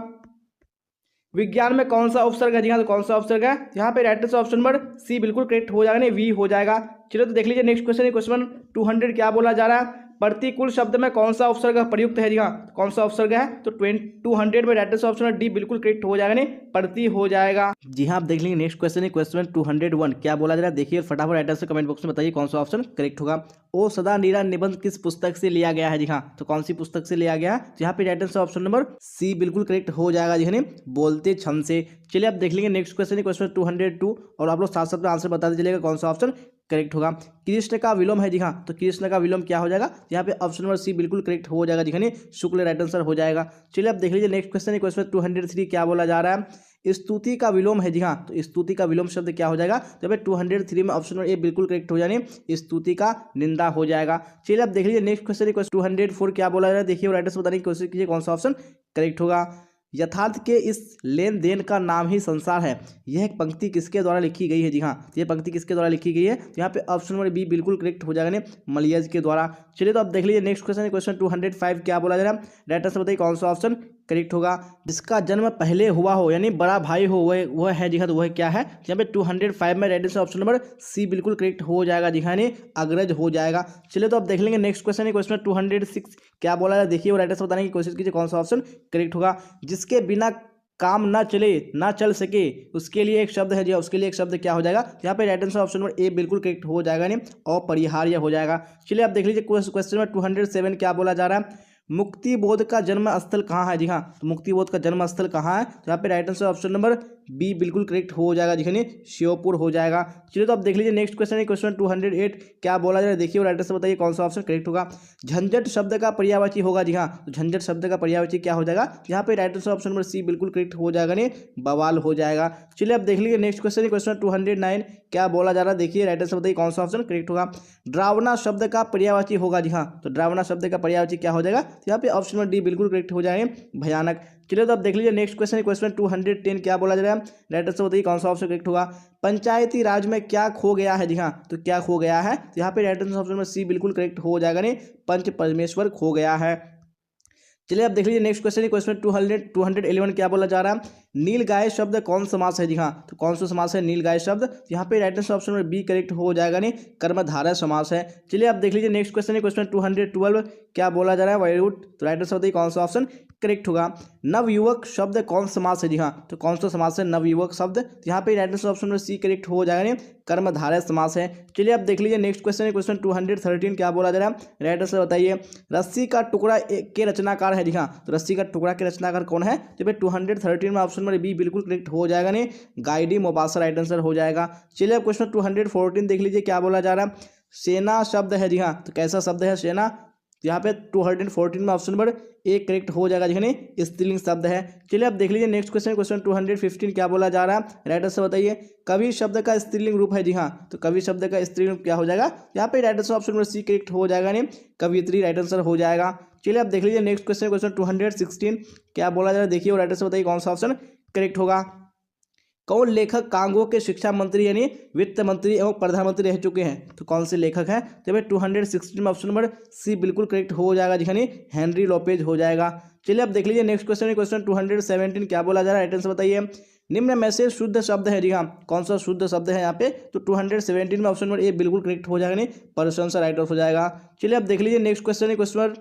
विज्ञान में कौन सा उपसर्ग है? जी हाँ, तो कौन सा उपसर्ग है? यहाँ पे right answer option number C बिल्कुल करेक्ट हो जाएगा, नहीं वी हो जाएगा। चलिए तो देख लीजिए नेक्स्ट क्वेश्चन 200 क्या बोला जा रहा है? प्रतिकूल शब्द में कौन सा उपसर्ग प्रयुक्त है? जी हाँ, कौन सा उपसर्ग है? तो 200 में राइट आंसर ऑप्शन डी बिल्कुल करेक्ट हो जाएगा, नहीं प्रति हो जाएगा। जी हाँ, आप देख लेंगे नेक्स्ट क्वेश्चन 201 क्या बोला जा रहा है? देखिए फटाफट राइट आंसर कमेंट बॉक्स में बताइए कौन सा ऑप्शन करेक्ट होगा। ओ सदा नीरा निबंध किस पुस्तक से लिया गया है? जी हाँ, तो कौन सी पुस्तक से लिया गया है? यहाँ पे right answer option number C बिल्कुल करेक्ट हो जाएगा, जी हाँ, बोलते छंद से। चलिए आप देख लेंगे नेक्स्ट क्वेश्चन 202 और आप लोग साथ साथ में आंसर बता दीजिएगा कौन सा ऑप्शन करेक्ट होगा। कृष्ण का विलोम है। जी हाँ, तो कृष्ण का विलोम क्या हो जाएगा? यहाँ पे ऑप्शन नंबर सी बिल्कुल करेक्ट हो जाएगा, जी हाँ, शुक्ल राइट आंसर हो जाएगा। चलिए आप देख लीजिए नेक्स्ट क्वेश्चन 203 क्या बोला जा रहा है? स्तुति का विलोम है। जी हाँ, तो स्तुति का विलोम शब्द क्या हो जाएगा? तो यहाँ पे 203 में ऑप्शन नंबर ए बिल्कुल करेक्ट हो जाने, स्तुति का निंदा हो जाएगा। चलिए आप देख लीजिए नेक्स्ट क्वेश्चन 204 क्या बोला जा रहा है? देखिए राइट आंसर बताने की कोशिश कीजिए कौन सा ऑप्शन करेक्ट होगा। यथार्थ के इस लेन देन का नाम ही संसार है, यह पंक्ति किसके द्वारा लिखी गई है? जी हाँ, यह पंक्ति किसके द्वारा लिखी गई है? तो यहाँ पे ऑप्शन नंबर बी बिल्कुल करेक्ट हो जाएगा, मलियज के द्वारा। चलिए तो आप देख लीजिए नेक्स्ट क्वेश्चन 205 क्या बोला जा रहा है? राइट आंसर बताइए कौन सा ऑप्शन करेक्ट होगा। जिसका जन्म पहले हुआ हो यानी बड़ा भाई हो वह है। जी हाँ, तो वह क्या है? यहाँ पे 205 में right answer option number C बिल्कुल करेक्ट हो जाएगा, जी हाँ, अग्रज हो जाएगा। चलिए तो आप देख लेंगे नेक्स्ट क्वेश्चन 206 क्या बोला है? देखिए और राइट आंसर बताने की कोशिश कीजिए कौन सा ऑप्शन करेक्ट होगा। जिसके बिना काम ना चल सके उसके लिए एक शब्द है। जी उसके लिए एक शब्द क्या हो जाएगा? यहाँ पे right answer option number A बिल्कुल करेक्ट हो जाएगा, अपरिहार्य हो जाएगा। चलिए आप देख लीजिए क्वेश्चन नंबर 207 क्या बोला जा रहा है? मुक्ति बोध का जन्म स्थल कहाँ है? जी हाँ, तो मुक्ति बोध का जन्म स्थल कहाँ है? तो यहाँ पे right answer option number B बिल्कुल करेक्ट हो जाएगा, जी हाँ, श्योपुर हो जाएगा। चलिए तो आप देख लीजिए नेक्स्ट क्वेश्चन 208 क्या बोला जा रहा है? देखिए राइट आंसर बताइए कौन सा ऑप्शन करेक्ट होगा। झंझट शब्द का पर्यायवाची होगा। जी हाँ, तो झंझट शब्द का पर्यायवाची क्या हो जाएगा? यहाँ पे right answer option number C बिल्कुल करेक्ट हो जाएगा, बवाल हो जाएगा। चलिए आप देख लीजिए नेक्स्ट क्वेश्चन 209 क्या बोला जा रहा है? देखिए राइट आंसर बताइए कौन सा ऑप्शन करेक्ट होगा। ड्रावना शब्द का पर्यायवाची होगा। जी हाँ, तो ड्रावना शब्द का पर्यायवाची क्या हो जाएगा? यहाँ पे ऑप्शन नंबर डी बिल्कुल करेक्ट हो जाएंगे, भयानक। चलिए तो आप देख लीजिए नेक्स्ट क्वेश्चन 210 क्या बोला जा रहा है? राइट आंसर बताइए कौन सा ऑप्शन करेक्ट होगा। पंचायती राज में क्या खो गया है? जी हाँ, तो क्या खो गया है? तो यहाँ पे right answer option number C बिल्कुल करेक्ट हो जाएगा, पंच परमेश्वर खो गया है। चलिए आप देख लीजिए नेक्स्ट क्वेश्चन 211 क्या बोला जा रहा है? नील गाय शब्द कौन समास है? जी हाँ, तो कौन सा समास है नील गाय शब्द? यहाँ पे right answer option number B correct हो जाएगा, कर्मधारय समास है। चलिए आप देख लीजिए नेक्स्ट क्वेश्चन 212 क्या बोला जा रहा है? वैरूट, तो राइट आंसर बताइए कौन सा ऑप्शन करेक्ट होगा। नवयुवक शब्द कौन समास है? जी हाँ, तो कौन सा समास है नवयुवक शब्द? यहाँ पे right answer option number C correct हो जाएगा, कर्मधारय समास है। चलिए आप देख लीजिए नेक्स्ट क्वेश्चन 213 क्या बोला जा रहा है? राइट आंसर बताइए। रस्सी का टुकड़ा के रचनाकार है। जी हाँ, तो रस्सी का टुकड़ा के रचनाकार कौन है? तो भाई 213 में ऑप्शन नंबर बी बिल्कुल करेक्ट हो जाएगा, गाइडी मोबासा राइट आंसर हो जाएगा। चलिए आप क्वेश्चन 214 देख लीजिए क्या बोला जा रहा है? सेना शब्द है। जी हाँ, तो कैसा शब्द है सेना? यहाँ पे 214 में ऑप्शन नंबर ए करेक्ट हो जाएगा, जी स्त्रीलिंग शब्द है। चलिए आप देख लीजिए नेक्स्ट क्वेश्चन 215 क्या बोला जा रहा है? राइट आंसर बताइए। कवि शब्द का स्त्रीलिंग रूप है। जी हाँ, तो कवि शब्द का स्त्रीलिंग रूप क्या हो जाएगा? यहाँ पे right answer option number C correct हो जाएगा, कवियत्री राइट आंसर हो जाएगा। चलिए आप देख लीजिए नेक्स्ट क्वेश्चन 216 क्या बोला जा रहा है? देखिए और राइट आंसर बताइए कौन सा ऑप्शन करेक्ट होगा। कौन लेखक कांगो के शिक्षा मंत्री यानी वित्त मंत्री एवं प्रधानमंत्री रह चुके हैं? तो कौन से लेखक हैं? तो भाई 216 में ऑप्शन नंबर सी बिल्कुल करेक्ट हो जाएगा, जी हेनरी लोपेज हो जाएगा। चलिए आप देख लीजिए नेक्स्ट क्वेश्चन 217 क्या बोला जा रहा है? राइट आंसर बताइए। निम्न में से शुद्ध शब्द है। जी हाँ, कौन सा शुद्ध शब्द है यहाँ पे? तो 217 में ऑप्शन नंबर ए बिल्कुल करेक्ट हो जाएगा, प्रशंसा राइट ऑफ हो जाएगा। चलिए आप देख लीजिए नेक्स्ट क्वेश्चन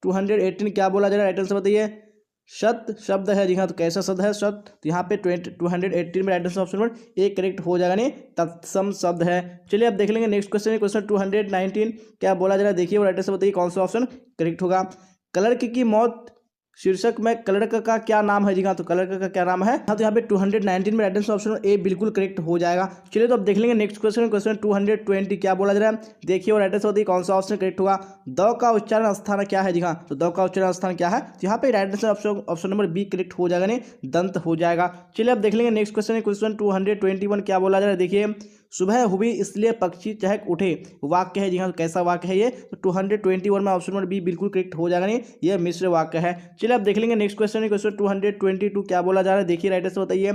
218 क्या बोला जा रहा है, राइट आंसर बताइए। शत शब्द है, जी हाँ, तो कैसा शब्द है, शत। तो यहाँ पे 218 में right answer option number A correct हो जाएगा, नहीं तत्सम शब्द है। चलिए अब देख लेंगे नेक्स्ट क्वेश्चन है, क्वेश्चन 219 क्या बोला जा रहा है, देखिए वो राइट आंसर बताइए कौन सा ऑप्शन करेक्ट होगा। क्लर्क की मौत शीर्षक में क्लर्क का क्या नाम है, जी हाँ, तो क्लर्क का क्या नाम है। हाँ, तो यहाँ पे 219 में राइट आंसर ऑप्शन ए बिल्कुल करेक्ट हो जाएगा। चलिए तो अब देख लेंगे नेक्स्ट क्वेश्चन, क्वेश्चन 220 क्या बोला जा रहा है, देखिए वो राइट आंसर बताइए कौन सा ऑप्शन करेक्ट होगा। द का उच्चारण स्थान क्या है, जी हाँ, तो द का उच्चारण स्थान क्या है, तो यहाँ पे right answer option number B correct हो जाएगा, नहीं दंत हो जाएगा। चलिए अब देख लेंगे नेक्स्ट क्वेश्चन, क्वेश्चन 221 क्या बोला जा रहा है, देखिए सुबह हुई इसलिए पक्षी चहक उठे, वाक्य है, जी हाँ, तो कैसा वाक्य है ये, तो 221 में ऑप्शन नंबर बी बिल्कुल करेक्ट हो जाएगा, नहीं ये मिश्र वाक्य है। चलिए अब देख लेंगे नेक्स्ट क्वेश्चन, क्वेश्चन 222 क्या बोला जा रहा है, देखिए राइट आंसर बताइए।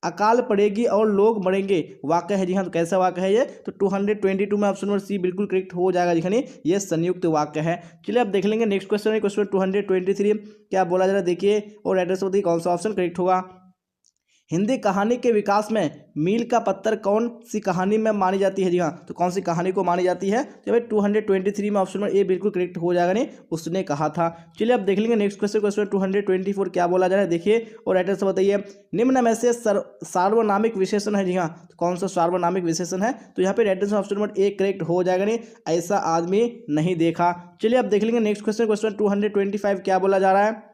अकाल पड़ेगी और लोग मरेंगे, वाक्य है, जी हाँ, तो कैसा वाक्य है ये, तो 222 में ऑप्शन नंबर सी बिल्कुल करेक्ट हो जाएगा, जी हाँ, नहीं ये संयुक्त वाक्य है। चलिए अब देख लेंगे नेक्स्ट क्वेश्चन, क्वेश्चन 223 क्या बोला जा रहा है, देखिए और राइट आंसर बताइए कौन सा ऑप्शन करेक्ट होगा। हिंदी कहानी के विकास में मील का पत्थर कौन सी कहानी में मानी जाती है, जी हाँ, तो कौन सी कहानी को मानी जाती है, तो भाई 223 में ऑप्शन नंबर ए बिल्कुल करेक्ट हो जाएगा, नहीं उसने कहा था। चलिए अब देख लेंगे नेक्स्ट क्वेश्चन, क्वेश्चन 224 क्या बोला जा रहा है, देखिए और राइट आंसर बताइए। निम्न में से सार्वनामिक विशेषण है, जी हाँ, तो कौन सा सार्वनामिक विशेषण है, तो यहाँ पे right answer option number A correct हो जाएगा, नहीं ऐसा आदमी नहीं देखा। चलिए अब देख लेंगे नेक्स्ट क्वेश्चन, क्वेश्चन 225 क्या बोला जा रहा है।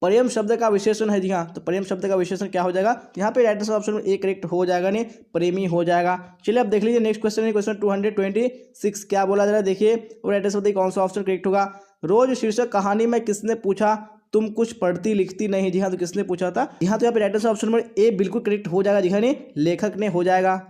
प्रेम शब्द का विशेषण है, जी हाँ, तो प्रेम शब्द का विशेषण क्या हो जाएगा, यहाँ पे right answer option A correct हो जाएगा, नहीं प्रेमी हो जाएगा। चलिए अब देख लीजिए नेक्स्ट क्वेश्चन है, क्वेश्चन 226 क्या बोला जा रहा है, देखिए और राइट आंसर बताइए कौन सा ऑप्शन करेक्ट होगा। रोज शीर्षक कहानी में किसने पूछा तुम कुछ पढ़ती लिखती नहीं, जी हाँ, तो किसने पूछा था, यहाँ तो यहाँ पे right answer option number A बिल्कुल करेक्ट हो जाएगा, जी हाँ, नहीं लेखक ने हो जाएगा।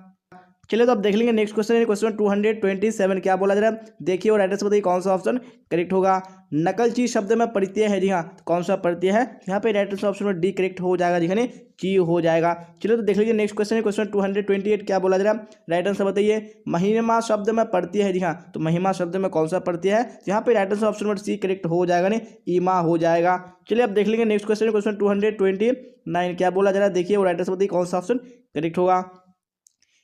चलिए तो अब देख लेंगे नेक्स्ट क्वेश्चन है, क्वेश्चन 227 क्या बोला जा रहा है, देखिए और एड्रेस बताइए कौन सा ऑप्शन करेक्ट होगा। नकलची शब्द में प्रत्यय है, जी हाँ, तो कौन सा प्रत्यय है, यहाँ पे राइट आंसर ऑप्शन में डी करेक्ट हो जाएगा, जी हाँ, ची हो जाएगा। चलिए तो देख लीजिए नेक्स्ट क्वेश्चन है, क्वेश्चन 228 क्या बोला जा रहा है, राइट आंसर बताइए। महिमा शब्द में प्रत्यय है, जी हाँ, तो महिमा शब्द में कौन सा प्रत्यय है, यहाँ पे right answer option number C correct हो जाएगा, नहीं ईमा हो जाएगा। चलिए अब देख लेंगे नेक्स्ट क्वेश्चन, क्वेश्चन 229 क्या बोला जा रहा है, देखिए और राइट आंसर बताइए कौन सा ऑप्शन करेक्ट होगा।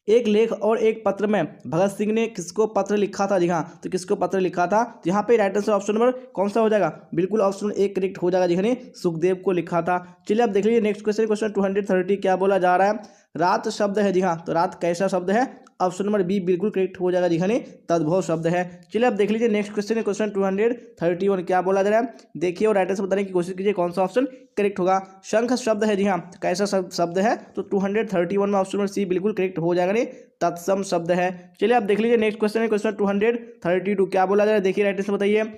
एक लेख और एक पत्र में भगत सिंह ने किसको पत्र लिखा था, जी हाँ, तो किसको पत्र लिखा था, तो यहाँ पे राइट आंसर ऑप्शन नंबर कौन सा हो जाएगा, बिल्कुल ऑप्शन एक करेक्ट हो जाएगा, जी हाँ, सुखदेव को लिखा था। चलिए अब देख लीजिए नेक्स्ट क्वेश्चन, क्वेश्चन 230 क्या बोला जा रहा है। रात शब्द है, जी हाँ, तो रात कैसा शब्द है, ऑप्शन नंबर बी बिल्कुल करेक्ट हो जाएगा, जी हाँ, तद्भव शब्द है। चलिए अब देख लीजिए नेक्स्ट क्वेश्चन है, क्वेश्चन 231 क्या बोला जा रहा है, देखिए और राइट आंसर बताने की कोशिश कीजिए कौन सा ऑप्शन करेक्ट होगा। शंख शब्द है, जी हाँ, तो कैसा शब्द है, तो 231 में ऑप्शन नंबर सी बिल्कुल करेक्ट हो जाएगा, नहीं तत्सम शब्द है। चलिए अब देख लीजिए नेक्स्ट क्वेश्चन है, क्वेश्चन 232 क्या बोला जा रहा है, देखिए राइट आंसर बताइए।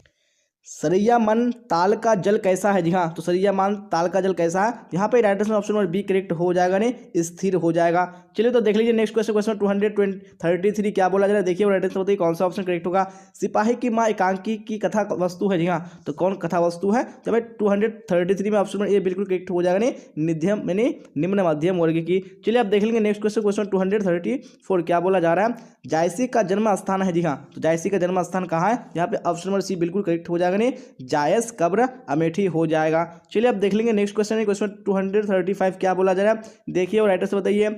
सरिया मन ताल का जल कैसा है, जी हाँ, तो सरिया मन ताल का जल कैसा है, यहाँ पे right answer option number B correct हो जाएगा, नहीं स्थिर हो जाएगा। चलिए तो देख लीजिए नेक्स्ट क्वेश्चन, क्वेश्चन 233 क्या बोला जा रहा है, देखिए राइट आंसर बताइए कौन सा ऑप्शन करेक्ट होगा। सिपाही की माँ एकांकी की कथा वस्तु है, जी हाँ, तो कौन कथा वस्तु है, तो भाई 233 में ऑप्शन नंबर ए बिल्कुल करेक्ट हो जाएगा, नहीं मध्यम यानी निम्न मध्यम वर्ग की। चलिए अब देख लेंगे नेक्स्ट क्वेश्चन, क्वेश्चन 234 क्या बोला जा रहा है। जायसी का जन्म स्थान है, जी हाँ, तो जायसी का जन्म स्थान कहाँ है, यहाँ पे ऑप्शन नंबर सी बिल्कुल करेक्ट हो जाएगा, नहीं जायस कब्र अमेठी हो जाएगा। चलिए अब देख लेंगे नेक्स्ट क्वेश्चन है, क्वेश्चन 235 क्या बोला जा रहा है, देखिए और राइट आंसर बताइए।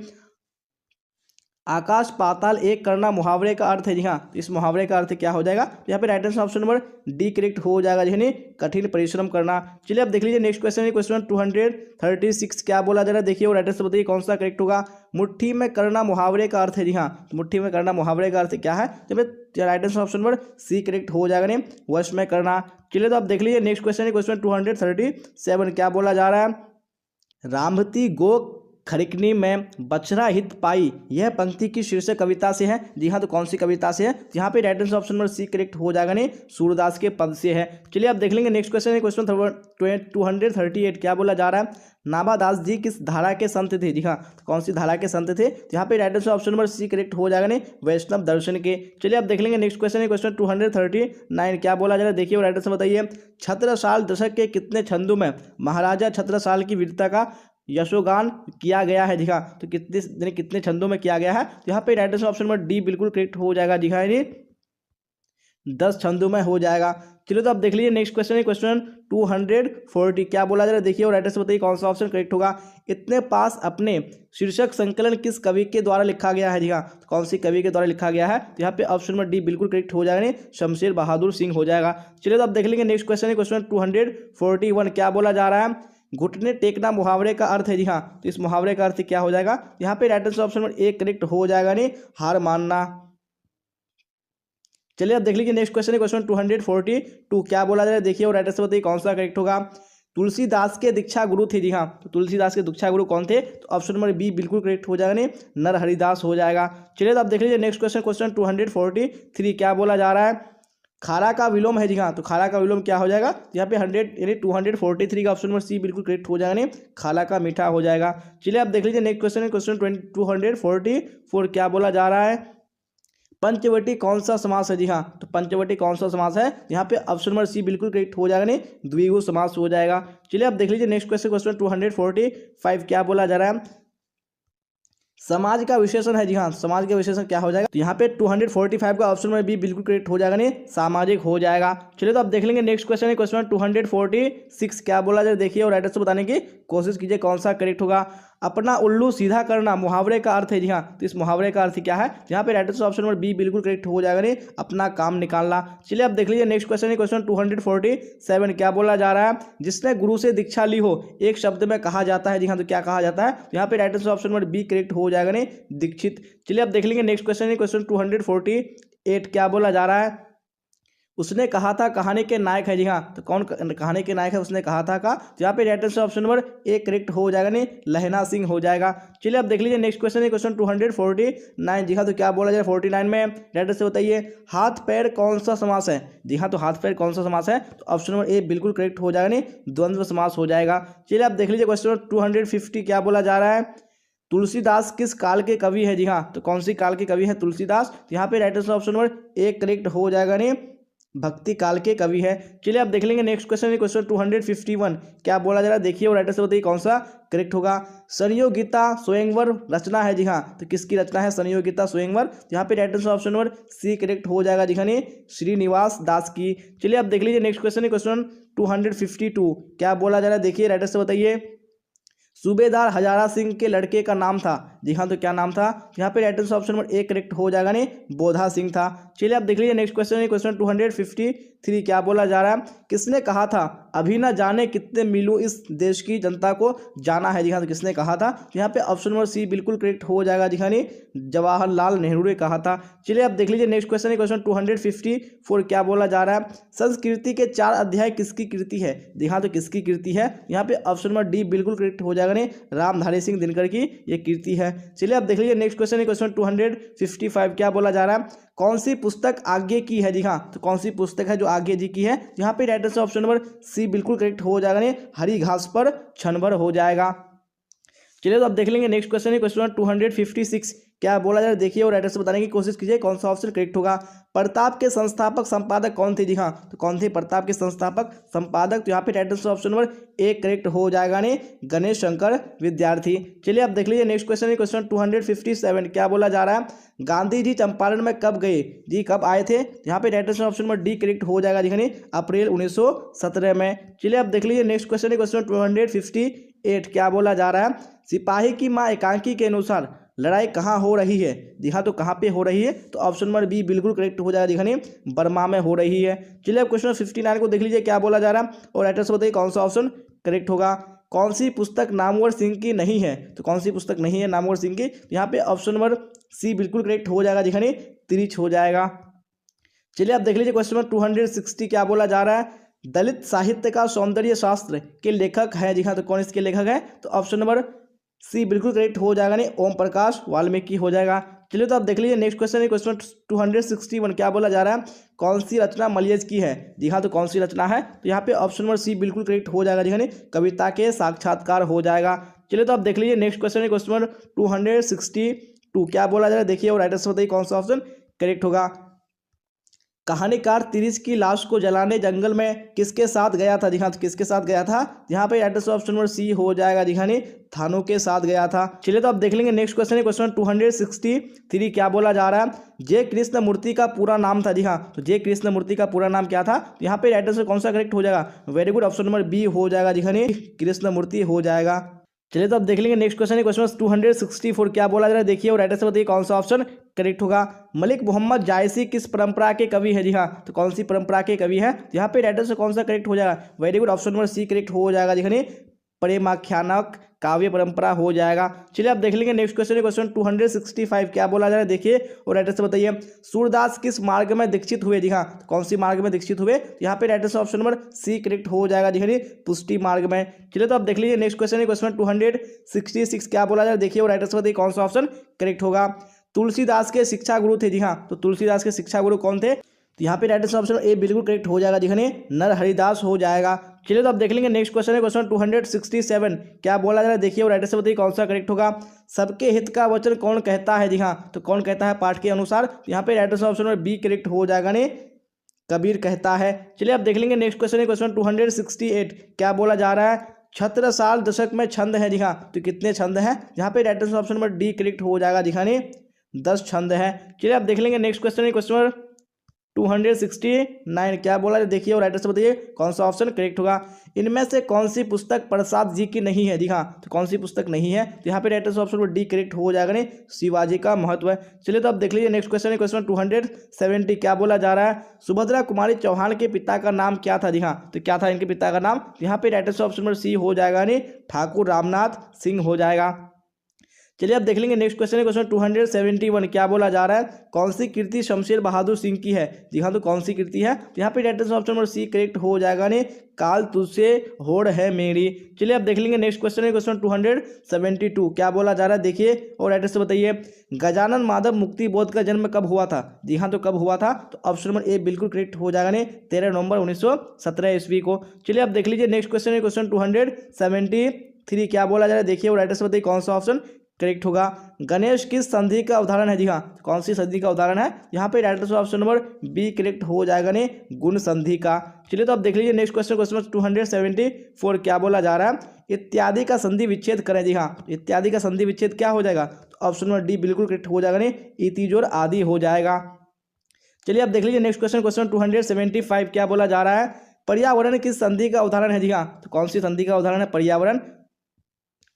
आकाश पाताल एक करना मुहावरे का अर्थ है, जी हाँ, इस मुहावरे का अर्थ क्या हो जाएगा, तो यहाँ पे right answer option number D correct हो जाएगा, जी हाँ, कठिन परिश्रम करना। चलिए अब देख लीजिए नेक्स्ट क्वेश्चन है, क्वेश्चन 236 क्या बोला जा रहा है, देखिए और राइट आंसर बताइए कौन सा करेक्ट होगा। मुट्ठी में करना मुहावरे का अर्थ है, जी हाँ, मुट्ठी में करना मुहावरे का अर्थ क्या है, तो right answer option number C correct हो जाएगा, नहीं वश में करना। चलिए तो अब देख लीजिए नेक्स्ट क्वेश्चन है, क्वेश्चन 237 क्या बोला जा रहा है। रामती गो खरिकनी में बछड़ा हित पाई, यह पंक्ति की शीर्षक कविता से है, जी हाँ, तो कौन सी कविता से है, यहाँ पे right answer option number C correct हो जाएगा, नहीं सूरदास के पद से है। चलिए अब देख लेंगे नेक्स्ट क्वेश्चन है, क्वेश्चन 238 क्या बोला जा रहा है। नाभादास जी किस धारा के संत थे, जी हाँ, तो कौन सी धारा के संत थे, तो यहाँ पे right answer option number C correct हो जाएगा, नहीं वैष्णव दर्शन के। चलिए अब देख लेंगे नेक्स्ट क्वेश्चन है, क्वेश्चन 239 क्या बोला जा रहा है, देखिए और राइट आंसर बताइए। छत्रसाल दशक के कितने छंदों में महाराजा छत्रसाल की वीरता का यशोगान किया गया है, जी हाँ, तो कितने छंदों में किया गया है, तो यहाँ पे right answer option number D बिल्कुल करेक्ट हो जाएगा, जी हाँ, 10 छंदों में हो जाएगा। चलिए तो आप देख लीजिए नेक्स्ट क्वेश्चन है क्वेश्चन 240। क्या बोला जा रहा है देखिए और राइटर से बताइए कौन सा ऑप्शन करेक्ट होगा। इतने पास अपने शीर्षक संकलन किस कवि के द्वारा लिखा गया है। जी हाँ, तो कौन सी कवि के द्वारा लिखा गया है, तो यहाँ पे ऑप्शन नंबर डी बिल्कुल करेक्ट हो जाएगा, नहीं शमशेर बहादुर सिंह हो जाएगा। चलिए तो आप देख लेंगे नेक्स्ट क्वेश्चन है क्वेश्चन 241। क्या बोला जा रहा है, घुटने टेकना मुहावरे का अर्थ है। जी हाँ, तो इस मुहावरे का अर्थ क्या हो जाएगा, यहाँ पे right answer option number A correct हो जाएगा, नहीं हार मानना। चलिए अब देख लीजिए नेक्स्ट क्वेश्चन है क्वेश्चन 242। क्या बोला जा रहा है देखिए और राइट आंसर बताइए कौन सा करेक्ट होगा। तुलसीदास के दीक्षा गुरु थे। जी हाँ, तो तुलसीदास के दीक्षा गुरु कौन थे, तो ऑप्शन नंबर बी बिल्कुल करेक्ट हो जाएगा, नहीं नरहरिदास हो जाएगा। चलिए तो आप देख लीजिए नेक्स्ट क्वेश्चन क्वेश्चन 243। क्या बोला जा रहा है, खारा का विलोम है। जी हाँ, तो खारा का विलोम क्या हो जाएगा, यहाँ पे 100 यानी 243 का ऑप्शन नंबर सी बिल्कुल करेक्ट हो जाएगा, नहीं खाला का मीठा हो जाएगा। चलिए आप देख लीजिए नेक्स्ट क्वेश्चन है क्वेश्चन 244। क्या बोला जा रहा है, पंचवटी कौन सा समास है। जी हाँ, तो पंचवटी कौन सा समास है, यहाँ पे ऑप्शन नंबर सी बिल्कुल करेक्ट हो जाएगा, नहीं द्विगु समास हो जाएगा। चलिए आप देख लीजिए नेक्स्ट क्वेश्चन क्वेश्चन 245। क्या बोला जा रहा है, समाज का विशेषण है। जी हाँ, समाज का विशेषण क्या हो जाएगा, तो यहाँ पे 245 का ऑप्शन में बी बिल्कुल करेक्ट हो जाएगा, नहीं सामाजिक हो जाएगा। चलिए तो आप देख लेंगे नेक्स्ट क्वेश्चन है क्वेश्चन 246। क्या बोला जाए देखिए और राइटर से बताने की कोशिश कीजिए कौन सा करेक्ट होगा। अपना उल्लू सीधा करना मुहावरे का अर्थ है। जी हाँ, तो इस मुहावरे का अर्थ क्या है, यहाँ पे राइटर से ऑप्शन नंबर बी बिल्कुल करेक्ट हो जाएगा, नहीं अपना काम निकालना। चलिए आप देख लीजिए नेक्स्ट क्वेश्चन है क्वेश्चन 247। क्या बोला जा रहा है, जिसने गुरु से दीक्षा ली हो एक शब्द में कहा जाता है। जी हाँ, तो क्या कहा जाता है, तो यहाँ पे राइटर से ऑप्शन नंबर बी करेक्ट हो जाएगा, नहीं दीक्षित। चलिए आप देख लेंगे नेक्स्ट क्वेश्चन है क्वेश्चन 248। क्या बोला जा रहा है, उसने कहा था कहानी के नायक है। जी हाँ, तो कौन कहानी के नायक है, उसने कहा था का, तो यहाँ पे right answer option number A correct हो जाएगा, नहीं लहना सिंह हो जाएगा। चलिए आप देख लीजिए नेक्स्ट क्वेश्चन है क्वेश्चन 249। जी हाँ, तो क्या बोला जाए 49 में राइट आंसर बताइए, हाथ पैर कौन सा समास है। जी हाँ, तो हाथ पैर कौन सा समास है, तो ऑप्शन नंबर ए बिल्कुल करेक्ट हो जाएगा, नहीं द्वंद्व समास हो जाएगा। चलिए आप देख लीजिए क्वेश्चन 250। क्या बोला जा रहा है, तुलसीदास किस काल के कवि है। जी हाँ, तो कौन सी काल के कवि है तुलसीदास, तो यहाँ पे right answer option number A correct हो जाएगा, नहीं भक्ति काल के कवि है। चलिए आप देख लेंगे नेक्स्ट क्वेश्चन है क्वेश्चन 251। क्या बोला जा रहा है देखिए और राइटर से बताइए कौन सा करेक्ट होगा। संयोगिता स्वयंवर रचना है। जी हाँ, तो किसकी रचना है संयोगिता स्वयंवर, यहाँ पे राइटर से ऑप्शन नंबर सी करेक्ट हो जाएगा, जी हाँ श्रीनिवास दास की। चलिए आप देख लीजिए नेक्स्ट क्वेश्चन है क्वेश्चन 252। क्या बोला जा रहा है देखिए राइटर से बताइए, सूबेदार हजारा सिंह के लड़के का नाम था। जी हाँ, तो क्या नाम था, यहाँ पे right answer option number A correct हो जाएगा, नहीं बोधा सिंह था। चलिए आप देख लीजिए नेक्स्ट क्वेश्चन है क्वेश्चन 253। क्या बोला जा रहा है, किसने कहा था अभी ना जाने कितने मीलों इस देश की जनता को जाना है। जी हाँ, तो किसने कहा था, यहाँ पे ऑप्शन नंबर सी बिल्कुल करेक्ट हो जाएगा, जी हाँ जवाहरलाल नेहरू ने कहा था। चलिए आप देख लीजिए नेक्स्ट क्वेश्चन है क्वेश्चन 254। क्या बोला जा रहा है, संस्कृति के 4 अध्याय किसकी कृति है। जी हाँ, तो किसकी कृति है, यहाँ पे ऑप्शन नंबर डी बिल्कुल करेक्ट हो जाएगा, नहीं रामधारी सिंह दिनकर की ये कृति है। चलिए आप देख लीजिए नेक्स्ट क्वेश्चन है क्वेश्चन 255। क्या बोला जा रहा है, कौन सी पुस्तक आगे की है। जी हाँ, तो कौन सी पुस्तक है जो आगे जी की है, यहाँ पे right answer option number C बिल्कुल करेक्ट हो जाएगा, नहीं हरी घास पर क्षणभर हो जाएगा। चलिए तो आप देख लेंगे नेक्स्ट क्वेश्चन है क्वेश्चन 256। क्या बोला जा रहा है देखिए और राइटर से बताने की कोशिश कीजिए कौन सा ऑप्शन करेक्ट होगा। प्रताप के संस्थापक संपादक कौन थे। जी हाँ, तो कौन थे प्रताप के संस्थापक संपादक, तो यहाँ पे right answer option number A correct हो जाएगा, नहीं गणेश शंकर विद्यार्थी। चलिए आप देख लीजिए नेक्स्ट क्वेश्चन है क्वेश्चन 257। क्या बोला जा रहा है, गांधी जी चंपारण में कब गए। जी कब आए थे, यहाँ पे right answer option number D correct हो जाएगा, जी नहीं अप्रैल 1917 में। चलिए आप देख लीजिए नेक्स्ट क्वेश्चन है क्वेश्चन 258। क्या बोला जा रहा है, सिपाही की माँ एकांकी के अनुसार लड़ाई कहाँ हो रही है। जी हाँ, तो कहाँ पे हो रही है, तो ऑप्शन नंबर बी बिल्कुल करेक्ट हो जाएगा, दिखानी बर्मा में हो रही है। चलिए अब क्वेश्चन 59 को देख लीजिए क्या बोला जा रहा है और राइटर से बताइए कौन सा ऑप्शन करेक्ट होगा। कौन सी पुस्तक नामवर सिंह की नहीं है, तो कौन सी पुस्तक नहीं है नामवर सिंह की, यहाँ पे ऑप्शन नंबर सी बिल्कुल करेक्ट हो जाएगा, दिखानी तिरिच हो जाएगा। चलिए अब देख लीजिए क्वेश्चन नंबर 260। क्या बोला जा रहा है, दलित साहित्य का सौंदर्य शास्त्र के लेखक है। जी हाँ, तो कौन इसके लेखक है, तो ऑप्शन नंबर सी बिल्कुल करेक्ट हो जाएगा, नहीं ओम प्रकाश वाल्मीकि हो जाएगा। चलिए तो आप देख लीजिए नेक्स्ट क्वेश्चन है क्वेश्चन 261। क्या बोला जा रहा है, कौन सी रचना मलियज की है। जी हाँ, तो कौन सी रचना है, तो यहाँ पे ऑप्शन नंबर सी बिल्कुल करेक्ट हो जाएगा, जी हाँ कविता के साक्षात्कार हो जाएगा। चलिए तो आप देख लीजिए नेक्स्ट क्वेश्चन है क्वेश्चन 262। क्या बोला जा रहा है देखिए और राइटर से बताइए कौन सा ऑप्शन करेक्ट होगा। कहानीकार तिरिस की लाश को जलाने जंगल में किसके साथ गया था? जी हाँ, तो किसके साथ गया था? यहाँ पे एड्रेस ऑप्शन नंबर सी हो जाएगा। जी हाँ, थानों के साथ गया था। चलिए तो अब देख लेंगे नेक्स्ट क्वेश्चन है, क्वेश्चन 263 क्या बोला जा रहा है? जय कृष्ण मूर्ति का पूरा नाम था। जी हाँ, तो जय कृष्ण मूर्ति का पूरा नाम क्या था? तो यहाँ पे एड्रेस में कौन सा करेक्ट हो जाएगा? Very good, option number B हो जाएगा। जी हाँ, कृष्ण मूर्ति हो जाएगा। चलिए तो अब देख लेंगे नेक्स्ट क्वेश्चन है, क्वेश्चन 264 क्या बोला जा रहा है? देखिए और एड्रेस बताइए कौन सा ऑप्शन करेक्ट होगा। मलिक मोहम्मद जायसी किस परंपरा के कवि है? जी हाँ, तो कौन सी परंपरा के कवि है? यहाँ पे एड्रेस से कौन सा करेक्ट हो जाएगा? Very good, option number C correct हो जाएगा। जी हाँ, प्रेमाख्यानक काव्य परंपरा हो जाएगा। चलिए अब देख लेंगे नेक्स्ट क्वेश्चन है, क्वेश्चन 265 क्या बोला जा रहा है? देखिए और एड्रेस से बताइए। सूरदास किस मार्ग में दीक्षित हुए? जी हाँ, तो कौन सी मार्ग में दीक्षित हुए? यहाँ पे address option number C correct हो जाएगा। जी हाँ, पुष्टि मार्ग में। चलिए तो अब देख लीजिए नेक्स्ट क्वेश्चन है, क्वेश्चन 266 क्या बोला जा रहा है? देखिए और एड्रेस बताइए कौन सा ऑप्शन करेक्ट होगा। तुलसीदास के शिक्षा गुरु थे। जी हाँ, तो तुलसीदास के शिक्षा गुरु कौन थे? तो यहाँ पे राइट ऑप्शन ए बिल्कुल करेक्ट हो जाएगा। दिखने नर हरिदास हो जाएगा। चलिए तो अब देख लेंगे नेक्स्ट क्वेश्चन है, क्वेश्चन 267 क्या बोला जा रहा है? देखिए और राइट से बताइए कौन सा करेक्ट होगा। सबके हित का वचन कौन कहता है? जी हाँ, तो कौन कहता है पाठ के अनुसार? यहाँ पे राइट ऑप्शन में बी करेक्ट हो जाएगा, ने कबीर कहता है। चलिए अब देख लेंगे नेक्स्ट क्वेश्चन है, क्वेश्चन 268 क्या बोला जा रहा है? छत्रसाल दशक में छंद है। जी हाँ, तो कितने छंद हैं? यहाँ पे right option number D correct हो जाएगा। दिखाने 10 छंद है। चलिए अब देख लेंगे नेक्स्ट क्वेश्चन है, क्वेश्चन 269 क्या बोला है? देखिए और राइटर से बताइए कौन सा ऑप्शन करेक्ट होगा। इनमें से कौन सी पुस्तक प्रसाद जी की नहीं है? जी हाँ, तो कौन सी पुस्तक नहीं है? तो यहाँ पे राइटर से ऑप्शन पर डी करेक्ट हो जाएगा, नहीं शिवाजी का महत्व है। चलिए तो अब देख लीजिए नेक्स्ट क्वेश्चन है, क्वेश्चन 270 क्या बोला जा रहा है? सुभद्रा कुमारी चौहान के पिता का नाम क्या था? जी हाँ, तो क्या था इनके पिता का नाम? यहाँ पे राइटर से ऑप्शन पर सी हो जाएगा, नहीं ठाकुर रामनाथ सिंह हो जाएगा। चलिए अब देख लेंगे नेक्स्ट क्वेश्चन है, क्वेश्चन 271 क्या बोला जा रहा है? कौन सी कृति शमशेर बहादुर सिंह की है? जी हाँ, तो कौन सी कृति है? तो यहाँ पे right option number C correct हो जाएगा, ने काल तुझसे होड़ है मेरी। चलिए अब देख लेंगे नेक्स्ट क्वेश्चन है, क्वेश्चन 272 क्या बोला जा रहा है? देखिए और एड्रेस से बताइए। गजानन माधव मुक्ति बोध का जन्म कब हुआ था? जी हाँ, तो कब हुआ था? तो ऑप्शन नंबर ए बिल्कुल करेक्ट हो जाएगा, ने 13 नवंबर 1917 ईस्वी को। चलिए अब देख लीजिए नेक्स्ट क्वेश्चन है, क्वेश्चन 273 क्या बोला जा रहा है? देखिए और एड्रेस से बताइए कौन सा ऑप्शन करेक्ट होगा। गणेश किस संधि का उदाहरण है? जी हाँ, कौन सी संधि का उदाहरण है? यहाँ पे right option number B correct हो जाएगा, ने गुण संधि का। चलिए तो अब देख लीजिए नेक्स्ट क्वेश्चन, क्वेश्चन 274 क्या बोला जा रहा है? इत्यादि का संधि विच्छेद करें। जी हाँ, इत्यादि का संधि विच्छेद क्या हो जाएगा? तो ऑप्शन नंबर डी बिल्कुल करेक्ट हो जाएगा, ने इतिजोर आदि हो जाएगा। चलिए अब देख लीजिए नेक्स्ट क्वेश्चन, क्वेश्चन 275 क्या बोला जा रहा है? पर्यावरण किस संधि का उदाहरण है? जी हाँ, तो कौन सी संधि का उदाहरण है पर्यावरण?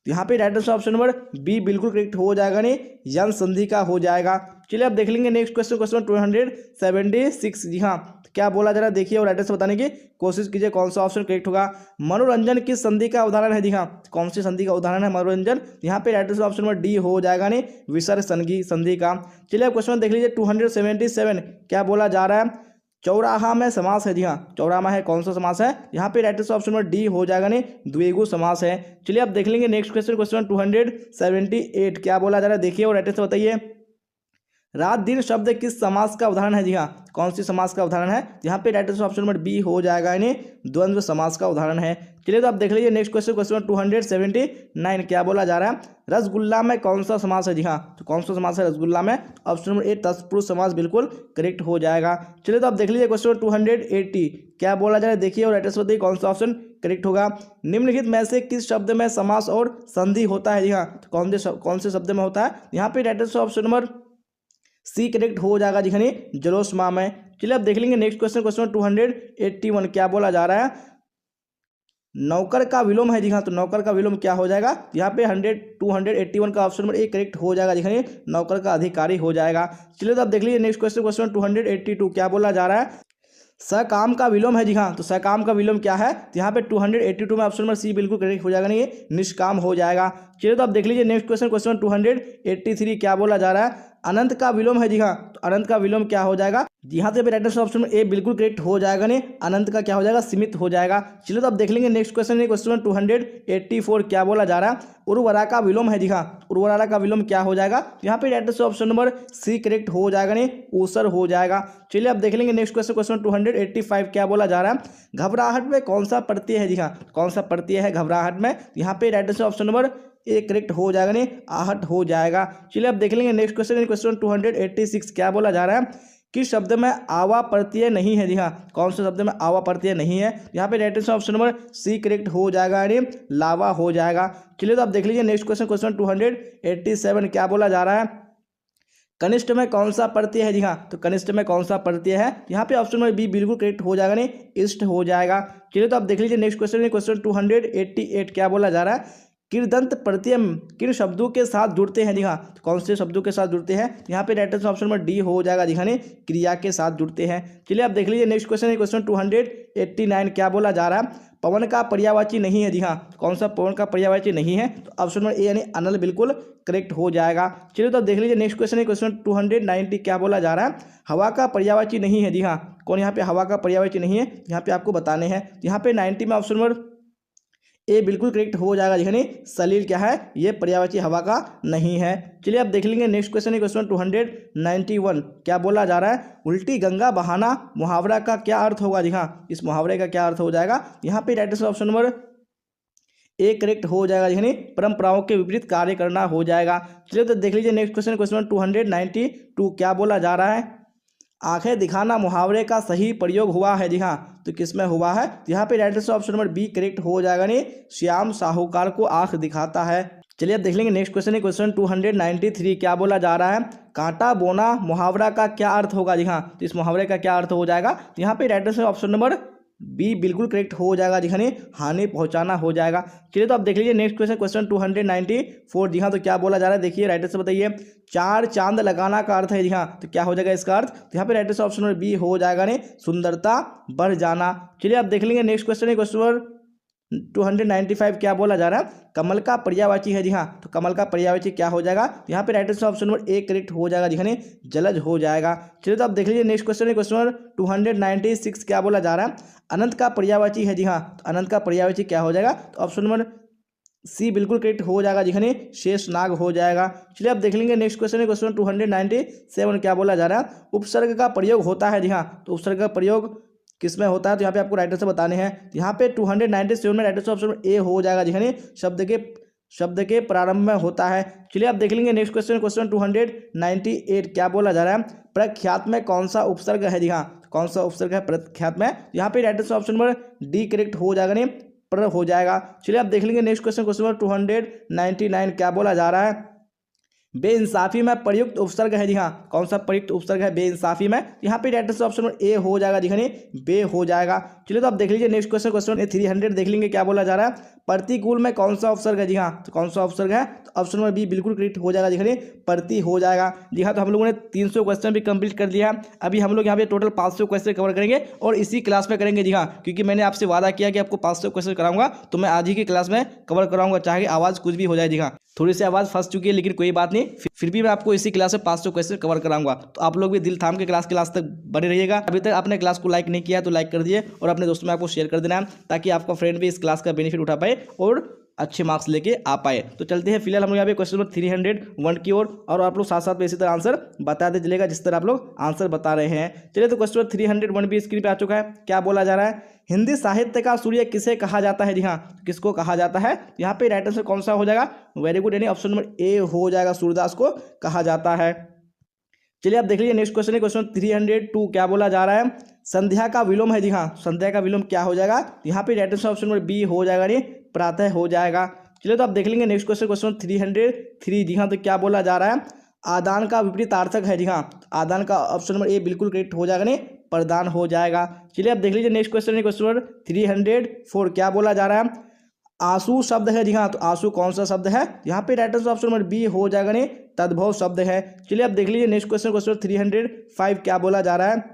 यहाँ पे राइट ऑप्शन नंबर बी बिल्कुल करेक्ट हो जाएगा, ने यन संधि का हो जाएगा। चलिए अब देख लेंगे नेक्स्ट क्वेश्चन, क्वेश्चन 276 जी हाँ, क्या बोला जा रहा है? देखिए और राइट से बताने की कोशिश कीजिए कौन सा ऑप्शन करेक्ट होगा। मनोरंजन किस संधि का उदाहरण है? जी हाँ, कौन सी संधि का उदाहरण है मनोरंजन? यहाँ पे राइट ऑप्शन नंबर डी हो जाएगा, ने विसर्ग संधि का। चलिए अब क्वेश्चन देख लीजिए 277 क्या बोला जा रहा है? चौराहा में समास है। जी हाँ, चौराहा है कौन सा समास है? यहाँ पे राइट ऑप्शन नंबर डी हो जाएगा, ने द्विगु समास है। चलिए अब देख लेंगे नेक्स्ट क्वेश्चन, क्वेश्चन 278 क्या बोला जा रहा है? देखिए और राइट से बताइए। रात दिन शब्द किस समास का उदाहरण है? जी हाँ, कौन सी समास का उदाहरण है? यहाँ पे राइट ऑप्शन नंबर बी हो जाएगा, इन्हें द्वंद्व समास का उदाहरण है। चलिए तो आप देख लीजिए नेक्स्ट क्वेश्चन, क्वेश्चन 279 क्या बोला जा रहा है? रसगुल्ला में कौन सा समास है? जी हाँ, तो कौन सा समास है रसगुल्ला में? ऑप्शन नंबर ए तत्पुरुष समास बिल्कुल करेक्ट हो जाएगा। चलिए तो आप देख लीजिए क्वेश्चन 280 क्या बोला जा रहा है? देखिए और राइट से बताइए कौन सा ऑप्शन करेक्ट होगा। निम्नलिखित में से किस शब्द में समास और संधि होता है? जी हाँ, तो कौन से शब्द में होता है? यहाँ पे राइट से ऑप्शन नंबर सी करेक्ट हो जाएगा, जिखने जलोस माह में। चलिए अब देख लेंगे नेक्स्ट क्वेश्चन, क्वेश्चन 281 क्या बोला जा रहा है? नौकर का विलोम है। जी हाँ, तो नौकर का विलोम क्या हो जाएगा? यहाँ पे 281 का ऑप्शन नंबर ए करेक्ट हो जाएगा, जिखने नौकर का अधिकारी हो जाएगा। चलिए तो अब देख लीजिए नेक्स्ट क्वेश्चन, क्वेश्चन 282 क्या बोला जा रहा है? सकाम का विलोम है। जी हाँ, तो सकाम का विलोम क्या है? तो यहाँ पे 282 में ऑप्शन नंबर सी बिल्कुल करेक्ट हो जाएगा, नहीं ये निष्काम हो जाएगा। चलिए तो अब देख लीजिए नेक्स्ट क्वेश्चन, क्वेश्चन 283 क्या बोला जा रहा है? अनंत का विलोम है। जी हाँ, तो अनंत का विलोम क्या हो जाएगा? जी हाँ, तो राइट ऑप्शन में ए बिल्कुल करेक्ट हो जाएगा, ने अनंत का क्या हो जाएगा? सीमित हो जाएगा। चलिए तो अब देख लेंगे नेक्स्ट क्वेश्चन, क्वेश्चन 284 क्या बोला जा रहा है? उर्वरा का विलोम है। जी हाँ, उर्वरा का विलोम क्या हो जाएगा? यहाँ पे right option number C correct हो जाएगा, ने ऊसर हो जाएगा। चलिए अब देख लेंगे नेक्स्ट क्वेश्चन, क्वेश्चन 285 क्या बोला जा रहा है? घबराहट में कौन सा प्रत्यय है? जी हाँ, कौन सा प्रत्यय है घबराहट में? यहाँ पे right option number A correct हो जाएगा, ने आहट हो जाएगा। चलिए अब देख लेंगे नेक्स्ट क्वेश्चन, क्वेश्चन 286 क्या बोला जा रहा है? किस शब्द में आवा प्रत्यय नहीं है? जी हाँ, कौन से शब्द में आवा प्रत्यय नहीं है? यहाँ पे right answer option number C correct हो जाएगा, यानी लावा हो जाएगा। चलिए तो आप देख लीजिए नेक्स्ट क्वेश्चन, क्वेश्चन 287 क्या बोला जा रहा है? कनिष्ठ में कौन सा प्रत्यय है? जी हाँ, तो कनिष्ठ में कौन सा प्रत्यय है? यहाँ पे ऑप्शन नंबर बी बिल्कुल करेक्ट हो जाएगा, नहीं इष्ट हो जाएगा। चलिए तो आप देख लीजिए नेक्स्ट क्वेश्चन, क्वेश्चन 288 क्या बोला जा रहा है? किरदंत प्रत्यय किन शब्दों के साथ जुड़ते हैं? जी हाँ, तो कौन से शब्दों के साथ जुड़ते हैं? यहाँ पे right answer option number D हो जाएगा, जी हाँ, क्रिया के साथ जुड़ते हैं। चलिए आप देख लीजिए नेक्स्ट क्वेश्चन, क्वेश्चन 289 क्या बोला जा रहा है? पवन का पर्यायवाची नहीं है। जी हाँ, कौन सा पवन का पर्यायवाची नहीं है? तो ऑप्शन नंबर ए यानी अनल बिल्कुल करेक्ट हो जाएगा। चलिए तो आप देख लीजिए नेक्स्ट क्वेश्चन, क्वेश्चन 290 क्या बोला जा रहा है? हवा का पर्यायवाची नहीं है। जी हाँ, कौन यहाँ पे हवा का पर्यायवाची नहीं है? यहाँ पे आपको बताने हैं। यहाँ पे 90 में ऑप्शन नंबर ए बिल्कुल करेक्ट हो जाएगा, यानी सलील क्या है? ये पर्यायवाची हवा का नहीं है। चलिए आप देख लेंगे नेक्स्ट क्वेश्चन, क्वेश्चन 291 क्या बोला जा रहा है? उल्टी गंगा बहाना मुहावरा का क्या अर्थ होगा? जी हाँ, इस मुहावरे का क्या अर्थ हो जाएगा? यहाँ पे right answer option number A correct हो जाएगा, यानी परंपराओं के विपरीत कार्य करना हो जाएगा। चलिए तो देख लीजिए नेक्स्ट क्वेश्चन, क्वेश्चन 292 क्या बोला जा रहा है? आंखें दिखाना मुहावरे का सही प्रयोग हुआ है। जी हाँ, तो किसमें हुआ है? यहाँ पे right answer option number B correct हो जाएगा, नहीं श्याम साहूकार को आंख दिखाता है। चलिए अब देख लेंगे नेक्स्ट क्वेश्चन, क्वेश्चन 293 क्या बोला जा रहा है? कांटा बोना मुहावरा का क्या अर्थ होगा? जी हाँ, तो इस मुहावरे का क्या अर्थ हो जाएगा? यहाँ पे right answer option number B बिल्कुल करेक्ट हो जाएगा, जी हाँ, हानि पहुंचाना हो जाएगा। चलिए तो आप देख लीजिए नेक्स्ट क्वेश्चन, क्वेश्चन 294 जी हाँ, तो क्या बोला जा रहा है? देखिए राइट आंसर बताइए। चार चांद लगाना का अर्थ है। जी हाँ, तो क्या हो जाएगा इसका अर्थ? तो यहाँ पे right answer option number B हो जाएगा, नहीं सुंदरता बढ़ जाना। चलिए आप देख लेंगे नेक्स्ट क्वेश्चन, क्वेश्चन 295 क्या बोला जा रहा है? कमल का पर्यायवाची है। जी हाँ, तो कमल का पर्यायवाची क्या हो जाएगा? यहाँ पे right answer option number A correct हो जाएगा, जी हाँ, जलज हो जाएगा। चलिए तो आप देख लीजिए नेक्स्ट क्वेश्चन, क्वेश्चन 296 क्या बोला जा रहा है? अनंत का पर्यायवाची है। जी हाँ, तो अनंत का पर्यायवाची क्या हो जाएगा? तो ऑप्शन नंबर सी बिल्कुल करेक्ट हो जाएगा, जी हाँ, शेष नाग हो जाएगा। चलिए आप देख लेंगे नेक्स्ट क्वेश्चन, क्वेश्चन 297 क्या बोला जा रहा है? उपसर्ग का प्रयोग होता है। जी हाँ, तो उपसर्ग का प्रयोग किसमें होता है? तो यहाँ पे आपको राइट आंसर बताने हैं। यहाँ पे 297 में राइट आंसर ऑप्शन ए हो जाएगा, जी हाँ, शब्द के प्रारंभ में होता है। चलिए आप देख लेंगे नेक्स्ट क्वेश्चन, क्वेश्चन 298 क्या बोला जा रहा है? प्रख्यात में कौन सा उपसर्ग है? जी हाँ, कौन सा उपसर्ग है प्रख्यात में? यहाँ पे right answer option number D correct हो जाएगा, नहीं पर हो जाएगा। चलिए आप देख लेंगे नेक्स्ट क्वेश्चन, क्वेश्चन 299 क्या बोला जा रहा है? बेइंसाफी में प्रयुक्त उपसर्ग है। जी हाँ, कौन सा प्रयुक्त उपसर्ग है बेइंसाफी में? यहाँ पे right answer option number A हो जाएगा, जी हाँ, बे हो जाएगा। चलिए तो आप देख लीजिए नेक्स्ट क्वेश्चन, क्वेश्चन 300 देख लेंगे क्या बोला जा रहा है? प्रतिकूल में कौन सा उपसर्ग है? जी हाँ, तो कौन सा उपसर्ग है? तो ऑप्शन नंबर बी बिल्कुल करेक्ट हो जाएगा, जी हाँ, प्रति हो जाएगा। जी हाँ, तो हम लोगों ने 300 क्वेश्चन भी कंप्लीट कर लिया है। अभी हम लोग यहाँ पे टोटल 500 क्वेश्चन कवर करेंगे और इसी क्लास में करेंगे। जी हाँ, क्योंकि मैंने आपसे वादा किया कि आपको 500 क्वेश्चन कराऊंगा, तो मैं आज ही की क्लास में कवर कराऊंगा, चाहे आवाज़ कुछ भी हो जाए। जी हाँ, थोड़ी सी आवाज़ फंस चुकी है, लेकिन कोई बात नहीं, फिर भी मैं आपको इसी क्लास में 500 क्वेश्चन कवर कराऊंगा। तो आप लोग भी दिल थाम के क्लास तक बने रहिएगा। अभी तक आपने क्लास को लाइक नहीं किया है तो लाइक कर दिए और अपने दोस्तों में आपको शेयर कर देना है, ताकि आपका फ्रेंड भी इस क्लास का बेनिफिट उठा पाए और अच्छे मार्क्स लेके आ पाए। तो चलते हैं फिलहाल हम लोग यहाँ पे क्वेश्चन नंबर 301 की ओर, और आप लोग साथ साथ में इसी तरह आंसर बताते चलेगा जिस तरह आप लोग आंसर बता रहे हैं। चलिए तो क्वेश्चन 301 भी स्क्रीन पे आ चुका है। क्या बोला जा रहा है? हिंदी साहित्य का सूर्य किसे कहा जाता है? जी हाँ, किसको कहा जाता है? यहाँ पे राइट आंसर कौन सा हो जाएगा? वेरी गुड, यानी ऑप्शन नंबर ए हो जाएगा, सूरदास को कहा जाता है। चलिए आप देख लीजिए नेक्स्ट क्वेश्चन है, क्वेश्चन 302 क्या बोला जा रहा है? संध्या का विलोम है। जी हाँ, संध्या का विलोम क्या हो जाएगा? यहाँ पे right answer option number B हो जाएगा, नहीं प्रातः हो जाएगा। चलिए तो आप देख लेंगे नेक्स्ट क्वेश्चन, क्वेश्चन 303 जी हाँ, तो क्या बोला जा रहा है? आदान का विपरीतार्थक है। जी हाँ, आदान का ऑप्शन नंबर ए बिल्कुल करेक्ट हो जाएगा, नहीं प्रदान हो जाएगा। चलिए आप देख लीजिए नेक्स्ट क्वेश्चन है, क्वेश्चन 304 क्या बोला जा रहा है? आंसू शब्द है। जी हाँ, तो आंसू कौन सा शब्द है? यहाँ पे right answer option number B हो जाएगा, नहीं तद्भव शब्द है। चलिए आप देख लीजिए नेक्स्ट क्वेश्चन, क्वेश्चन 305 क्या बोला जा रहा है?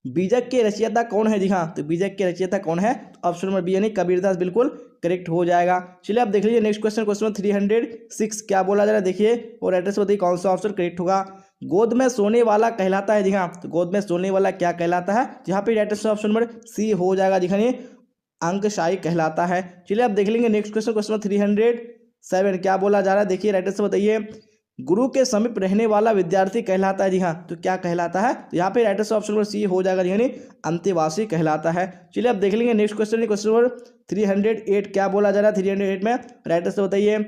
बीजक के रचयिता कौन है? जी हाँ, तो बीजक के रचयिता कौन है? तो ऑप्शन नंबर बी यानी कबीरदास बिल्कुल करेक्ट हो जाएगा। चलिए आप देख लीजिए नेक्स्ट क्वेश्चन, क्वेश्चन 306 क्या बोला जा रहा है? देखिए और एड्रेस बताइए कौन सा ऑप्शन करेक्ट होगा? गोद में सोने वाला कहलाता है। जी हाँ, तो गोद में सोने वाला क्या कहलाता है? यहाँ पे right answer option number C हो जाएगा, जी हाँ, अंकशाही कहलाता है। चलिए आप देख लेंगे नेक्स्ट क्वेश्चन, क्वेश्चन 307 क्या बोला जा रहा है? देखिए राइट आंसर बताइए। गुरु के समीप रहने वाला विद्यार्थी कहलाता है। जी हाँ, तो क्या कहलाता है? तो यहाँ पे right answer option number C हो जाएगा, यानी अंतेवासी कहलाता है। चलिए आप देख लेंगे नेक्स्ट क्वेश्चन, क्वेश्चन नंबर 308 क्या बोला जा रहा है? 308 में राइट आंसर बताइए।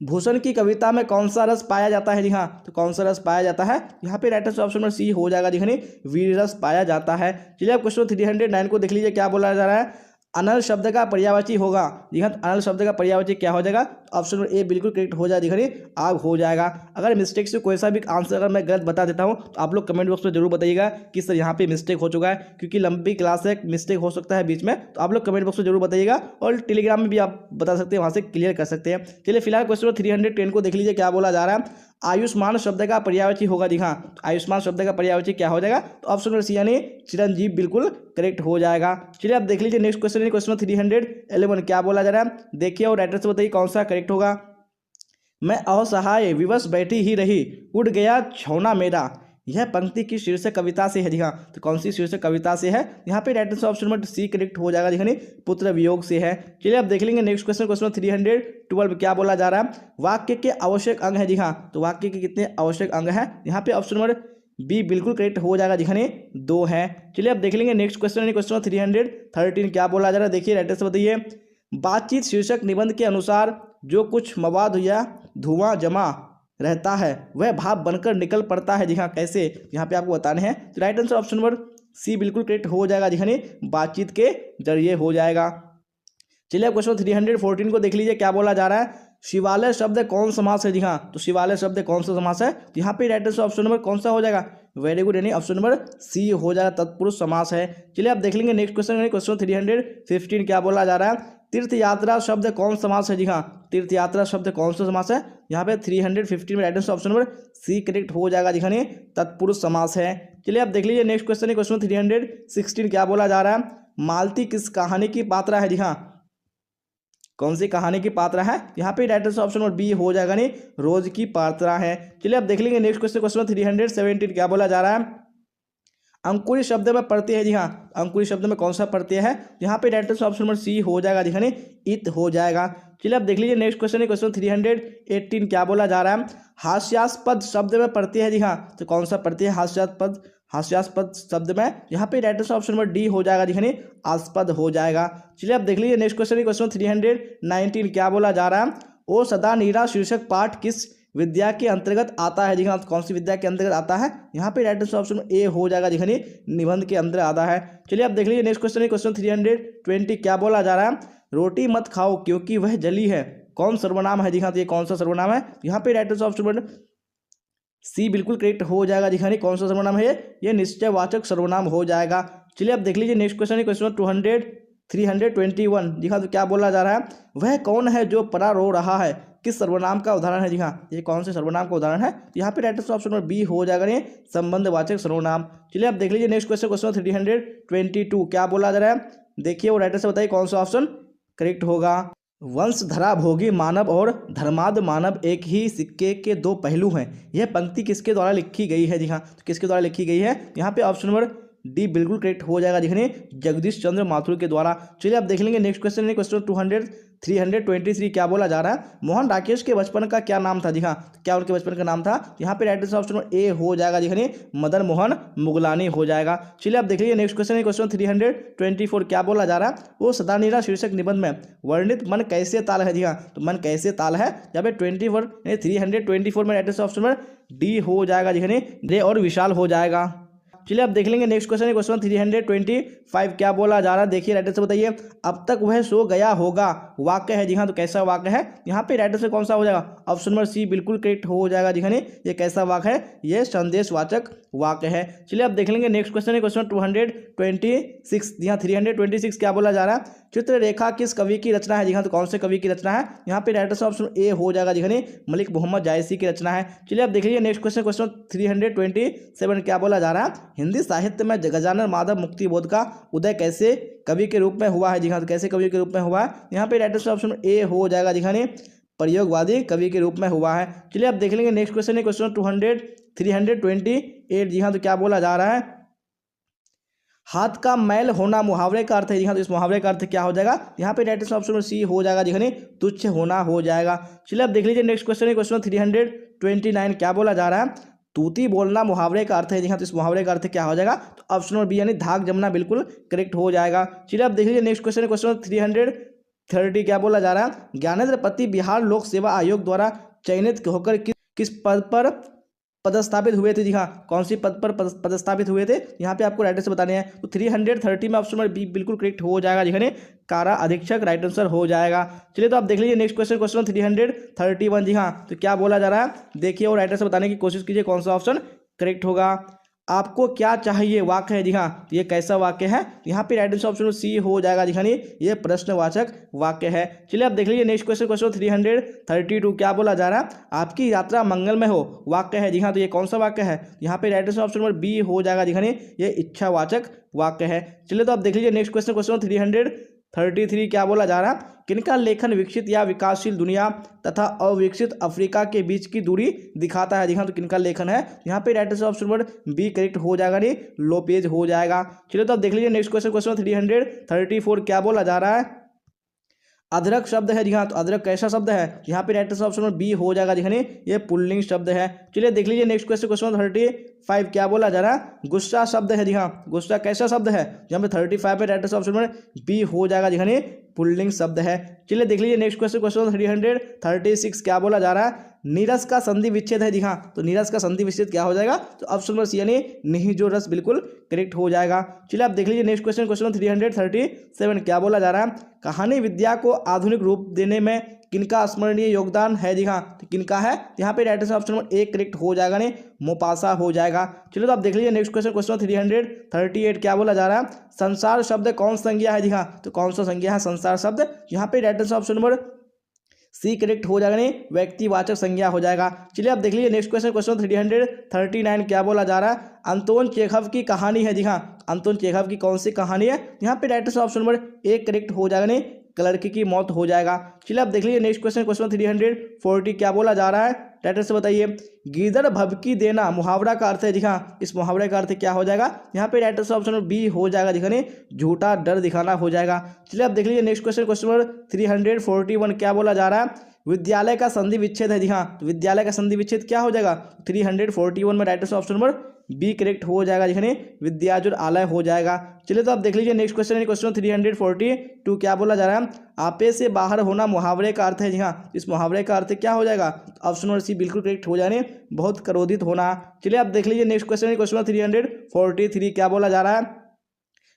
भूषण की कविता में कौन सा रस पाया जाता है? जी हाँ, तो कौन सा रस पाया जाता है? यहाँ पे right answer option number C हो जाएगा। जी हाँ, वीर रस पाया जाता है। चलिए आप क्वेश्चन 309 को देख लीजिए, क्या बोला जा रहा है? अनल शब्द का पर्यायवाची होगा। जी हाँ, अनल शब्द का पर्यायवाची क्या हो जाएगा? ऑप्शन नंबर ए बिल्कुल करेक्ट हो जाएगा। जी हाँ, आग हो जाएगा। अगर मिस्टेक से कोई सा भी आंसर अगर मैं गलत बता देता हूँ तो आप लोग कमेंट बॉक्स में जरूर बताइएगा कि सर यहाँ पे मिस्टेक हो चुका है, क्योंकि लंबी क्लास है, मिस्टेक हो सकता है बीच में, तो आप लोग कमेंट बॉक्स में जरूर बताइएगा। और टेलीग्राम में भी आप बता सकते हैं, वहाँ से क्लियर कर सकते हैं। चलिए फिलहाल क्वेश्चन 310 को देख लीजिए, क्या बोला जा रहा है? आयुष्मान शब्द का पर्यायवाची होगा। जी हाँ, आयुष्मान शब्द का पर्यायवाची क्या हो जाएगा? तो ऑप्शन नंबर सी यानी चिरंजीव बिल्कुल करेक्ट हो जाएगा। चलिए आप देख लीजिए नेक्स्ट क्वेश्चन, क्वेश्चन 311 क्या बोला जा रहा है? देखिए और राइटर से बताइए कौन सा करेक्ट होगा। मैं असहाय विवश बैठी ही रही, उड़ गया छौना मेरा। यह पंक्ति की शीर्षक कविता से है। जी हाँ, तो कौन सी शीर्षक कविता से है? यहाँ पे right answer option number C correct हो जाएगा। देखिए पुत्र वियोग से है। चलिए आप देख लेंगे नेक्स्ट क्वेश्चन, क्वेश्चन 312 क्या बोला जा रहा है? वाक्य के आवश्यक अंग है। जी हाँ, तो वाक्य के कितने आवश्यक अंग हैं? यहाँ पे ऑप्शन नंबर बी बिल्कुल करेक्ट हो जाएगा। जी हाँ, 2 है। चलिए आप देख लेंगे नेक्स्ट क्वेश्चन, क्वेश्चन 313 क्या बोला जा रहा है? देखिए राइट आंसर बताइए। बातचीत शीर्षक निबंध के अनुसार जो कुछ मवाद या धुआं जमा रहता है वह भाप बनकर निकल पड़ता है। जी हाँ, कैसे? यहाँ पे आपको बताने हैं। तो right answer option number C बिल्कुल करेक्ट हो जाएगा। जी हाँ, बातचीत के जरिए हो जाएगा। चलिए आप क्वेश्चन 314 को देख लीजिए, क्या बोला जा रहा है? शिवालय शब्द कौन समास है? जी हाँ, तो शिवालय शब्द कौन सा समास है? यहाँ पे राइट आंसर ऑप्शन नंबर कौन सा हो जाएगा? वेरी गुड, यानी ऑप्शन नंबर सी हो जाएगा, तत्पुरुष समास है। चलिए आप देख लेंगे नेक्स्ट क्वेश्चन, क्वेश्चन 315 क्या बोला जा रहा है? तीर्थ यात्रा शब्द कौन समास है? जी हाँ, तीर्थ यात्रा शब्द कौन सा समास है? यहाँ पे 315 में right answer option number C correct हो जाएगा। जी हाँ, तत्पुरुष समास है। चलिए आप देख लीजिए नेक्स्ट क्वेश्चन, क्वेश्चन 316 क्या बोला जा रहा है? मालती किस कहानी की पात्रा है? जी हाँ, कौन सी कहानी की पात्रा है? यहाँ पे right answer option number B हो जाएगा, नहीं रोज की पात्रा है। चलिए आप देख लेंगे नेक्स्ट क्वेश्चन, क्वेश्चन 317 क्या बोला जा रहा है? अंकुरी शब्द में पढ़ते हैं। जी हाँ, अंकुरी शब्द में कौन सा पढ़ते हैं? यहाँ पे right answer option number C हो जाएगा। जी हाँ, इत हो जाएगा। चलिए आप देख लीजिए नेक्स्ट क्वेश्चन, क्वेश्चन 318 क्या बोला जा रहा है? हास्यास्पद शब्द में पढ़ते हैं। जी हाँ, तो कौन सा पढ़ते हैं हास्यास्पद? हास्यास्पद शब्द में यहाँ पे right answer option number D हो जाएगा। जी हाँ, आस्पद हो जाएगा। चलिए आप देख लीजिए नेक्स्ट क्वेश्चन, क्वेश्चन 319 क्या बोला जा रहा है? ओ सदा नीरा शीर्षक पाठ किस विद्या के अंतर्गत आता है? जी हाँ, कौन सी विद्या के अंतर्गत आता है? यहाँ पे राइट आंसर ऑप्शन ए हो जाएगा। जी हाँ, निबंध के अंदर आता है। चलिए आप देख लीजिए नेक्स्ट क्वेश्चन, क्वेश्चन 320 क्या बोला जा रहा है? रोटी मत खाओ क्योंकि वह जली है, कौन सर्वनाम है? जी हाँ, तो ये कौन सा सर्वनाम है? यहाँ पे राइट आंसर ऑप्शन सी बिल्कुल करेक्ट हो जाएगा। जी हाँ, कौन सा सर्वनाम है? ये निश्चयवाचक सर्वनाम हो जाएगा। चलिए आप देख लीजिए नेक्स्ट क्वेश्चन, क्वेश्चन 321। जी हाँ, तो क्या बोला जा रहा है? वह कौन है जो परा रो रहा है, किस सर्वनाम का उदाहरण है? जी हाँ, ये कौन से सर्वनाम का उदाहरण है? यहाँ पे right answer option number B हो जाएगा, ये संबंधवाचक सर्वनाम। चलिए आप देख लीजिए नेक्स्ट क्वेश्चन, क्वेश्चन 322 क्या बोला जा रहा है? देखिए वो राइट आंसर बताइए कौन सा ऑप्शन करेक्ट होगा। वंशधरा भोगी मानव और धर्माद मानव एक ही सिक्के के दो पहलू हैं, यह पंक्ति किसके द्वारा लिखी गई है? जी हाँ, तो किसके द्वारा लिखी गई है? यहाँ पे ऑप्शन नंबर डी बिल्कुल करेक्ट हो जाएगा। देखिए जगदीश चंद्र माथुर के द्वारा। चलिए आप देख लेंगे नेक्स्ट क्वेश्चन, क्वेश्चन 323 क्या बोला जा रहा है? मोहन राकेश के बचपन का क्या नाम था? जी हाँ, क्या उनके बचपन का नाम था? यहाँ पे राइट आंसर ऑप्शन ए हो जाएगा। देखिए मदन मोहन मुगलानी हो जाएगा। चलिए आप देख लीजिए नेक्स्ट क्वेश्चन, क्वेश्चन 324 क्या बोला जा रहा है? वो सदानीरा शीर्षक निबंध में वर्णित मन कैसे ताल है? जी हाँ, तो मन कैसे ताल है? यहाँ पे 324 में राइट आंसर ऑप्शन में डी हो जाएगा। देखिए रे और विशाल हो जाएगा। चलिए आप देख लेंगे नेक्स्ट क्वेश्चन, क्वेश्चन 325 क्या बोला जा रहा है? देखिए राइट आंसर बताइए। अब तक वह सो गया होगा वाक्य है। जी हाँ, तो कैसा वाक्य है? यहाँ पे राइट आंसर कौन सा हो जाएगा? ऑप्शन नंबर सी बिल्कुल करेक्ट हो जाएगा। जी हाँ, ये कैसा वाक्य है? ये संदेशवाचक वाक्य है। चलिए आप देख लेंगे नेक्स्ट क्वेश्चन, क्वेश्चन 226। जी हाँ, 326 क्या बोला जा रहा है? चित्ररेखा किस कवि की रचना है? जी हाँ, तो कौन से कवि की रचना है? यहाँ पे राइट आंसर ऑप्शन ए हो जाएगा। जी हाँ, मलिक मोहम्मद जायसी की रचना है। चलिए आप देख लीजिए नेक्स्ट क्वेश्चन, क्वेश्चन 327 क्या बोला जा रहा है? हिंदी साहित्य में गजानन माधव मुक्तिबोध का उदय कैसे कवि के रूप में हुआ है? जी हाँ, तो कैसे कवि के रूप में हुआ है? यहाँ पे राइट आंसर ऑप्शन ए हो जाएगा। जी हाँ, प्रयोगवादी कवि के रूप में हुआ है। चलिए आप देख लेंगे नेक्स्ट क्वेश्चन, क्वेश्चन 328। जी हाँ, तो क्या बोला जा रहा है? हाथ का मैल होना मुहावरे का अर्थ है। जी हाँ, तो इस मुहावरे का अर्थ क्या हो जाएगा? यहाँ पे राइट आंसर ऑप्शन सी हो जाएगा। जी हाँ, तुच्छ होना हो जाएगा। चलिए आप देख लीजिए नेक्स्ट क्वेश्चन, क्वेश्चन 329 क्या बोला जा रहा है? तूती बोलना मुहावरे का अर्थ है। जी हाँ, तो इस मुहावरे का अर्थ क्या हो जाएगा? तो ऑप्शन नंबर बी यानी धाक जमना बिल्कुल करेक्ट हो जाएगा। चलिए आप देख लीजिए नेक्स्ट क्वेश्चन, क्वेश्चन 30 क्या बोला जा रहा है, ज्ञानेंद्र पति बिहार लोक सेवा आयोग द्वारा चयनित होकर किस पद पर पदस्थापित हुए थे। जी हाँ, कौन सी पद पर पदस्थापित हुए थे, यहाँ पे आपको राइट आंसर बताने हैं। तो 330 में ऑप्शन नंबर बी बिल्कुल करेक्ट हो जाएगा, जी कारा अधीक्षक राइट आंसर हो जाएगा। चलिए तो आप देख लीजिए नेक्स्ट क्वेश्चन, क्वेश्चन 331। जी हाँ, तो क्या बोला जा रहा है, देखिए और राइट आंसर बताने की कोशिश कीजिए कौन सा ऑप्शन करेक्ट होगा। आपको क्या चाहिए वाक्य है। जी हाँ, ये कैसा वाक्य है, यहाँ पे राइट आंसर ऑप्शन सी हो जाएगा। जी हाँ, ये प्रश्नवाचक वाक्य है। चलिए आप देख लीजिए नेक्स्ट क्वेश्चन, क्वेश्चन 332। क्या बोला जा रहा है, आपकी यात्रा मंगलमय हो वाक्य है। जी हाँ, तो ये कौन सा वाक्य है, यहाँ पे right answer option number B हो जाएगा। जी हाँ, ये इच्छावाचक वाक्य है। चलिए तो आप देख लीजिए नेक्स्ट क्वेश्चन, क्वेश्चन 333। क्या बोला जा रहा है, किनका लेखन विकसित या विकासशील दुनिया तथा अविकसित अफ्रीका के बीच की दूरी दिखाता है। जी हाँ, तो किनका लेखन है, यहाँ पे right answer option number B correct हो जाएगा, नहीं लोपेज हो जाएगा। चलिए तो आप देख लीजिए नेक्स्ट क्वेश्चन, क्वेश्चन 334। क्या बोला जा रहा है, अदरक शब्द है। जी हाँ, तो अदरक कैसा शब्द है, यहाँ पे right answer option number B हो जाएगा। जी हाँ, ये पुल्लिंग शब्द है। चलिए देख लीजिए नेक्स्ट क्वेश्चन, क्वेश्चन 35। क्या बोला जा रहा है, गुस्सा शब्द है। जी हाँ, गुस्सा कैसा शब्द है, यहाँ पे 35 में right answer option number B हो जाएगा। जी हाँ, पुल्लिंग शब्द है। चलिए देख लीजिए नेक्स्ट क्वेश्चन, क्वेश्चन 336। क्या बोला जा रहा है, नीरस का संधि विच्छेद है। जी हाँ, तो नीरस का संधि विच्छेद क्या हो जाएगा, तो ऑप्शन नंबर सी यानी निहिजो रस बिल्कुल करेक्ट हो जाएगा। चलिए आप देख लीजिए नेक्स्ट क्वेश्चन, क्वेश्चन 337। क्या बोला जा रहा है, कहानी विद्या को आधुनिक रूप देने में किनका स्मरणीय योगदान है। जी हाँ, तो किनका है, यहाँ पे right answer option number A correct हो जाएगा, नहीं मोपासा हो जाएगा। चलिए तो आप देख लीजिए नेक्स्ट क्वेश्चन, क्वेश्चन 338। क्या बोला जा रहा है, संसार शब्द कौन संज्ञा है। जी हाँ, तो कौन सा संज्ञा है संसार शब्द, यहाँ पे right answer option number C correct हो जाएगा, नहीं व्यक्तिवाचक संज्ञा हो जाएगा। चलिए आप देख लीजिए नेक्स्ट क्वेश्चन, क्वेश्चन 339। क्या बोला जा रहा है, अंतोन चेखव की कहानी है। जी हाँ, अंतोन चेखव की कौन सी कहानी है, यहाँ पे right answer option number A correct हो जाएगा, नहीं क्लर्की की मौत हो जाएगा। चलिए आप देख लीजिए नेक्स्ट क्वेश्चन, क्वेश्चन 340। क्या बोला जा रहा है, टाइटल से बताइए, गीदड़ भभकी देना मुहावरा का अर्थ है। जी हाँ, इस मुहावरे का अर्थ क्या हो जाएगा, यहाँ पे राइट आंसर ऑप्शन बी हो जाएगा, दिखाने झूठा डर दिखाना हो जाएगा। चलिए आप देख लीजिए नेक्स्ट क्वेश्चन, क्वेश्चन नंबर 341। क्या बोला जा रहा है, विद्यालय का संधि विच्छेद है। जी हाँ, तो विद्यालय का संधि विच्छेद क्या हो जाएगा, 341 में right answer option number B correct हो जाएगा, दिखाने विद्याजुर आलय हो जाएगा। चलिए तो आप देख लीजिए नेक्स्ट क्वेश्चन, क्वेश्चन 342। क्या बोला जा रहा है, आपे से बाहर होना मुहावरे का अर्थ है। जी हाँ, इस मुहावरे का अर्थ क्या हो जाएगा, ऑप्शन नंबर सी बिल्कुल करेक्ट हो जाने बहुत क्रोधित होना। चलिए आप देख लीजिए नेक्स्ट क्वेश्चन, क्वेश्चन 343। क्या बोला जा रहा है,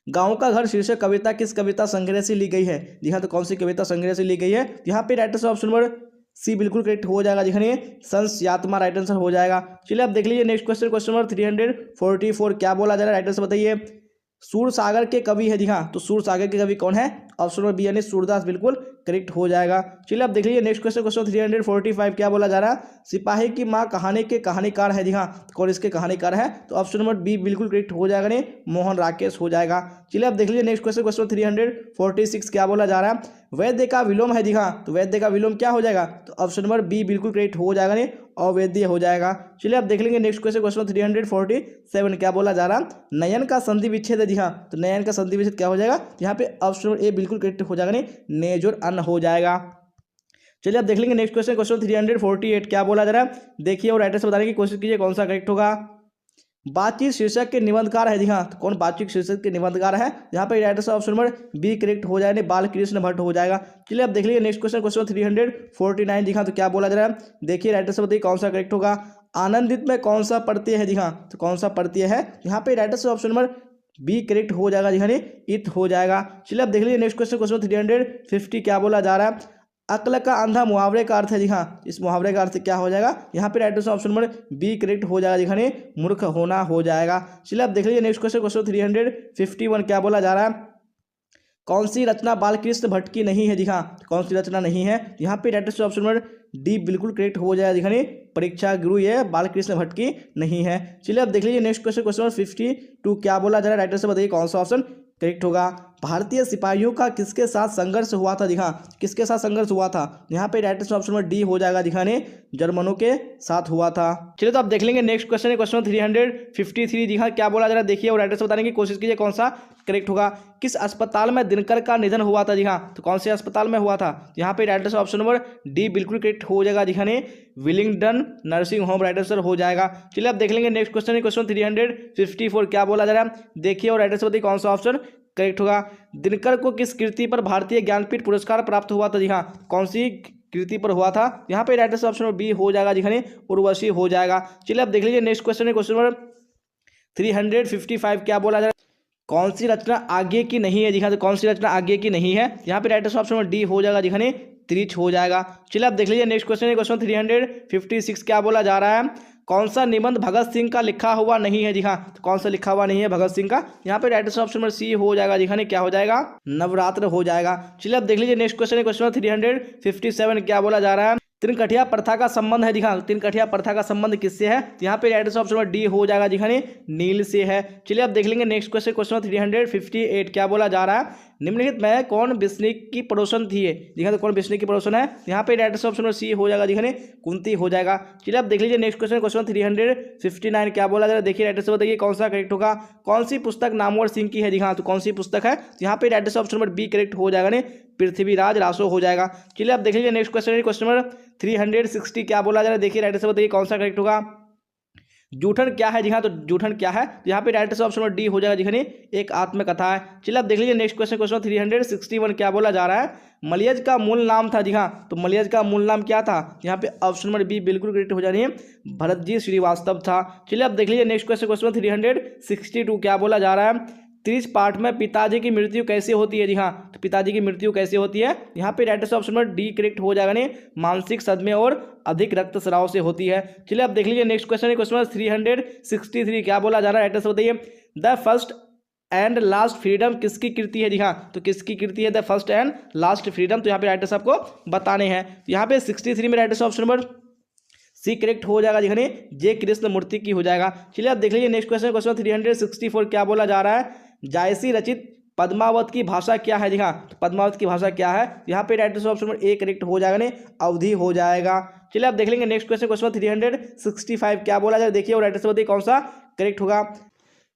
गांव का घर शीर्षक कविता किस कविता संग्रह से ली गई है। जी हाँ, तो कौन सी कविता संग्रह से ली गई है, यहाँ पे right answer option number C बिल्कुल करेक्ट हो जाएगा, दिखाने संस्यात्मा राइट आंसर हो जाएगा। चलिए आप देख लीजिए नेक्स्ट क्वेश्चन, क्वेश्चन नंबर 344। क्या बोला जा रहा है, राइट आंसर बताइए, सूरसागर के कवि है। जी हाँ, तो सूरसागर के कवि कौन है, ऑप्शन नंबर बी यानी सूरदास बिल्कुल करेक्ट हो जाएगा। चलिए आप देख लीजिए नेक्स्ट क्वेश्चन, क्वेश्चन 345। क्या बोला जा रहा है, सिपाही की माँ कहानी के कहानीकार है। जी हाँ, कौन इसके कहानीकार है, तो ऑप्शन नंबर बी बिल्कुल करेक्ट हो जाएगा, नहीं मोहन राकेश हो जाएगा। चलिए आप देख लीजिए नेक्स्ट क्वेश्चन, क्वेश्चन 346। क्या बोला जा रहा है, वैद्य का विलोम है। जी हाँ, तो वैद्य का विलोम क्या हो जाएगा, तो ऑप्शन नंबर बी बिल्कुल करेक्ट हो जाएगा, नहीं अवैद्य हो जाएगा। चलिए आप देख लेंगे नेक्स्ट क्वेश्चन, क्वेश्चन 347। क्या बोला जा रहा है, नयन का संधि विच्छेद है। जी हाँ, तो नयन का संधि विच्छेद क्या हो जाएगा, यहाँ पे ऑप्शन नंबर ए बिल्कुल करेक्ट हो जाएगा, नहीं नेजुर अन्न हो जाएगा। चलिए आप देख लेंगे नेक्स्ट क्वेश्चन, क्वेश्चन 348। क्या बोला जा रहा है, देखिए और राइटर से बताने की कोशिश कीजिए कौन सा करेक्ट होगा। बातचीत शीर्षक के निबंधकार है। जी हाँ, तो कौन बातचीत शीर्षक के निबंधकार है, यहाँ पे right answer option number B correct हो जाएगा, बालकृष्ण भट्ट हो जाएगा। चलिए आप देख लीजिए नेक्स्ट क्वेश्चन, क्वेश्चन 349। जी हाँ, तो क्या बोला जा रहा है, देखिए राइट आंसर बताइए कौन सा करेक्ट होगा। आनंदित में कौन सा प्रत्यय है। जी हाँ, तो कौन सा प्रत्यय है, यहाँ पे right answer option number B correct हो जाएगा, जी हाँ इत हो जाएगा। चलिए आप देख लीजिए नेक्स्ट क्वेश्चन, क्वेश्चन 350। क्या बोला जा रहा है, अक्ल का अंधा मुहावरे का अर्थ है। जी हाँ, इस मुहावरे का अर्थ क्या हो जाएगा, यहाँ पे right answer option number B correct हो जाएगा, दिखाने मूर्ख होना हो जाएगा। चलिए आप देख लीजिए नेक्स्ट क्वेश्चन, क्वेश्चन 351। क्या बोला जा रहा है, कौन सी रचना बालकृष्ण भट्ट की नहीं है। जी हाँ, कौन सी रचना नहीं है, यहाँ पे right answer option number D बिल्कुल करेक्ट हो जाएगा, दिखाने परीक्षा गुरु ये बालकृष्ण भट्ट की नहीं है। चलिए आप देख लीजिए नेक्स्ट क्वेश्चन, क्वेश्चन 52। क्या बोला जा रहा है, राइट आंसर बताइए कौन सा ऑप्शन करेक्ट होगा। भारतीय सिपाहियों का किसके साथ संघर्ष हुआ था। जी हाँ, किसके साथ संघर्ष हुआ था, यहाँ पे right answer option number D हो जाएगा, दिखाने जर्मनों के साथ हुआ था। चलिए तो आप देख लेंगे नेक्स्ट क्वेश्चन, क्वेश्चन 353। जी हाँ, क्या बोला जा रहा है, देखिए और राइट आंसर बताने की कोशिश कीजिए कौन सा करेक्ट होगा। किस अस्पताल में दिनकर का निधन हुआ था। जी हाँ, तो कौन से अस्पताल में हुआ था, यहाँ पे right answer option number D बिल्कुल करेक्ट हो जाएगा, दिखाने Willingdon nursing home right answer हो जाएगा। चलिए आप देख लेंगे नेक्स्ट क्वेश्चन, क्वेश्चन 354। क्या बोला जा रहा है, देखिए और राइट आंसर बताइए कौन सा ऑप्शन करेक्ट होगा। दिनकर को किस कृति पर भारतीय ज्ञानपीठ पुरस्कार प्राप्त हुआ था? जी हाँ, कौन सी कृति पर हुआ था? यहाँ पे right answer option number B हो जाएगा जी हाँ, उर्वशी हो जाएगा। चलिए अब देख लीजिए नेक्स्ट क्वेश्चन है, क्वेश्चन नंबर 355 क्या बोला जाए? कौन सी रचना आगे की नहीं है? जी हाँ, तो कौन सी रचना आगे की नहीं है? यहाँ पे right answer option number D हो जाएगा जी हाँ, त्रिच हो जाएगा। चलिए आप देख लीजिए नेक्स्ट क्वेश्चन है, क्वेश्चन 356 क्या बोला जा रहा है? कौन सा निबंध भगत सिंह का लिखा हुआ नहीं है? जी हाँ, तो कौन सा लिखा हुआ नहीं है भगत सिंह का? यहाँ पे right answer option number C हो जाएगा जी हाँ, क्या हो जाएगा? नवरात्र हो जाएगा। चलिए आप देख लीजिए नेक्स्ट क्वेश्चन है, क्वेश्चन 357 क्या बोला जा रहा है? तिनकठिया प्रथा का संबंध है? जी हाँ, तिनकठिया प्रथा का संबंध किससे है? यहाँ पे right answer option number D हो जाएगा जी हाँ, नील से है। चलिए आप देख लेंगे नेक्स्ट क्वेश्चन, क्वेश्चन 358 क्या बोला जा रहा है? निम्नलिखित में कौन विष्णु की पड़ोसन थी? जी हाँ, तो कौन विष्णु की पड़ोसन है? यहाँ पे right answer option number C हो जाएगा जी हाँ, कुंती हो जाएगा। चलिए आप देख लीजिए नेक्स्ट क्वेश्चन, क्वेश्चन 359 क्या बोला जा रहा है? देखिए राइट आंसर बताइए कौन सा करेक्ट होगा। कौन सी पुस्तक नामवर सिंह की है? जी हाँ, तो कौन सी पुस्तक है? यहाँ पे right answer option number B correct हो जाएगा, पृथ्वीराज रासो हो जाएगा। चलिए आप देख लीजिए नेक्स्ट क्वेश्चन, क्वेश्चन नंबर 360 क्या बोला जा रहा है? देखिए राइट आंसर बताइए कौन सा करेक्ट होगा। जूठन क्या है? जी हाँ, तो जूठन क्या है? यहाँ पे right answer option number D हो जाएगा जी हाँ, एक आत्मकथा है। चलिए आप देख लीजिए नेक्स्ट क्वेश्चन, क्वेश्चन 361 क्या बोला जा रहा है? मलयज का मूल नाम था? जी हाँ, तो मलयज का मूल नाम क्या था? यहाँ पे ऑप्शन नंबर बी बिल्कुल करेक्ट हो जा रही है, भरतजी श्रीवास्तव था। चलिए आप देख लीजिए नेक्स्ट क्वेश्चन, क्वेश्चन 362 क्या बोला जा रहा है? त्रिच पाठ में पिताजी की मृत्यु कैसे होती है? जी हाँ, तो पिताजी की मृत्यु कैसे होती है? यहाँ पे right answer option number D correct हो जाएगा, नहीं मानसिक सदमे और अधिक रक्तस्राव से होती है। चलिए आप देख लीजिए नेक्स्ट क्वेश्चन, क्वेश्चन 363 क्या बोला जा रहा है? राइट आंसर बताइए। The first and last freedom किसकी कृति है? जी हाँ, तो किसकी कृति है the first and last freedom? तो यहाँ पे राइट आंसर आपको बताने हैं। यहाँ पे 63 में right answer option number C correct हो जाएगा जी हाँ, जे कृष्ण मूर्ति की हो जाएगा। चलिए आप देख लीजिए नेक्स्ट क्वेश्चन, क्वेश्चन 364 क्या बोला जा रहा है? जायसी रचित पद्मावत की भाषा क्या है? जी हाँ, तो पद्मावत की भाषा क्या है? यहाँ पे right answer option number A correct हो जाएगा, अवधि हो जाएगा। चलिए आप देख लेंगे नेक्स्ट क्वेश्चन, क्वेश्चन 365 क्या बोला जाए? देखिए और राइट आंसर बताइए कौन सा करेक्ट होगा।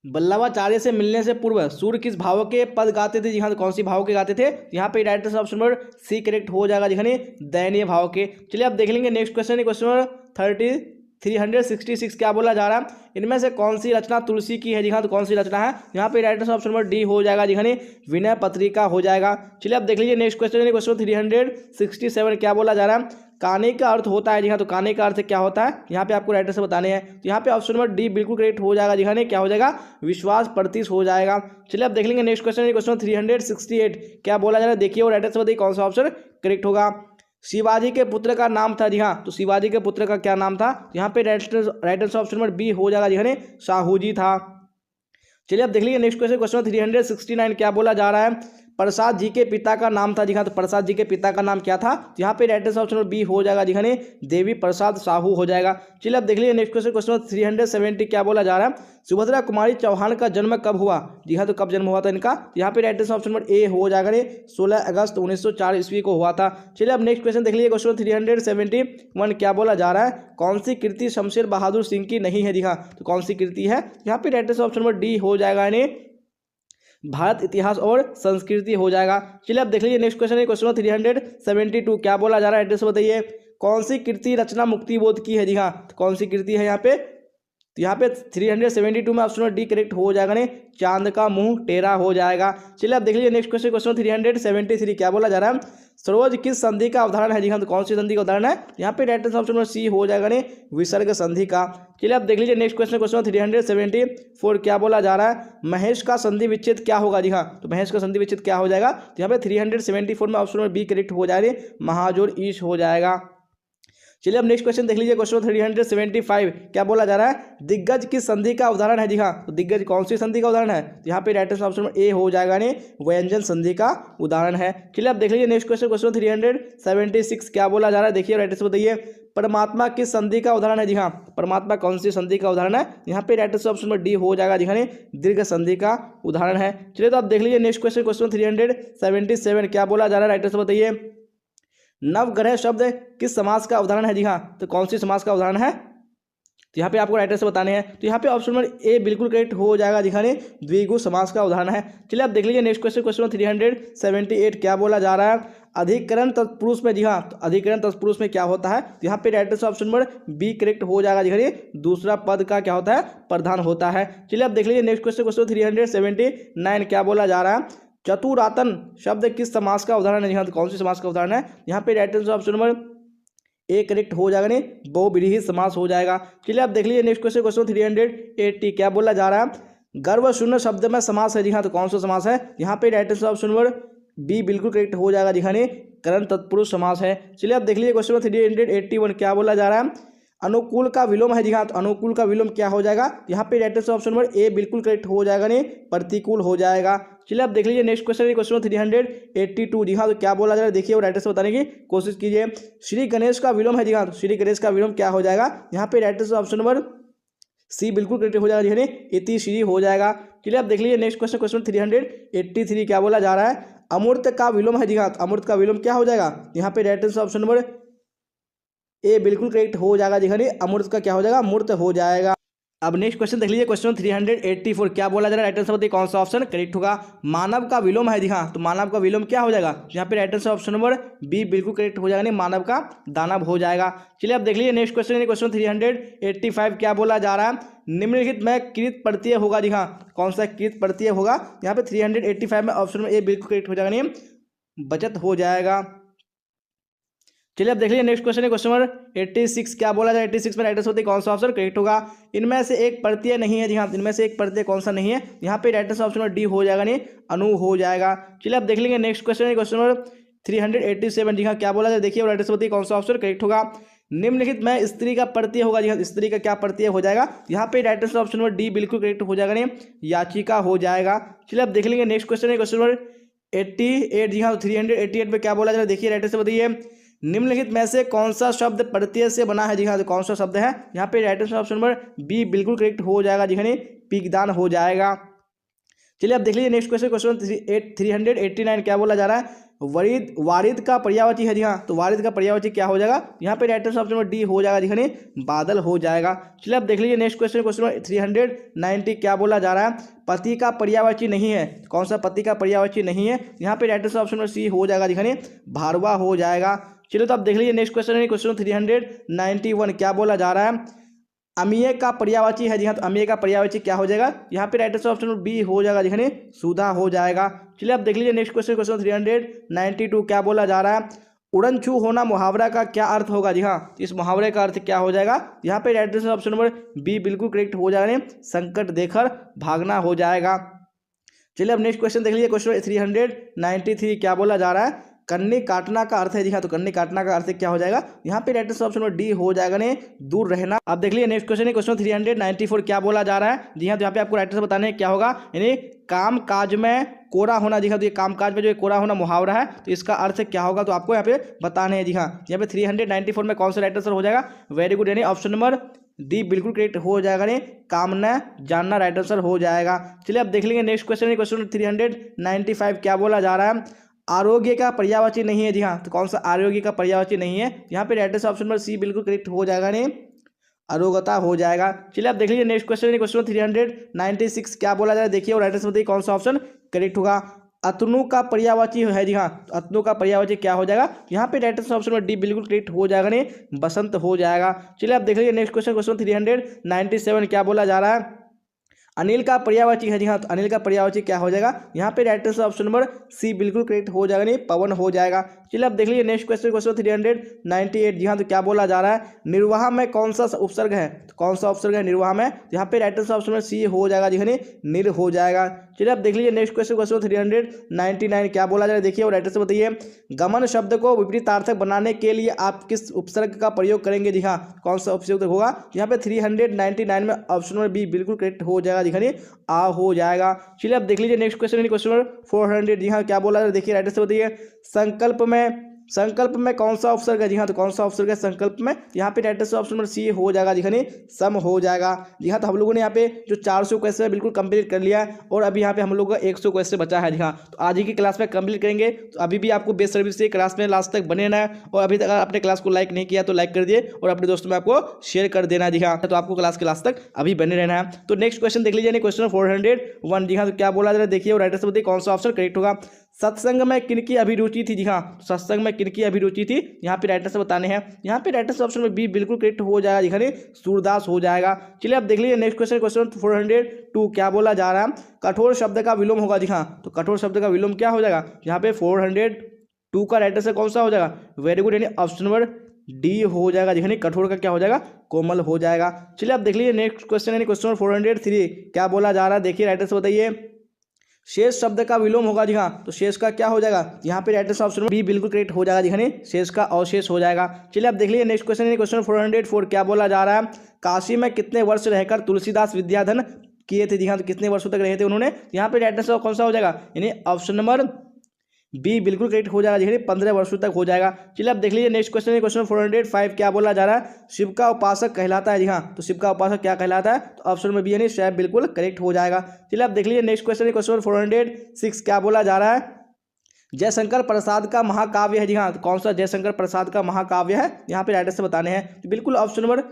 वल्लभाचार्य से मिलने से पूर्व सूर्य किस भाव के पद गाते थे? जी हाँ, तो कौन सी भाव के गाते थे? यहाँ पे right answer option number C correct हो जाएगा जी हाँ, दयनीय भाव के। चलिए आप देख लेंगे नेक्स्ट क्वेश्चन, क्वेश्चन नंबर 366 क्या बोला जा रहा है? इनमें से कौन सी रचना तुलसी की है? जी हाँ, तो कौन सी रचना है? यहाँ पे right answer option number D हो जाएगा जी हाँ, विनय पत्रिका हो जाएगा। चलिए आप देख लीजिए नेक्स्ट क्वेश्चन, क्वेश्चन 367 क्या बोला जा रहा है? काने का अर्थ होता है? जी हाँ, तो काने का अर्थ क्या होता है? यहाँ पे आपको राइट आंसर बताने हैं। तो यहाँ पे ऑप्शन नंबर डी बिल्कुल करेक्ट हो जाएगा जी हाँ, क्या हो जाएगा? विश्वास प्रतीत हो जाएगा। चलिए आप देख लेंगे नेक्स्ट क्वेश्चन, क्वेश्चन 368 क्या बोला जा रहा है? देखिए और राइट आंसर बताइए कौन सा ऑप्शन करेक्ट होगा। शिवाजी के पुत्र का नाम था? जी हाँ, तो शिवाजी के पुत्र का क्या नाम था? यहाँ पे right answer option number B हो जाएगा जी हाँ, शाहू जी था। चलिए आप देख लीजिए नेक्स्ट क्वेश्चन, क्वेश्चन 369 क्या बोला जा रहा है? प्रसाद जी के पिता का नाम था? जी हाँ, तो प्रसाद जी के पिता का नाम क्या था? यहाँ पे right answer option number B हो जाएगा जी हाँ, देवी प्रसाद साहू हो जाएगा। चलिए आप देख लीजिए नेक्स्ट क्वेश्चन, क्वेश्चन 370 क्या बोला जा रहा है? सुभद्रा कुमारी चौहान का जन्म कब हुआ? जी हाँ, तो कब जन्म हुआ था इनका? यहाँ पे right answer option number A हो जाएगा, 16 अगस्त 1904 ईस्वी को हुआ था। चलिए अब नेक्स्ट क्वेश्चन देख लीजिए, क्वेश्चन 371 क्या बोला जा रहा है? कौन सी कृति शमशेर बहादुर सिंह की नहीं है? जी हाँ, तो कौन सी कृति है? यहाँ पे right answer option number D हो जाएगा, भारत इतिहास और संस्कृति हो जाएगा। चलिए अब देख लीजिए नेक्स्ट क्वेश्चन, क्वेश्चन 372 क्या बोला जा रहा है? एड्रेस बताइए। कौन सी कृति रचना मुक्तिबोध की है? जी हाँ, तो कौन सी कृति है यहाँ पे? तो यहाँ पे 372 में ऑप्शन डी करेक्ट हो जाएगा, चांद का मुंह टेढ़ा हो जाएगा। चलिए आप देख लीजिए नेक्स्ट क्वेश्चन, क्वेश्चन 373 क्या बोला जा रहा है? सरोज किस संधि का उदाहरण है? जी हाँ, तो कौन सी संधि का उदाहरण है? यहाँ पे right answer option number C हो जाएगा, विसर्ग संधि का। चलिए आप देख लीजिए नेक्स्ट क्वेश्चन, क्वेश्चन 374 क्या बोला जा रहा है? महेश का संधि विच्छेद क्या होगा? जी हाँ, तो महेश का संधि विच्छेद क्या हो जाएगा? तो यहाँ पे 374 में ऑप्शन नंबर बी करेक्ट हो जाएगा, महाजोड़ ईश हो जाएगा। चलिए अब नेक्स्ट क्वेश्चन देख लीजिए, क्वेश्चन 375 क्या बोला जा रहा है? दिग्गज किस संधि का उदाहरण है? जी हाँ, तो दिग्गज कौन सी संधि का उदाहरण है? तो यहाँ पे राइट आंसर ऑप्शन ए हो जाएगा, व्यंजन संधि का उदाहरण है। चलिए अब देख लीजिए नेक्स्ट क्वेश्चन, क्वेश्चन 376 क्या बोला जा रहा है? देखिए राइट आंसर बताइए। परमात्मा किस संधि का उदाहरण है? जी हाँ, परमात्मा कौन सी संधि का उदाहरण है? यहाँ पे राइट आंसर ऑप्शन डी हो जाएगा, जी हाँ, दीर्घ संधि का उदाहरण है। चलिए तो आप देख लीजिए नेक्स्ट क्वेश्चन, क्वेश्चन 377 क्या बोला जा रहा है? राइट आंसर बताइए। नवग्रह शब्द किस समास का उदाहरण है? जी हाँ, तो कौन सी समास का उदाहरण है? तो यहाँ पे आपको राइट आंसर बताने हैं। तो यहाँ पे ऑप्शन नंबर ए बिल्कुल करेक्ट हो जाएगा, दिखाने द्विगु समास का उदाहरण है। चलिए आप देख लीजिए नेक्स्ट क्वेश्चन, क्वेश्चन नंबर 378 क्या बोला जा रहा है, अधिकरण तत्पुरुष में। जी हाँ, तो अधिकरण तत्पुरुष में क्या होता है, तो यहाँ पे right answer option number B correct हो जाएगा, दिखाने दूसरा पद का क्या होता है, प्रधान होता है। चलिए आप देख लीजिए नेक्स्ट क्वेश्चन, क्वेश्चन 379 क्या बोला जा रहा है, चतुरातन शब्द किस समास का उदाहरण है। जी हाँ, तो कौन सी समास का उदाहरण है, यहाँ पे right answer option number A correct हो जाएगा, नहीं बहुव्रीहि समास हो जाएगा। चलिए आप देख लीजिए नेक्स्ट क्वेश्चन, क्वेश्चन 380 क्या बोला जा रहा है, गर्व शून्य शब्द में समास है। जी हाँ, तो कौन सा समास है, यहाँ पे right answer option number B बिल्कुल करेक्ट हो जाएगा, दिखाने करण तत्पुरुष समास है। चलिए आप देख लीजिए क्वेश्चन 381 क्या बोला जा रहा है, अनुकूल का विलोम है। जी हाँ, तो अनुकूल का विलोम क्या हो जाएगा, यहाँ पे right answer option number A बिल्कुल करेक्ट हो जाएगा, नहीं प्रतिकूल हो जाएगा। चलिए आप देख लीजिए नेक्स्ट क्वेश्चन, क्वेश्चन 382। जी हाँ, तो क्या बोला जा रहा है, देखिए और राइट आंसर बताने की कोशिश कीजिए। श्री गणेश का विलोम है। जी हाँ, तो श्री गणेश का विलोम क्या हो जाएगा, यहाँ पे right answer option number C बिल्कुल करेक्ट हो जाएगा, इति श्री हो जाएगा। चलिए आप देख लीजिए नेक्स्ट क्वेश्चन, क्वेश्चन 383 क्या बोला जा रहा है, अमूर्त का विलोम है। जी हाँ, तो अमूर्त का विलोम क्या हो जाएगा, यहाँ पे right answer option number A बिल्कुल करेक्ट हो जाएगा, दिखाने अमूर्त का क्या हो जाएगा, मूर्त हो जाएगा। अब नेक्स्ट क्वेश्चन देख लीजिए, क्वेश्चन 384 क्या बोला जा रहा है, राइट आंसर बताइए कौन सा ऑप्शन करेक्ट होगा, मानव का विलोम है। जी हाँ, तो मानव का विलोम क्या हो जाएगा, यहाँ पे right answer option number B बिल्कुल करेक्ट हो जाएगा, नहीं मानव का दानव हो जाएगा। चलिए आप देख लीजिए नेक्स्ट क्वेश्चन, क्वेश्चन 385 क्या बोला जा रहा है, निम्नलिखित में कृत प्रत्यय होगा। जी हाँ, कौन सा कृत प्रत्यय होगा, यहाँ पे 385 में ऑप्शन नंबर ए बिल्कुल करेक्ट हो जाएगा, नहीं बचत हो जाएगा। चलिए अब देख लीजिए नेक्स्ट क्वेश्चन है, क्वेश्चन नंबर 86 क्या बोला जाए, 86 में राइट आंसर कौन सा ऑप्शन करेक्ट होगा, इनमें से एक प्रत्यय नहीं है। जी हाँ, इनमें से एक प्रत्यय कौन सा नहीं है, यहाँ पे right answer option number D हो जाएगा, नहीं अनु हो जाएगा। चलिए अब देख लेंगे नेक्स्ट क्वेश्चन है, क्वेश्चन नंबर 387। जी हाँ, क्या बोला जाए, देखिए राइट आंसर कौन सा ऑप्शन करेक्ट होगा, निम्नलिखित में स्त्री का प्रत्यय होगा। जी हाँ, स्त्री का क्या प्रत्यय हो जाएगा, यहाँ पे right answer option number D बिल्कुल करेक्ट हो जाएगा, नहीं याचिका हो जाएगा। चलिए अब देख लेंगे नेक्स्ट क्वेश्चन है, क्वेश्चन नंबर 88। जी हाँ, 388 में क्या बोला जाए, देखिए राइट आंसर बताइए, निम्नलिखित में से कौन सा शब्द प्रत्यय से बना है। जी हाँ, तो कौन सा शब्द है, यहाँ पे right answer option number B बिल्कुल करेक्ट हो जाएगा, जी हाँ पिगदान हो जाएगा। चलिए अब देख लीजिए नेक्स्ट क्वेश्चन, क्वेश्चन 389 क्या बोला जा रहा है, वरिद वारिद का पर्यायवाची है। जी हाँ, तो वारिद का पर्यायवाची क्या हो जाएगा, यहाँ पे right answer option number D हो जाएगा, जी हाँ बादल हो जाएगा। चलिए अब देख लीजिए नेक्स्ट क्वेश्चन, क्वेश्चन 390 क्या बोला जा रहा है, पति का पर्यायवाची नहीं है। कौन सा पति का पर्यायवाची नहीं है, यहाँ पे right answer option number C हो जाएगा, जी हाँ भारवा हो जाएगा। चलिए तो आप देख लीजिए नेक्स्ट क्वेश्चन है, क्वेश्चन 391 क्या बोला जा रहा है, अमीय का पर्यायवाची है। जी हाँ, तो अमीय का पर्यायवाची क्या हो जाएगा, यहाँ पे राइट आंसर ऑप्शन बी हो जाएगा, जी हाँ सुधा हो जाएगा। चलिए आप देख लीजिए नेक्स्ट क्वेश्चन, क्वेश्चन 392 क्या बोला जा रहा है, उड़न छू होना मुहावरा का क्या अर्थ होगा। जी हाँ, इस मुहावरे का अर्थ क्या हो जाएगा, यहाँ पे right answer option number B बिल्कुल करेक्ट हो जाएगा, संकट देखकर भागना हो जाएगा। चलिए अब नेक्स्ट क्वेश्चन देख लीजिए, क्वेश्चन 393 क्या बोला जा रहा है, कन्नी काटना का अर्थ है। जी हाँ, तो कन्नी काटना का अर्थ क्या हो जाएगा, यहाँ पे right answer option number D हो जाएगा, ने दूर रहना। अब देख लीजिए नेक्स्ट क्वेश्चन है, क्वेश्चन 394 क्या बोला जा रहा है। जी हाँ, तो यहाँ पे आपको राइट आंसर बताने क्या होगा, यानी काम काज में कोरा होना। जी हाँ, तो ये काम काज में जो कोरा होना मुहावरा है, तो इसका अर्थ क्या होगा, तो आपको यहाँ पे बताने हैं। जी हाँ, यहाँ पे 394 में कौन सा राइट आंसर हो जाएगा, वेरी गुड, यानी ऑप्शन नंबर डी बिल्कुल करेक्ट हो जाएगा, ने काम न जानना राइट आंसर हो जाएगा। चलिए अब देख लेंगे नेक्स्ट क्वेश्चन है, क्वेश्चन 395 क्या बोला जा रहा है, आरोग्य का पर्यायवाची नहीं है। जी हाँ, तो कौन सा आरोग्य का पर्यायवाची नहीं है, यहाँ पे right answer option number C बिल्कुल करेक्ट हो जाएगा, ने अरोगता हो जाएगा। चलिए आप देख लीजिए नेक्स्ट क्वेश्चन है, क्वेश्चन 396 क्या बोला जा रहा है, देखिए और राइट आंसर बताइए कौन सा ऑप्शन करेक्ट होगा, अतनु का पर्यायवाची है। जी हाँ, तो अतनु का पर्यायवाची क्या हो जाएगा, यहाँ पे right answer option number D बिल्कुल करेक्ट हो जाएगा, ने बसंत हो जाएगा। चलिए आप देख लीजिए नेक्स्ट क्वेश्चन, क्वेश्चन 397 क्या बोला जा रहा है, अनिल का पर्यायवाची है। जी हाँ, तो अनिल का पर्यायवाची क्या हो जाएगा, यहाँ पे right answer option number C बिल्कुल करेक्ट हो जाएगा, नहीं पवन हो जाएगा। चलिए अब देख लीजिए नेक्स्ट क्वेश्चन, क्वेश्चन 398। जी हाँ, तो क्या बोला जा रहा है, निर्वाह में कौन सा उपसर्ग है, तो कौन सा उपसर्ग है निर्वाह में, यहाँ पे right answer option number C हो जाएगा, जी हाँ निर हो जाएगा। चलिए अब देख लीजिए नेक्स्ट क्वेश्चन, क्वेश्चन 399 क्या बोला जा रहा है, देखिए और राइट आंसर बताइए, गमन शब्द को विपरीतार्थक बनाने के लिए आप किस उपसर्ग का प्रयोग करेंगे। जी हाँ, कौन सा उपसर्ग होगा, यहाँ पे 399 में ऑप्शन नंबर बी बिल्कुल करेक्ट हो जाएगा, दिखानी आ हो जाएगा। चलिए अब देख लीजिए नेक्स्ट क्वेश्चन, क्वेश्चन नंबर 400। जी हाँ, क्या बोला, देखिए राइट आंसर बताइए, संकल्प में संकल्प में कौन सा उपसर्ग है? जी हाँ, तो कौन सा उपसर्ग है संकल्प में? यहाँ पे right answer option number C हो जाएगा जी हाँ, सम हो जाएगा। जी हाँ, तो हम लोगों ने यहाँ पे जो 400 क्वेश्चन है बिल्कुल कंप्लीट कर लिया है और अभी यहाँ पे हम लोग का 100 क्वेश्चन बचा है। जी हाँ, तो आज ही की क्लास में कंप्लीट करेंगे। तो अभी भी आपको बेस्ट सर्विस से क्लास में लास्ट तक बने रहना है और अभी तक अगर आपने क्लास को लाइक नहीं किया तो लाइक कर दिए और अपने दोस्तों में आपको शेयर कर देना। जी हाँ, तो आपको क्लास के लास्ट तक अभी बने रहना है। तो नेक्स्ट क्वेश्चन देख लीजिए, क्वेश्चन 401। जी हाँ, तो क्या बोला जरा देखिए और राइट आंसर बताइए कौन सा ऑप्शन करेक्ट होगा। सत्संग में किनकी अभिरुचि थी? जी हाँ, सत्संग में किनकी अभिरुचि थी? यहाँ पे राइट आंसर बताने हैं। यहाँ पे राइट आंसर ऑप्शन में बी बिल्कुल करेक्ट हो जाएगा। जी हाँ, सूरदास हो जाएगा। चलिए अब देख लीजिए नेक्स्ट क्वेश्चन, क्वेश्चन 402। क्या बोला जा रहा है? कठोर शब्द का विलोम होगा। जी हाँ, तो कठोर शब्द का विलोम क्या हो जाएगा? यहाँ पे 402 का राइट आंसर कौन सा हो जाएगा? वेरी गुड, यानी ऑप्शन नंबर डी हो जाएगा। जी हाँ, कठोर का क्या हो जाएगा? कोमल हो जाएगा। चलिए अब देख लीजिए नेक्स्ट क्वेश्चन, यानी क्वेश्चन 403। क्या बोला जा रहा है? देखिए राइट आंसर बताइए। शेष शब्द का विलोम होगा। जी हाँ, तो शेष का क्या हो जाएगा? यहाँ पे राइट आंसर ऑप्शन बी बिल्कुल करेक्ट हो जाएगा। जी हाँ, शेष का अवशेष हो जाएगा। चलिए अब देख लीजिए नेक्स्ट क्वेश्चन, क्वेश्चन 404। क्या बोला जा रहा है? काशी में कितने वर्ष रहकर तुलसीदास विद्याधन किए थे? जी हाँ, तो कितने वर्षों तक रहे थे उन्होंने? यहाँ पे राइट आंसर कौन सा हो जाएगा? यानी ऑप्शन नंबर बी बिल्कुल करेक्ट हो जाएगा। जी 15 वर्षों तक हो जाएगा। चलिए अब देख लीजिए नेक्स्ट क्वेश्चन, क्वेश्चन 405। क्या बोला जा रहा है? शिव का उपासक कहलाता है। जी हाँ, तो शिव का उपासक क्या कहलाता है? तो ऑप्शन में बी यानी शैव बिल्कुल करेक्ट हो जाएगा। चलिए अब देख लीजिए नेक्स्ट क्वेश्चन, क्वेश्चन 406। क्या बोला जा रहा है? जयशंकर प्रसाद का महाकाव्य है। जी हाँ, तो कौन सा जयशंकर प्रसाद का महाकाव्य है? यहाँ पे राइट आंसर बताने हैं। तो बिल्कुल ऑप्शन नंबर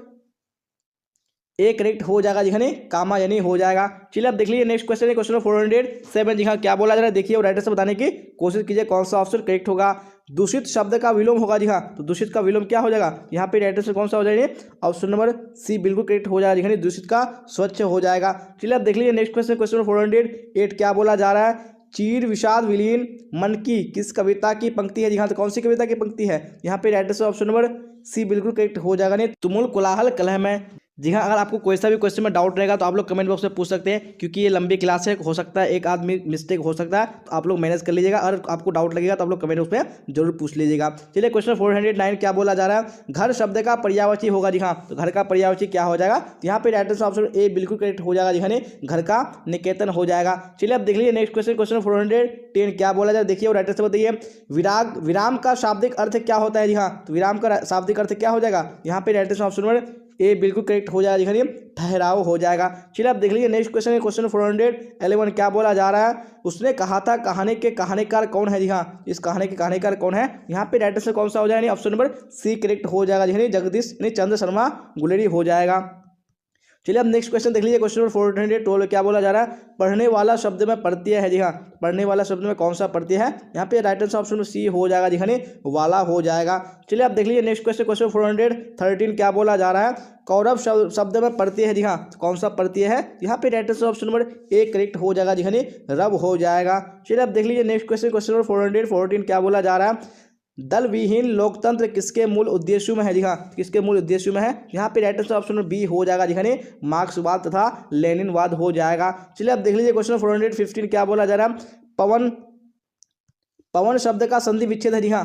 ए करेक्ट हो जाएगा। जी हाँ, कामायनी हो जाएगा। चलिए अब देख लीजिए नेक्स्ट क्वेश्चन, क्वेश्चन 407। जी हाँ, क्या बोला जा रहा है? देखिए और राइट आंसर बताने की कोशिश कीजिए कौन सा ऑप्शन करेक्ट होगा। दूषित शब्द का विलोम होगा। जी हाँ, तो दूषित का विलोम क्या हो जाएगा? यहाँ पे राइट आंसर कौन सा हो जाएगा? ऑप्शन नंबर सी बिल्कुल करेक्ट हो जाएगा। जी हाँ, दूषित का स्वच्छ हो जाएगा। चलिए अब देख लीजिए नेक्स्ट क्वेश्चन, क्वेश्चन 408। क्या बोला जा रहा है? चीर विषाद विलीन मन की किस कविता की पंक्ति है? जी हाँ, तो कौन सी कविता की पंक्ति है? यहाँ पे right answer option number C बिल्कुल करेक्ट हो जाएगा। नहीं तुमुल कोलाहल कलह में। जी हाँ, अगर आपको कोई सा भी क्वेश्चन में डाउट रहेगा तो आप लोग कमेंट बॉक्स में पूछ सकते हैं, क्योंकि ये लंबी क्लास है, हो सकता है एक आदमी मिस्टेक हो सकता है, तो आप लोग मैनेज कर लीजिएगा। अगर आपको डाउट लगेगा तो आप लोग कमेंट बॉक्स में जरूर पूछ लीजिएगा। चलिए क्वेश्चन 409। क्या बोला जा रहा है? घर शब्द का पर्यायवाची होगा। जी हाँ, तो घर का पर्यायवाची क्या हो जाएगा? यहाँ पे राइट आंसर ऑप्शन ए बिल्कुल करेक्ट हो जाएगा। जी हाँ, घर का निकेतन हो जाएगा। चलिए अब देख लीजिए नेक्स्ट क्वेश्चन, क्वेश्चन 410। क्या बोला जाए देखिए और राइट आंसर बताइए। विराम का शाब्दिक अर्थ क्या होता है? जी हाँ, तो विराम का शाब्दिक अर्थ क्या हो जाएगा? यहाँ पे right answer option number A बिल्कुल करेक्ट हो जाएगा। जी ठहराव हो जाएगा। चलिए अब देख लीजिए नेक्स्ट क्वेश्चन, क्वेश्चन 411। क्या बोला जा रहा है? उसने कहा था कहानी के कहानीकार कौन है? जी हाँ, इस कहानी के कहानीकार कौन है? यहाँ पे राइट आंसर कौन सा हो जाएगा? ऑप्शन नंबर सी करेक्ट हो जाएगा। जी जगदीश चंद्र शर्मा गुलेरी हो जाएगा। चलिए अब नेक्स्ट क्वेश्चन देख लीजिए, क्वेश्चन नंबर 412। क्या बोला जा रहा है? पढ़ने वाला शब्द में प्रत्यय है। जी हाँ, पढ़ने वाला शब्द में कौन सा प्रत्यय है? यहाँ पे राइट आंसर ऑप्शन में सी हो जाएगा। जी हाँ, वाला हो जाएगा। चलिए अब देख लीजिए नेक्स्ट क्वेश्चन, क्वेश्चन 413। क्या बोला जा रहा है? कौरव शब्द में प्रत्यय है। जी हाँ, तो कौन सा प्रत्यय है? यहाँ पे right answer option number A correct हो जाएगा। जी हाँ, रब हो जाएगा। चलिए अब देख लीजिए नेक्स्ट क्वेश्चन, क्वेश्चन नंबर 414। क्या बोला जा रहा है? दल विहीन लोकतंत्र किसके मूल उद्देश्यों में है? जी हाँ, किसके मूल उद्देश्यों में है? यहाँ पे राइट आंसर ऑप्शन बी हो जाएगा। जी हाँ, मार्क्सवाद तथा लेनिनवाद हो जाएगा। चलिए अब देख लीजिए क्वेश्चन 415। क्या बोला जा रहा है? पवन शब्द का संधि विच्छेद है। जी हाँ,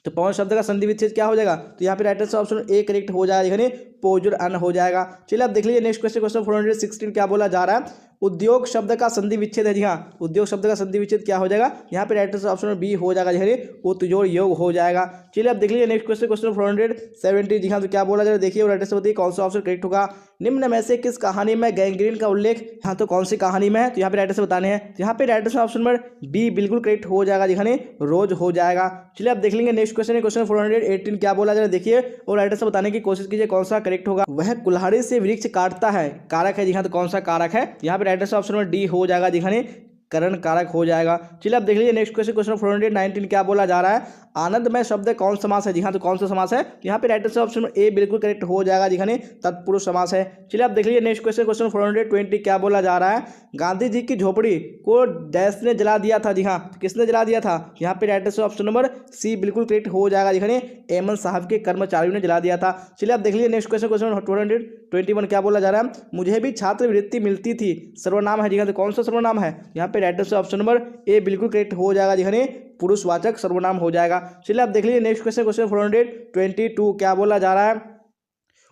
तो पवन शब्द का संधि विच्छेद क्या हो जाएगा? तो यहाँ पे right answer option A correct हो जाएगा। जी हाँ, पोजुर अन हो जाएगा। चलिए अब देख लीजिए नेक्स्ट क्वेश्चन, क्वेश्चन 416। क्या बोला जा रहा है? उद्योग शब्द का संधि विच्छेद है। जी हाँ, उद्योग शब्द का संधि विच्छेद क्या हो जाएगा? यहाँ पे राइट आंसर ऑप्शन बी हो जाएगा। जी हाँ, उत्जोड़ योग हो जाएगा। चलिए अब देख लीजिए नेक्स्ट क्वेश्चन, क्वेश्चन 470। जी हाँ, तो क्या बोला जा रहा है? देखिए राइट आंसर बताइए कौन सा ऑप्शन करेक्ट होगा। निम्न में से किस कहानी में गैंग्रीन का उल्लेख? हाँ, तो कौन सी कहानी में है? तो यहाँ पे राइट आंसर बताने हैं। यहाँ पे right answer option number B बिल्कुल करेक्ट हो जाएगा। जी हाँ, रोज हो जाएगा। चलिए अब देख लेंगे नेक्स्ट क्वेश्चन, क्वेश्चन 418। क्या बोला जा रहा है? देखिए और राइट आंसर बताने की कोशिश कीजिए कौन सा करेक्ट होगा। वह कुल्हाड़ी से वृक्ष काटता है, कारक है। जी हाँ, तो कौन सा कारक है? यहाँ पे right answer option number D हो जाएगा। जी हाँ, करण कारक हो जाएगा। चलिए अब देख लीजिए नेक्स्ट क्वेश्चन, क्वेश्चन 419। क्या बोला जा रहा है? आनंदमय शब्द कौन समास है? जी हाँ, तो कौन सा समास है? यहाँ पे राइट आंसर ऑप्शन ए बिल्कुल करेक्ट हो जाएगा। जी हाँ, तत्पुरुष समास है। चलिए अब देख लीजिए नेक्स्ट क्वेश्चन, क्वेश्चन 420। क्या बोला जा रहा है? गांधी जी की झोपड़ी को डैश ने जला दिया था। जी हाँ, किसने जला दिया था? यहाँ पे right answer option number C बिल्कुल करेक्ट हो जाएगा। जी हाँ, एमन साहब के कर्मचारियों ने जला दिया था। चलिए अब देख लीजिए नेक्स्ट क्वेश्चन, क्वेश्चन 421। क्या बोला जा रहा है? मुझे भी छात्रवृत्ति मिलती थी, सर्वनाम है। जी हाँ, तो कौन सा सर्वनाम है? यहाँ पे right answer option number A बिल्कुल करेक्ट हो जाएगा। जी हाँ, पुरुषवाचक सर्वनाम हो जाएगा। चलिए आप देख लीजिए नेक्स्ट क्वेश्चन, क्वेश्चन 422। क्या बोला जा रहा है?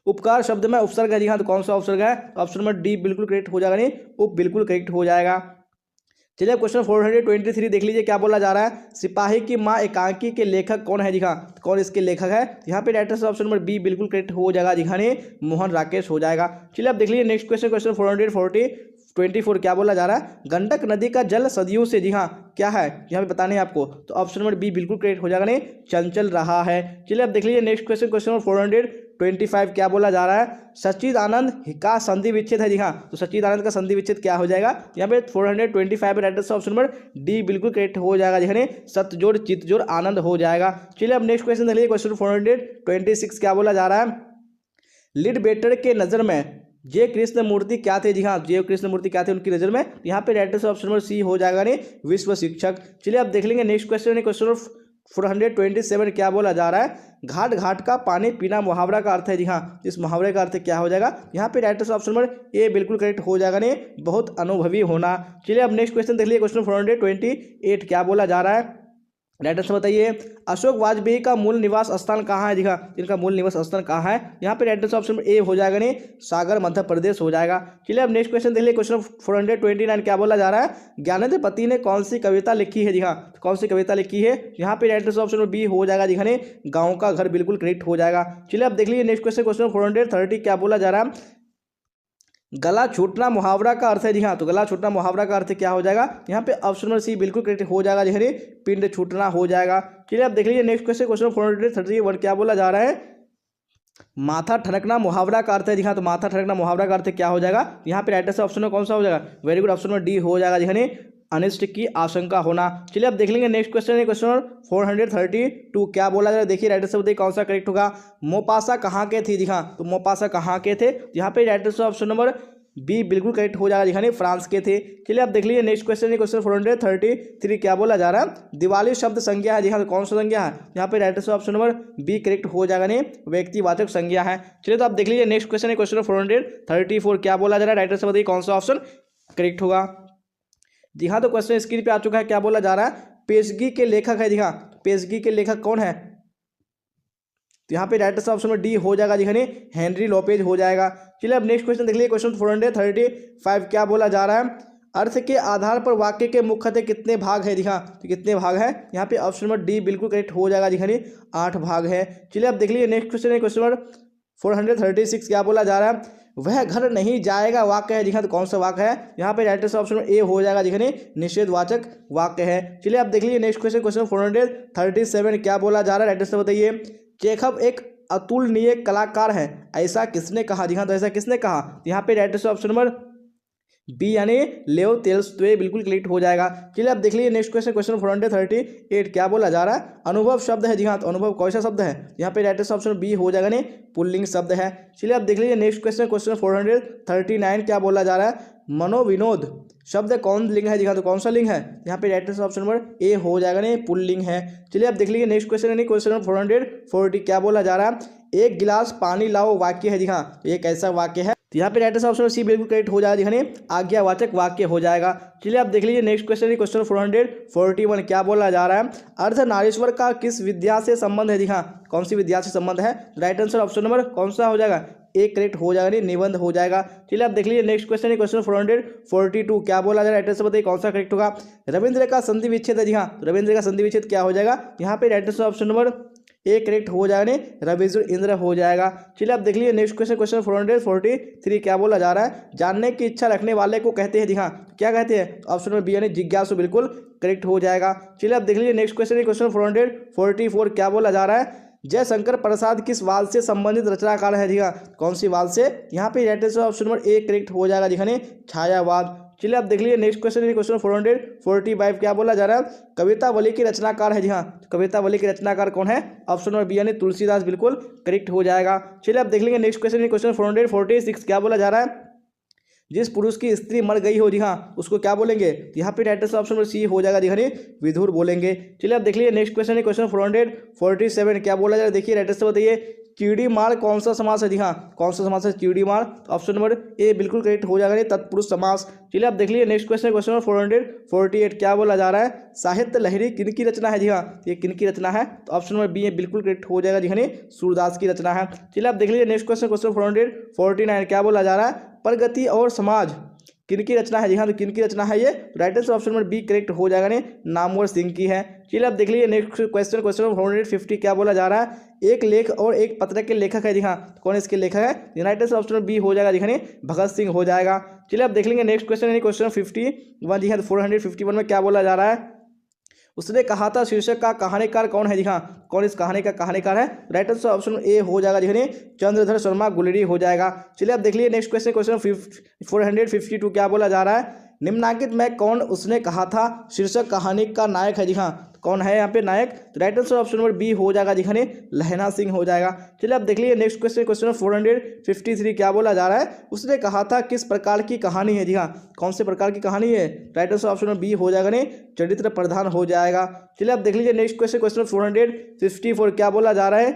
उपकार शब्द में उपसर्ग है। जी हाँ, तो कौन सा उपसर्ग है? ऑप्शन नंबर डी बिल्कुल करेक्ट हो जाएगा। उप बिल्कुल करेक्ट हो जाएगा। चलिए क्वेश्चन 423 देख लीजिए, क्या बोला जा रहा है। सिपाही की माँ एकांकी के लेखक कौन है जी हाँ, तो कौन इसके लेखक है। यहाँ पे right answer option number B बिल्कुल करेक्ट हो जाएगा जी हाँ, मोहन राकेश हो जाएगा। चलिए अब देख लीजिए नेक्स्ट क्वेश्चन, क्वेश्चन 424 क्या बोला जा रहा है। गंडक नदी का जल सदियों से जी हाँ क्या है, यहाँ पे बताने हैं आपको, तो ऑप्शन नंबर बी बिल्कुल करेक्ट हो जाएगा, नहीं चंचल रहा है। चलिए अब देख लीजिए नेक्स्ट क्वेश्चन, क्वेश्चन नंबर 425 क्या बोला जा रहा है। सच्चिदानंद का संधि विच्छेद है जी हाँ, तो सच्चिदानंद का संधि विच्छेद क्या हो जाएगा। यहाँ पे 425 right answer option number D बिल्कुल करेक्ट हो जाएगा जी हाँ, सतजोड़ चितजोड़ आनंद हो जाएगा। चलिए अब नेक्स्ट क्वेश्चन देख लीजिए, क्वेश्चन 426 क्या बोला जा रहा है। लिडबेटर के नज़र में जय कृष्ण मूर्ति क्या थे जी हाँ, जय कृष्ण मूर्ति क्या थे उनकी नज़र में। यहाँ पे right answer option number C हो जाएगा, नहीं विश्व शिक्षक। चलिए अब देख लेंगे नेक्स्ट क्वेश्चन, क्वेश्चन 427 क्या बोला जा रहा है। घाट घाट का पानी पीना मुहावरा का अर्थ है जी हाँ, इस मुहावरे का अर्थ क्या हो जाएगा। यहाँ पे right answer option number A बिल्कुल करेक्ट हो जाएगा, नहीं बहुत अनुभवी होना। चलिए अब नेक्स्ट क्वेश्चन देख लीजिए, क्वेश्चन 428 क्या बोला जा रहा है। राइट आंसर बताइए। अशोक वाजपेयी का मूल निवास स्थान कहाँ है जी हाँ, इनका मूल निवास स्थान कहाँ है। यहाँ पे राइट आंसर ऑप्शन ए हो जाएगा, नहीं सागर मध्य प्रदेश हो जाएगा। चलिए अब नेक्स्ट क्वेश्चन देख लीजिए, क्वेश्चन 429 क्या बोला जा रहा है। ज्ञानेंद्र पति ने कौन सी कविता लिखी है जी हाँ, कौन सी कविता लिखी है। यहाँ पे राइट आंसर ऑप्शन बी हो जाएगा जी हाँ, गाँव का घर बिल्कुल करेक्ट हो जाएगा। चलिए अब देख लीजिए नेक्स्ट क्वेश्चन, क्वेश्चन 430 क्या बोला जा रहा है। गला छूटना मुहावरा का अर्थ है जी हाँ, तो गला छूटना मुहावरा का अर्थ क्या हो जाएगा। यहाँ पे ऑप्शन नंबर सी बिल्कुल करेक्ट हो जाएगा जी हाँ, पिंड छूटना हो जाएगा। चलिए अब देख लीजिए नेक्स्ट क्वेश्चन, क्वेश्चन 431 क्या बोला जा रहा है। माथा ठनकना मुहावरा का अर्थ है जी हाँ, तो माथा ठनकना मुहावरा का अर्थ क्या हो जाएगा। यहाँ पे राइट आंसर ऑप्शन में कौन सा हो जाएगा, very good, option number D हो जाएगा जी हाँ, अनिष्ट की आशंका होना। चलिए अब देख लेंगे नेक्स्ट क्वेश्चन है, क्वेश्चन 432 क्या बोला जा रहा है। देखिए राइट आंसर बताइए कौन सा करेक्ट होगा। मोपासा कहाँ के थे जी हाँ, तो मोपासा कहाँ के थे। यहाँ पे right answer option number B बिल्कुल करेक्ट हो जाएगा जी हाँ, फ्रांस के थे। चलिए अब देख लीजिए नेक्स्ट क्वेश्चन है, क्वेश्चन 433 क्या बोला जा रहा है। दिवाली शब्द संज्ञा है जी हाँ, कौन सा संज्ञा है। यहाँ पे right answer option number B correct हो जाएगा, नहीं व्यक्तिवाचक संज्ञा है। चलिए तो आप देख लीजिए नेक्स्ट क्वेश्चन है, क्वेश्चन 434 क्या बोला जा रहा है। राइट आंसर बताइए कौन सा ऑप्शन करेक्ट होगा। जी हाँ, तो क्वेश्चन स्क्रीन पे आ चुका है, क्या बोला जा रहा है। पेशगी के लेखक है जी हाँ, पेशगी के लेखक कौन है। तो यहाँ पे राइट आंसर ऑप्शन में डी हो जाएगा जी हाँ, हेनरी लोपेज हो जाएगा। चलिए अब नेक्स्ट क्वेश्चन देख लीजिए, क्वेश्चन 435 क्या बोला जा रहा है। अर्थ के आधार पर वाक्य के मुख्यतः कितने भाग है जी हाँ, तो कितने भाग है। यहाँ पे ऑप्शन नंबर डी बिल्कुल करेक्ट हो जाएगा जी हाँ, 8 भाग है। चलिए अब देख लीजिए नेक्स्ट क्वेश्चन है, क्वेश्चन नंबर 436 क्या बोला जा रहा है। वह घर नहीं जाएगा वाक्य है जी हाँ, तो कौन सा वाक्य है। यहाँ पे राइट आंसर ऑप्शन में ए हो जाएगा जी हाँ, निषेधवाचक वाक्य है। चलिए आप देख लीजिए नेक्स्ट क्वेश्चन, क्वेश्चन 437 क्या बोला जा रहा है। राइट आंसर बताइए। चेखव एक अतुलनीय कलाकार है, ऐसा किसने कहा जी हाँ, तो ऐसा किसने कहा। यहाँ पे right answer option number B यानी लेव तोल्स्टॉय बिल्कुल क्लिक हो जाएगा। चलिए आप देख लीजिए नेक्स्ट क्वेश्चन, क्वेश्चन 438 क्या बोला जा रहा है। अनुभव शब्द है जी हाँ, तो अनुभव कौन सा शब्द है। यहाँ पे राइट आंसर ऑप्शन बी हो जाएगा, नहीं पुल्लिंग शब्द है। चलिए आप देख लीजिए नेक्स्ट क्वेश्चन, क्वेश्चन 439 क्या बोला जा रहा है। मनोविनोद शब्द कौन लिंग है जी हाँ, तो कौन सा लिंग है। यहाँ पे right answer option number A हो जाएगा, नहीं पुल्लिंग है। चलिए आप देख लीजिए नेक्स्ट क्वेश्चन यानी क्वेश्चन 440 क्या बोला जा रहा है। एक गिलास पानी लाओ वाक्य है जी हाँ, एक ऐसा वाक्य है। तो यहाँ पे राइट आंसर ऑप्शन सी बिल्कुल करेक्ट हो जाएगा जी हाँ, आज्ञावाचक वाक्य हो जाएगा। चलिए आप देख लीजिए नेक्स्ट क्वेश्चन, क्वेश्चन 441 क्या बोला जा रहा है। अर्धनारीश्वर का किस विद्या से संबंध है जी हाँ, कौन सी विद्या से संबंध है। राइट आंसर ऑप्शन नंबर कौन सा हो जाएगा, एक करेक्ट हो जाएगा, नहीं निबंध हो जाएगा। चलिए आप देख लीजिए नेक्स्ट क्वेश्चन, क्वेश्चन 442 क्या बोला जा रहा है। राइट आंसर बताइए कौन सा करेक्ट होगा। रविंद्र का संधि विच्छेद है जी हाँ, रविंद्र का संधि विच्छेद क्या हो जाएगा। यहाँ पे right answer option number A correct हो जाएगा, नहीं रविजुर इंद्र हो जाएगा। चलिए आप देख लीजिए नेक्स्ट क्वेश्चन, क्वेश्चन 443 क्या बोला जा रहा है। जानने की इच्छा रखने वाले को कहते हैं जी हाँ, क्या कहते हैं। ऑप्शन नंबर बी यानी जिज्ञासु बिल्कुल करेक्ट हो जाएगा। चलिए आप देख लीजिए नेक्स्ट क्वेश्चन, क्वेश्चन 444 क्या बोला जा रहा है। जयशंकर प्रसाद किस वाल से संबंधित रचनाकार है जी हाँ, कौन सी वाल से। यहाँ पे right answer option number A correct हो जाएगा जी हाँ, छायावाद। चलिए आप देख लीजिए नेक्स्ट क्वेश्चन, क्वेश्चन 445 क्या बोला जा रहा है। कवितावली की रचनाकार है जी हाँ, कवितावली की रचनाकार कौन है। ऑप्शन नंबर बी यानी तुलसीदास बिल्कुल करेक्ट हो जाएगा। चलिए आप देख लेंगे नेक्स्ट क्वेश्चन, क्वेश्चन 446 क्या बोला जा रहा है। जिस पुरुष की स्त्री मर गई हो जी हाँ, उसको क्या बोलेंगे। यहाँ पे right answer option number C हो जाएगा जी हाँ, विधुर बोलेंगे। चलिए आप देख लीजिए नेक्स्ट क्वेश्चन, क्वेश्चन 447 क्या बोला जा रहा है। देखिए राइट आंसर बताइए। चिड़ी मार कौन सा समास है जी हाँ, कौन सा समास है चिड़ी मार। ऑप्शन नंबर ए बिल्कुल करेक्ट हो जाएगा, तत्पुरुष समास। चलिए आप देख लीजिए नेक्स्ट क्वेश्चन, क्वेश्चन नंबर 448 क्या बोला जा रहा है। साहित्य लहरी किन की रचना है जी हाँ, ये किन की रचना है। तो ऑप्शन नंबर बी बिल्कुल करेक्ट हो जाएगा जी हाँ, सूरदास की रचना है। चलिए आप देख लीजिए नेक्स्ट क्वेश्चन, क्वेश्चन 449 क्या बोला जा रहा है। प्रगति और समाज किनकी रचना है? जी हाँ, तो किनकी रचना है ये? Right answer option number B correct हो जाएगा ने नामवर सिंह की है। चलिए अब देख लीजिए नेक्स्ट क्वेश्चन, क्वेश्चन नंबर 450 क्या बोला जा रहा है? एक लेख और एक पत्र के लेखक है। जी हाँ, कौन इसके लेखक है? Right answer option number B हो जाएगा, जी भगत सिंह हो जाएगा। चलिए अब देख लेंगे नेक्स्ट क्वेश्चन यानी क्वेश्चन 51। जी हाँ, 451 में क्या बोला जा रहा है? उसने कहा था शीर्षक का कहानीकार कौन है? जी हाँ, कौन इस कहानी का कहानीकार है? राइट आंसर ऑप्शन ए हो जाएगा, जी चंद्रधर शर्मा गुलेरी हो जाएगा। चलिए अब देख लीजिए नेक्स्ट क्वेश्चन, क्वेश्चन 452 क्या बोला जा रहा है? निम्नलिखित में कौन उसने कहा था शीर्षक कहानी का नायक है? जी हाँ, कौन है यहाँ पे नायक? तो right answer option number B हो जाएगा, जी लहना सिंह हो जाएगा। चलिए अब देख लीजिए नेक्स्ट क्वेश्चन, क्वेश्चन 453 क्या बोला जा रहा है? उसने कहा था किस प्रकार की कहानी है? जी हाँ, कौन से प्रकार की कहानी है? Right answer option number B हो जाएगा, नहीं चरित्र प्रधान हो जाएगा। चलिए अब देख लीजिए नेक्स्ट क्वेश्चन, क्वेश्चन 454 क्या बोला जा रहा है?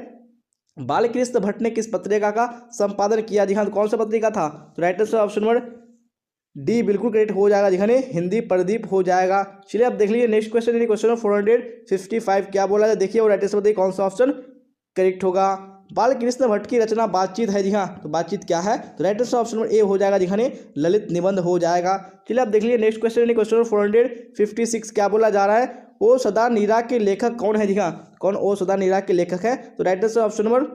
बालकृष्ण भट्ट ने किस पत्रिका का संपादन किया? जी हाँ, तो कौन सा पत्रिका था? तो right answer option number D बिल्कुल करेक्ट हो जाएगा, जी हिंदी प्रदीप हो जाएगा। चलिए अब देख लीजिए नेक्स्ट क्वेश्चन, यानी क्वेश्चन 455 क्या बोला है? देखिए और राइट आंसर बताइए कौन सा ऑप्शन करेक्ट होगा। बालकृष्ण भट्ट की रचना बातचीत है। जी हाँ, तो बातचीत क्या है? तो right answer option number A हो जाएगा, जी ललित निबंध हो जाएगा। चलिए अब देख लीजिए नेक्स्ट क्वेश्चन, यानी क्वेश्चन 456 क्या बोला जा रहा है? ओ सदा नीरा के लेखक कौन है? जी हाँ, कौन ओ सदा नीरा के लेखक है? तो right answer option number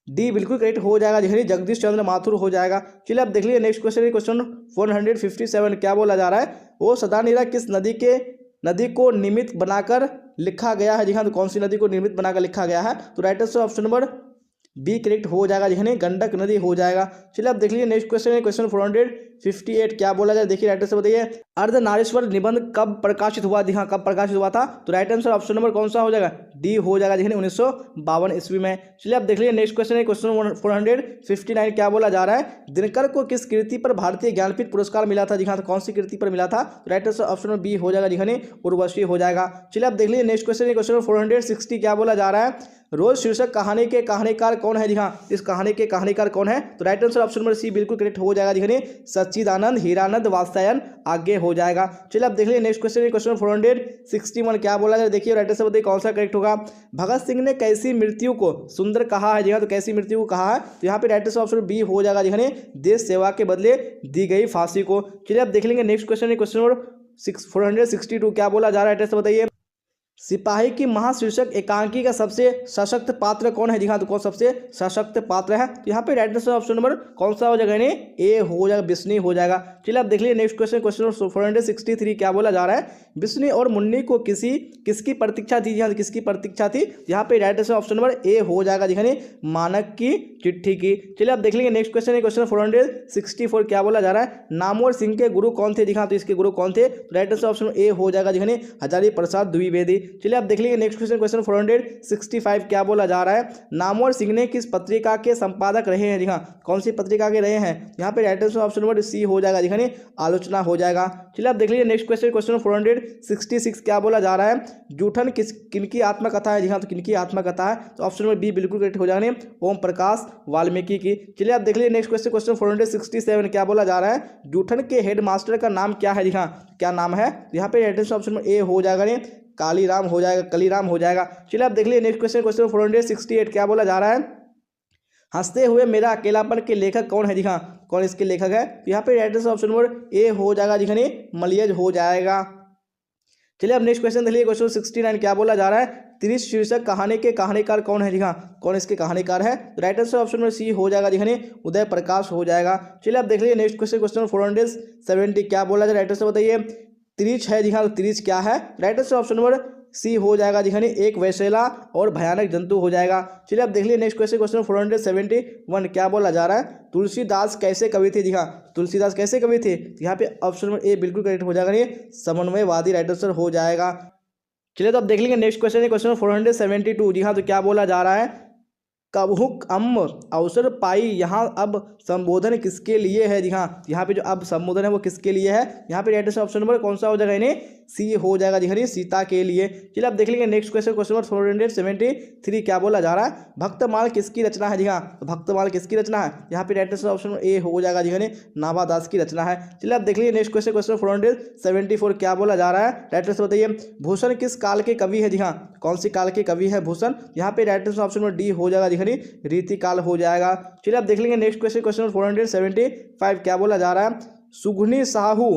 D बिल्कुल करेक्ट हो जाएगा, जी जगदीश चंद्र माथुर हो जाएगा। चलिए अब देख लीजिए नेक्स्ट क्वेश्चन, क्वेश्चन 457 क्या बोला जा रहा है? वो सदानीरा किस नदी को निमित्त बनाकर लिखा गया है? जी हाँ, तो कौन सी नदी को निमित्त बनाकर लिखा गया है? तो right answer option number B correct हो जाएगा, जी गंडक नदी हो जाएगा। चलिए अब देख लीजिए नेक्स्ट क्वेश्चन, क्वेश्चन 458 क्या बोला जाए? देखिए राइट आंसर बताइए। अर्धनारीश्वर निबंध कब प्रकाशित हुआ? जी हाँ, कब प्रकाशित हुआ था? तो राइट आंसर ऑप्शन नंबर कौन सा हो जाएगा? डी हो जाएगा, जी 1952 ईस्वी में। चलिए अब देख लीजिए नेक्स्ट क्वेश्चन, क्वेश्चन 459 क्या बोला जा रहा है? दिनकर को किस कृति पर भारतीय ज्ञानपीठ पुरस्कार मिला था? जी हाँ, तो कौन सी कृति पर मिला था? तो right answer option number B हो जाएगा, जी उर्वशी हो जाएगा। चलिए अब देख लीजिए नेक्स्ट क्वेश्चन, क्वेश्चन 460 क्या बोला जा रहा है? रोज शीर्षक कहानी के कहानीकार कौन है? जी हाँ, इस कहानी के कहानीकार कौन है? तो right answer option number C बिल्कुल करेक्ट हो जाएगा, जी सच्चिदानंद हीरानंद वात्स्यायन आगे हो जाएगा। चलिए अब देख लीजिए नेक्स्ट क्वेश्चन, क्वेश्चन 461 क्या बोला जाए? देखिए राइट आंसर बताइए कौन सा करेक्ट होगा। भगत सिंह ने कैसी मृत्यु को सुंदर कहा है? जी हाँ, तो कैसी मृत्यु को कहा है? तो यहाँ पे राइट आंसर ऑप्शन बी हो जाएगा, जी देश सेवा के बदले दी गई फांसी को। चलिए अब देख लेंगे नेक्स्ट क्वेश्चन, क्वेश्चन नंबर 462 क्या बोला जा रहा है? राइट आंसर बताइए। सिपाही की महाशीर्षक एकांकी का सबसे सशक्त पात्र कौन है? जी हाँ, तो कौन सबसे सशक्त पात्र है? तो यहाँ पे राइट आंसर ऑप्शन नंबर कौन सा हो जाएगा? ए हो जाएगा, बिस्नी हो जाएगा। चलिए आप देख लीजिए नेक्स्ट क्वेश्चन, क्वेश्चन 463 क्या बोला जा रहा है? बिस्नी और मुन्नी को किसकी प्रतीक्षा थी? यहाँ किसकी प्रतीक्षा थी? यहाँ पे right answer option number A हो जाएगा, जी मानक की चिट्ठी की। चलिए आप देख लेंगे नेक्स्ट क्वेश्चन, क्वेश्चन 464 क्या बोला जा रहा है? नामवर सिंह के गुरु कौन थे? जी हाँ, तो इसके गुरु कौन थे? राइट आंसर ऑप्शन ए हो जाएगा, जी हजारी प्रसाद द्विवेदी। चलिए आप देख लीजिए नेक्स्ट क्वेश्चन, क्वेश्चन 465 क्या बोला जा रहा है? नामवर सिंह ने किस पत्रिका के संपादक रहे हैं? जी हाँ, कौन सी पत्रिका के रहे हैं? यहाँ पे right answer option number C हो जाएगा, जी आलोचना हो जाएगा। चलिए आप देख लीजिए नेक्स्ट क्वेश्चन, क्वेश्चन 466 क्या बोला जा रहा है? जूठन किनकी आत्मकथा है? जी हाँ, तो किनकी आत्मकथा है? तो ऑप्शन नंबर बी बिल्कुल करेक्ट हो जाएगा, ओम प्रकाश वाल्मीकि की। चलिए आप देख लीजिए नेक्स्ट क्वेश्चन, क्वेश्चन 467 क्या बोला जा रहा है? जूठन के हेडमास्टर का नाम क्या है? जी हाँ, क्या नाम है? यहाँ पे right answer option number A हो जाएगा, कालीराम हो जाएगा, कलीराम हो जाएगा। चलिए आप देख लीजिए नेक्स्ट क्वेश्चन, क्वेश्चन 468 क्या बोला जा रहा है? हंसते हुए मेरा अकेलापन के लेखक कौन है? जी हाँ, कौन इसके लेखक है? तो यहाँ पे right answer option number A हो जाएगा, जी मलियज हो जाएगा। चलिए अब नेक्स्ट क्वेश्चन देखिए, क्वेश्चन 69 क्या बोला जा रहा है? त्रिश शीर्षक कहानी के कहानीकार कौन है? जी हाँ, कौन इसके कहानीकार है? तो right answer option number C हो जाएगा, जी उदय प्रकाश हो जाएगा। चलिए अब देख लीजिए नेक्स्ट क्वेश्चन, क्वेश्चन 470 क्या बोला जाए? राइट आंसर बताइए। त्रिच है, जी हाँ, तो त्रिच क्या है? Right answer option number C हो जाएगा, जी एक वैसेला और भयानक जंतु हो जाएगा। चलिए अब देख लीजिए नेक्स्ट क्वेश्चन, क्वेश्चन 471 क्या बोला जा रहा है? तुलसीदास कैसे कवि थे? जी हाँ, तुलसीदास कैसे कवि थे? यहाँ पे ऑप्शन नंबर ए बिल्कुल करेक्ट हो जाएगा, ये समन्वयवादी राइट आंसर हो जाएगा। चलिए तो अब देख लेंगे नेक्स्ट क्वेश्चन, क्वेश्चन 472 जी हाँ, तो क्या बोला जा रहा है? कबहुक अम अवसर पाई यहाँ अब संबोधन किसके लिए है? जी हाँ, यहाँ पे जो अब संबोधन है वो किसके लिए है? यहाँ पे राइट आंसर ऑप्शन नंबर कौन सा हो जाएगा? इन्हें सी हो जाएगा, जी हाँ, सीता के लिए। चलिए अब देख लेंगे नेक्स्ट क्वेश्चन, क्वेश्चन नंबर 473 क्या बोला जा रहा है? भक्तमाल किसकी रचना है? जी हाँ, तो भक्तमाल किसकी रचना है? यहाँ पे राइट आंसर ऑप्शन ए हो जाएगा, जी हाँ, नाभादास की रचना है। चलिए अब देख लीजिए नेक्स्ट क्वेश्चन, क्वेश्चन 474 क्या बोला जा रहा है? राइट आंसर बताइए। भूषण किस काल के कवि है? जी हाँ, कौन सी काल के कवि है भूषण? यहाँ पे right answer option number D हो जाएगा, जी हाँ, रीति काल हो जाएगा। चलिए अब देख लेंगे नेक्स्ट क्वेश्चन, क्वेश्चन 475 क्या बोला जा रहा है? सुगनी साहू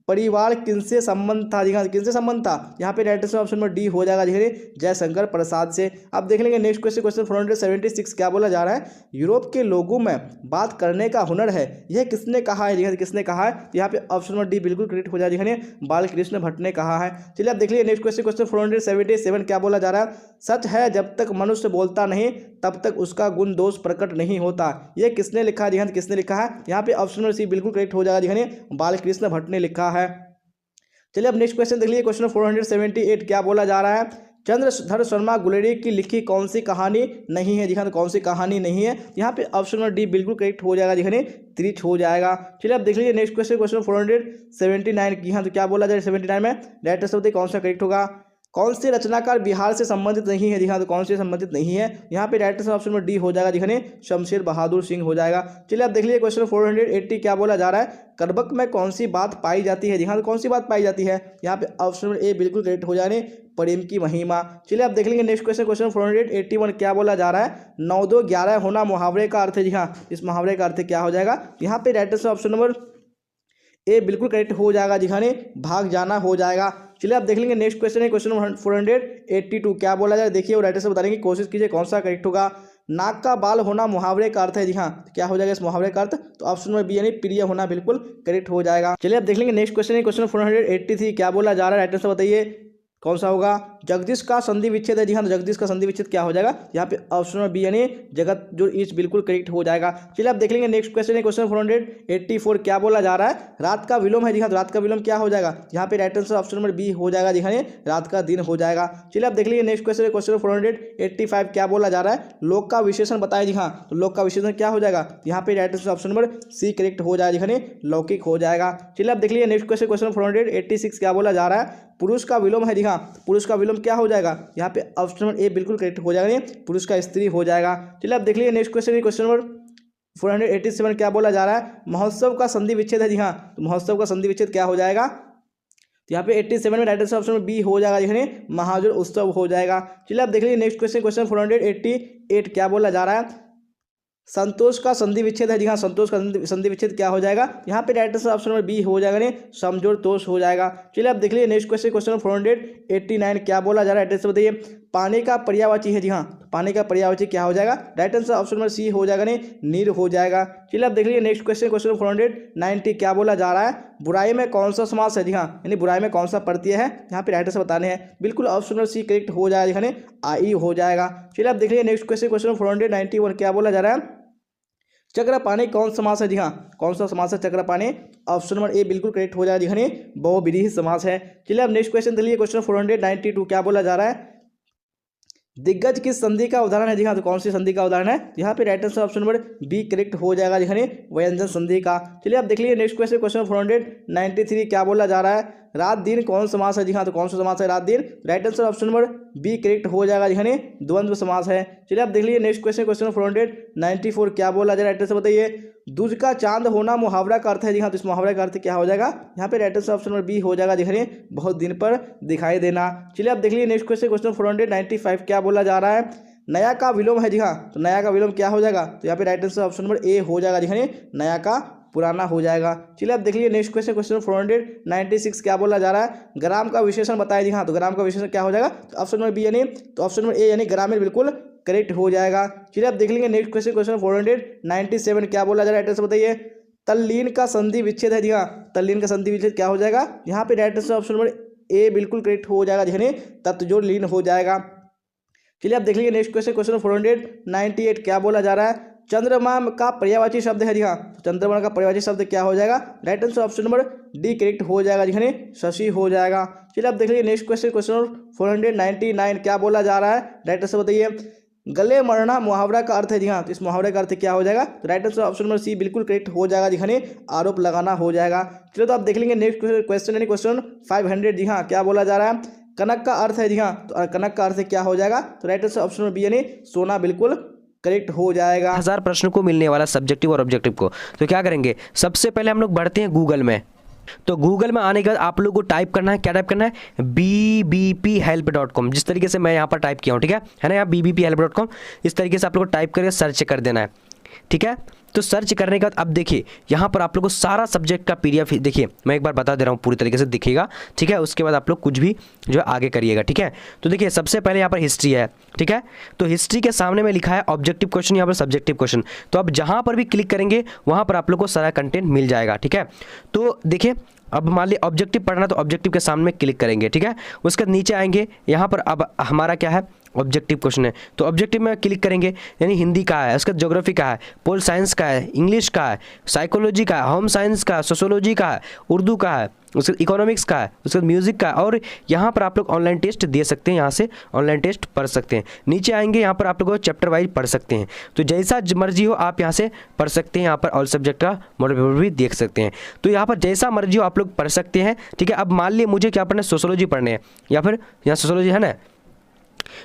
परिवार किनसे संबंध था? जी हाँ, किनसे संबंध था? यहाँ पे right answer option number D हो जाएगा। देखिए जयशंकर प्रसाद से। अब देख लेंगे नेक्स्ट क्वेश्चन 476 क्या बोला जा रहा है? यूरोप के लोगों में बात करने का हुनर है, यह किसने कहा है? किसने कहा है? तो यहाँ पे ऑप्शन नंबर डी बिल्कुल करेक्ट हो जाएगा। देखिए बालकृष्ण भट्ट ने कहा है। चलिए अब देख लीजिए नेक्स्ट क्वेश्चन 477 क्या बोला जा रहा है? सच है जब तक मनुष्य बोलता नहीं तब तक उसका गुण दोष प्रकट नहीं होता, यह किसने लिखा है? जी हाँ, किसने लिखा है? यहाँ पे ऑप्शन नंबर सी बिल्कुल करेक्ट हो जाएगा। देखिए बालकृष्ण भट्ट ने लिखा है। चलिए अब नेक्स्ट क्वेश्चन देख लीजिए क्वेश्चन 478 क्या बोला जा रहा है? चंद्रधर शर्मा गुलेरी की लिखी कौन सी कहानी नहीं है? जी हाँ, तो कौन सी कहानी नहीं है? यहाँ पे ऑप्शन नंबर डी बिल्कुल करेक्ट हो जाएगा। देखिए त्रिच हो जाएगा। चलिए अब देख लीजिए नेक्स्ट क्वेश्चन 479 की। हाँ, तो क्या बोला जाए 79 में राइट आंसर बताइए कौन सा करेक्ट होगा? कौन से रचनाकार बिहार से संबंधित नहीं है? जी हाँ, तो कौन से संबंधित नहीं है? यहाँ पे right answer option number D हो जाएगा। दिखने शमशेर बहादुर सिंह हो जाएगा। चलिए अब देख लीजिए क्वेश्चन 480 क्या बोला जा रहा है? कर्बक में कौन सी बात पाई जाती है? जी हाँ, तो कौन सी बात पाई जाती है? यहाँ पे ऑप्शन नंबर ए बिल्कुल करेक्ट हो जाने प्रेम की महिमा। चलिए अब देख लेंगे नेक्स्ट क्वेश्चन 481 क्या बोला जा रहा है? 9 2 11 होना मुहावरे का अर्थ है। जी हाँ, इस मुहावरे का अर्थ क्या हो जाएगा? यहाँ पे right answer option number A बिल्कुल करेक्ट हो जाएगा। दिखाने भाग जाना हो जाएगा। चलिए आप देख लेंगे नेक्स्ट क्वेश्चन है क्वेश्चन 482 क्या बोला जाए? देखिए और राइटर से बताने की कोशिश कीजिए कौन सा करेक्ट होगा। नाक का बाल होना मुहावरे का अर्थ है। जी हाँ, क्या हो जाएगा इस मुहावरे का अर्थ? तो ऑप्शन नंबर बी यानी प्रिय होना बिल्कुल करेक्ट हो जाएगा। चलिए आप देख लेंगे नेक्स्ट क्वेश्चन है क्वेश्चन 483 क्या बोला जा रहा है? राइटर से बताइए कौन सा होगा? जगदीश का संधि विच्छेद है। जी हाँ, तो जगदीश का संधि विच्छेद क्या हो जाएगा? यहाँ पे ऑप्शन नंबर बी यानी जगत जो इस बिल्कुल करेक्ट हो जाएगा। चलिए आप देख लेंगे नेक्स्ट क्वेश्चन है क्वेश्चन 484 क्या बोला जा रहा है? रात का विलोम है। जी हाँ, तो रात का विलोम क्या हो जाएगा? यहाँ पे right answer option number B हो जाएगा। दिखाने रात का दिन हो जाएगा। चलिए आप देख लीजिए नेक्स्ट क्वेश्चन है क्वेश्चन 485 क्या बोला जा रहा है? लोक का विशेषण बताया। जी हाँ, तो लोक का विशेषण क्या हो जाएगा? यहाँ पे right answer option number C correct हो जाएगा। दिखाने लौकिक हो जाएगा। चलिए आप देख लीजिए नेक्स्ट क्वेश्चन 486 क्या बोला जा रहा है? पुरुष का विलोम है। जी हाँ, पुरुष का विलोम क्या हो जाएगा? यहाँ पे ऑप्शन नंबर ए बिल्कुल करेक्ट हो जाएगा। पुरुष का स्त्री हो जाएगा। चलिए आप देख लीजिए नेक्स्ट क्वेश्चन नंबर 487 क्या बोला जा रहा है? महोत्सव का संधि विच्छेद है। जी हाँ, तो महोत्सव का संधि विच्छेद क्या हो जाएगा? तो यहाँ पे 87 में राइट आंसर ऑप्शन बी हो जाएगा। देखिए महाजन उत्सव हो जाएगा। चलिए आप देख लीजिए नेक्स्ट क्वेश्चन 488 क्या बोला जा रहा है? संतोष का संधि विच्छेद है। जी हाँ, संतोष का संधि विच्छेद क्या हो जाएगा? यहाँ पे right answer option number B हो जाएगा। नहीं समझोर तोष हो जाएगा। चलिए आप देख लीजिए नेक्स्ट क्वेश्चन 489 क्या बोला जा रहा है? एड्रेस बताइए। पानी का पर्यायवाची है। जी हाँ, पानी का पर्यायवाची क्या हो जाएगा? Right answer option number C हो जाएगा। नहीं नीर हो जाएगा। चलिए आप देख लीजिए नेक्स्ट क्वेश्चन 490 क्या बोला जा रहा है? बुराई में कौन सा समास है? जी हाँ, यानी बुराई में कौन सा प्रत्यय है? यहाँ पे राइट आंसर बताने हैं। बिल्कुल ऑप्शन नंबर सी करेक्ट हो जाएगा। दिखाने आई हो जाएगा। चलिए आप देख लीजिए नेक्स्ट क्वेश्चन 491 क्या बोला जा रहा है? चक्रपाणी कौन समास है? जी हाँ, कौन सा समास है चक्रपाणी? ऑप्शन नंबर ए बिल्कुल करेक्ट हो जाएगा। दिखाने बहुब्रीहि समास है। चलिए अब नेक्स्ट क्वेश्चन देखिए क्वेश्चन 492 क्या बोला जा रहा है? दिग्गज किस संधि का उदाहरण है? जी हाँ, तो कौन सी संधि का उदाहरण है? यहाँ पे right answer option number B correct हो जाएगा। दिखाने व्यंजन संधि का। चलिए आप देख लीजिए नेक्स्ट क्वेश्चन 493 क्या बोला जा रहा है? रात दिन कौन समास है? जी हाँ, तो कौन सा समास है? रात दिन right answer option number B correct हो जाएगा। दिखाने द्वंद्व समास है। चलिए आप देख लीजिए नेक्स्ट क्वेश्चन 494 क्या बोला जाए? राइट आंसर बताइए। दूज का चांद होना मुहावरा का अर्थ है। जी हाँ, तो इस मुहावरे का अर्थ क्या हो जाएगा? यहाँ पे right answer option number B हो जाएगा। दिखाने बहुत दिन पर दिखाई देना। चलिए आप देख लीजिए नेक्स्ट क्वेश्चन 495 क्या बोला जा रहा है? नया का विलोम है। जी हाँ, तो नया का विलोम क्या हो जाएगा? तो यहाँ पे right answer option number A हो जाएगा। दिखाने नया का पुराना हो जाएगा। चलिए आप देख लीजिए नेक्स्ट क्वेश्चन 496 क्या बोला जा रहा है? ग्राम का विशेषण बताया। जी हाँ, तो ग्राम का विशेषण क्या हो जाएगा? तो ऑप्शन नंबर बी यानी तो ऑप्शन नंबर ए यानी ग्रामीण बिल्कुल करेक्ट हो जाएगा। चलिए आप देख लेंगे नेक्स्ट क्वेश्चन 497 क्या बोला जा रहा है? एड्रेस बताइए। तल्लीन का संधि विच्छेद है। जी हाँ, तल्लीन का संधि विच्छेद क्या हो जाएगा? यहाँ पे right answer option number A बिल्कुल करेक्ट हो जाएगा। यानी तत्जोड़ लीन हो जाएगा। चलिए आप देख लीजिए नेक्स्ट क्वेश्चन 498 क्या बोला जा रहा है? चंद्रमा का पर्यायवाची शब्द है। जी हाँ, चंद्रमा का पर्यायवाची शब्द क्या हो जाएगा? Right answer option number D correct हो जाएगा। यानी शशि हो जाएगा। चलिए आप देख लीजिए नेक्स्ट क्वेश्चन 499 क्या बोला जा रहा है? राइट आंसर बताइए। गले मरना मुहावरा का अर्थ है। जी हाँ, तो इस मुहावरे का अर्थ क्या हो जाएगा? तो right answer option number C बिल्कुल करेक्ट हो जाएगा। दिखाने आरोप लगाना हो जाएगा। चलिए तो आप देख लेंगे नेक्स्ट क्वेश्चन यानी क्वेश्चन 500। जी हाँ, क्या बोला जा रहा है? कनक का अर्थ है। जी हाँ, तो कनक का अर्थ क्या हो जाएगा? तो right answer option number B यानी सोना बिल्कुल करेक्ट हो जाएगा। 1000 प्रश्न को मिलने वाला सब्जेक्टिव और ऑब्जेक्टिव को, तो क्या करेंगे? सबसे पहले हम लोग बढ़ते हैं गूगल में। तो गूगल में आने के बाद आप लोग को टाइप करना है, क्या टाइप करना है? bbphelp.com, जिस तरीके से मैं यहाँ पर टाइप किया हूँ, ठीक है ना? यहाँ bbphelp.com इस तरीके से आप लोग को टाइप करके सर्च कर देना है, ठीक है? तो सर्च करने के बाद अब देखिए यहाँ पर आप लोग को सारा सब्जेक्ट का PDF देखिए, मैं एक बार बता दे रहा हूँ, पूरी तरीके से दिखेगा, ठीक है। उसके बाद आप लोग कुछ भी जो है आगे करिएगा, ठीक है। तो देखिए सबसे पहले यहाँ पर हिस्ट्री है, ठीक है। तो हिस्ट्री के सामने में लिखा है ऑब्जेक्टिव क्वेश्चन, यहाँ पर सब्जेक्टिव क्वेश्चन। तो अब जहाँ पर भी क्लिक करेंगे वहाँ पर आप लोग को सारा कंटेंट मिल जाएगा, ठीक है। तो देखिए अब मान लीजिए ऑब्जेक्टिव पढ़ना, तो ऑब्जेक्टिव के सामने क्लिक करेंगे, ठीक है। उसके बाद नीचे आएंगे, यहाँ पर अब हमारा क्या है, ऑब्जेक्टिव क्वेश्चन है। तो ऑब्जेक्टिव में क्लिक करेंगे, यानी हिंदी का है, उसका ज्योग्राफी का है, पोल साइंस का है, इंग्लिश का है, साइकोलॉजी का है, होम साइंस का है, सोशोलॉजी का है, उर्दू का है, उसके इकोनॉमिक्स का है, उसके बाद म्यूजिक का है। और यहाँ पर आप लोग ऑनलाइन टेस्ट दे सकते हैं, यहाँ से ऑनलाइन टेस्ट पढ़ सकते हैं। नीचे आएंगे, यहाँ पर आप लोग चैप्टर वाइज पढ़ सकते हैं। तो जैसा मर्जी हो आप यहाँ से पढ़ सकते हैं। यहाँ पर ऑल सब्जेक्ट का मॉडल पेपर भी देख सकते हैं। तो यहाँ पर जैसा मर्जी हो आप लोग पढ़ सकते हैं, ठीक है। अब मान लिए मुझे क्या पढ़ना है, सोशोलॉजी पढ़ने हैं, या फिर यहाँ सोशोलॉजी है ना,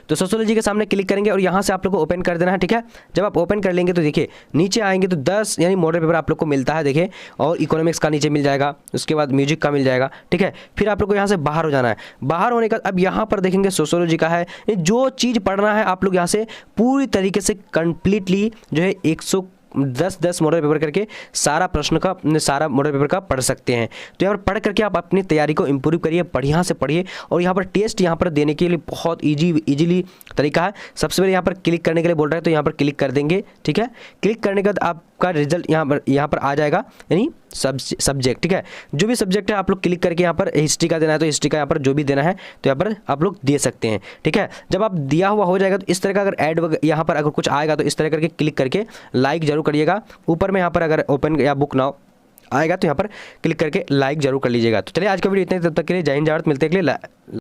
तो सोशोलॉजी के सामने क्लिक करेंगे और यहाँ से आप लोग को ओपन कर देना है, ठीक है। जब आप ओपन कर लेंगे तो देखिए नीचे आएंगे तो 10 यानी मॉडल पेपर आप लोग को मिलता है, देखिए। और इकोनॉमिक्स का नीचे मिल जाएगा, उसके बाद म्यूजिक का मिल जाएगा, ठीक है। फिर आप लोग को यहाँ से बाहर हो जाना है। बाहर होने का अब यहाँ पर देखेंगे सोशोलॉजी का है, जो चीज़ पढ़ना है आप लोग यहाँ से पूरी तरीके से कंप्लीटली जो है 110 मॉडल पेपर करके सारा प्रश्न का, सारा मॉडल पेपर का पढ़ सकते हैं। तो यहाँ पर पढ़ करके आप अपनी तैयारी को इम्प्रूव करिए, बढ़िया से पढ़िए। और यहाँ पर टेस्ट यहाँ पर देने के लिए बहुत इजीली तरीका है। सबसे पहले यहाँ पर क्लिक करने के लिए बोल रहा है, तो यहाँ पर क्लिक कर देंगे, ठीक है। क्लिक करने के बाद आपका रिजल्ट यहाँ पर आ जाएगा, यानी सब्जेक्ट, ठीक है। जो भी सब्जेक्ट है आप लोग क्लिक करके यहाँ पर हिस्ट्री का देना है तो हिस्ट्री का यहाँ पर जो भी देना है तो यहाँ पर आप लोग दे सकते हैं, ठीक है। जब आप दिया हुआ हो जाएगा तो इस तरह का अगर ऐड यहाँ पर अगर कुछ आएगा तो इस तरह करके क्लिक करके लाइक जरूर करिएगा। ऊपर में यहाँ पर अगर ओपन या बुक नाउ आएगा तो यहाँ पर क्लिक करके लाइक जरूर कर लीजिएगा। तो चलिए आज का वीडियो इतने, तब तक के लिए जय हिंद, जय भारत, मिलते हैं अगले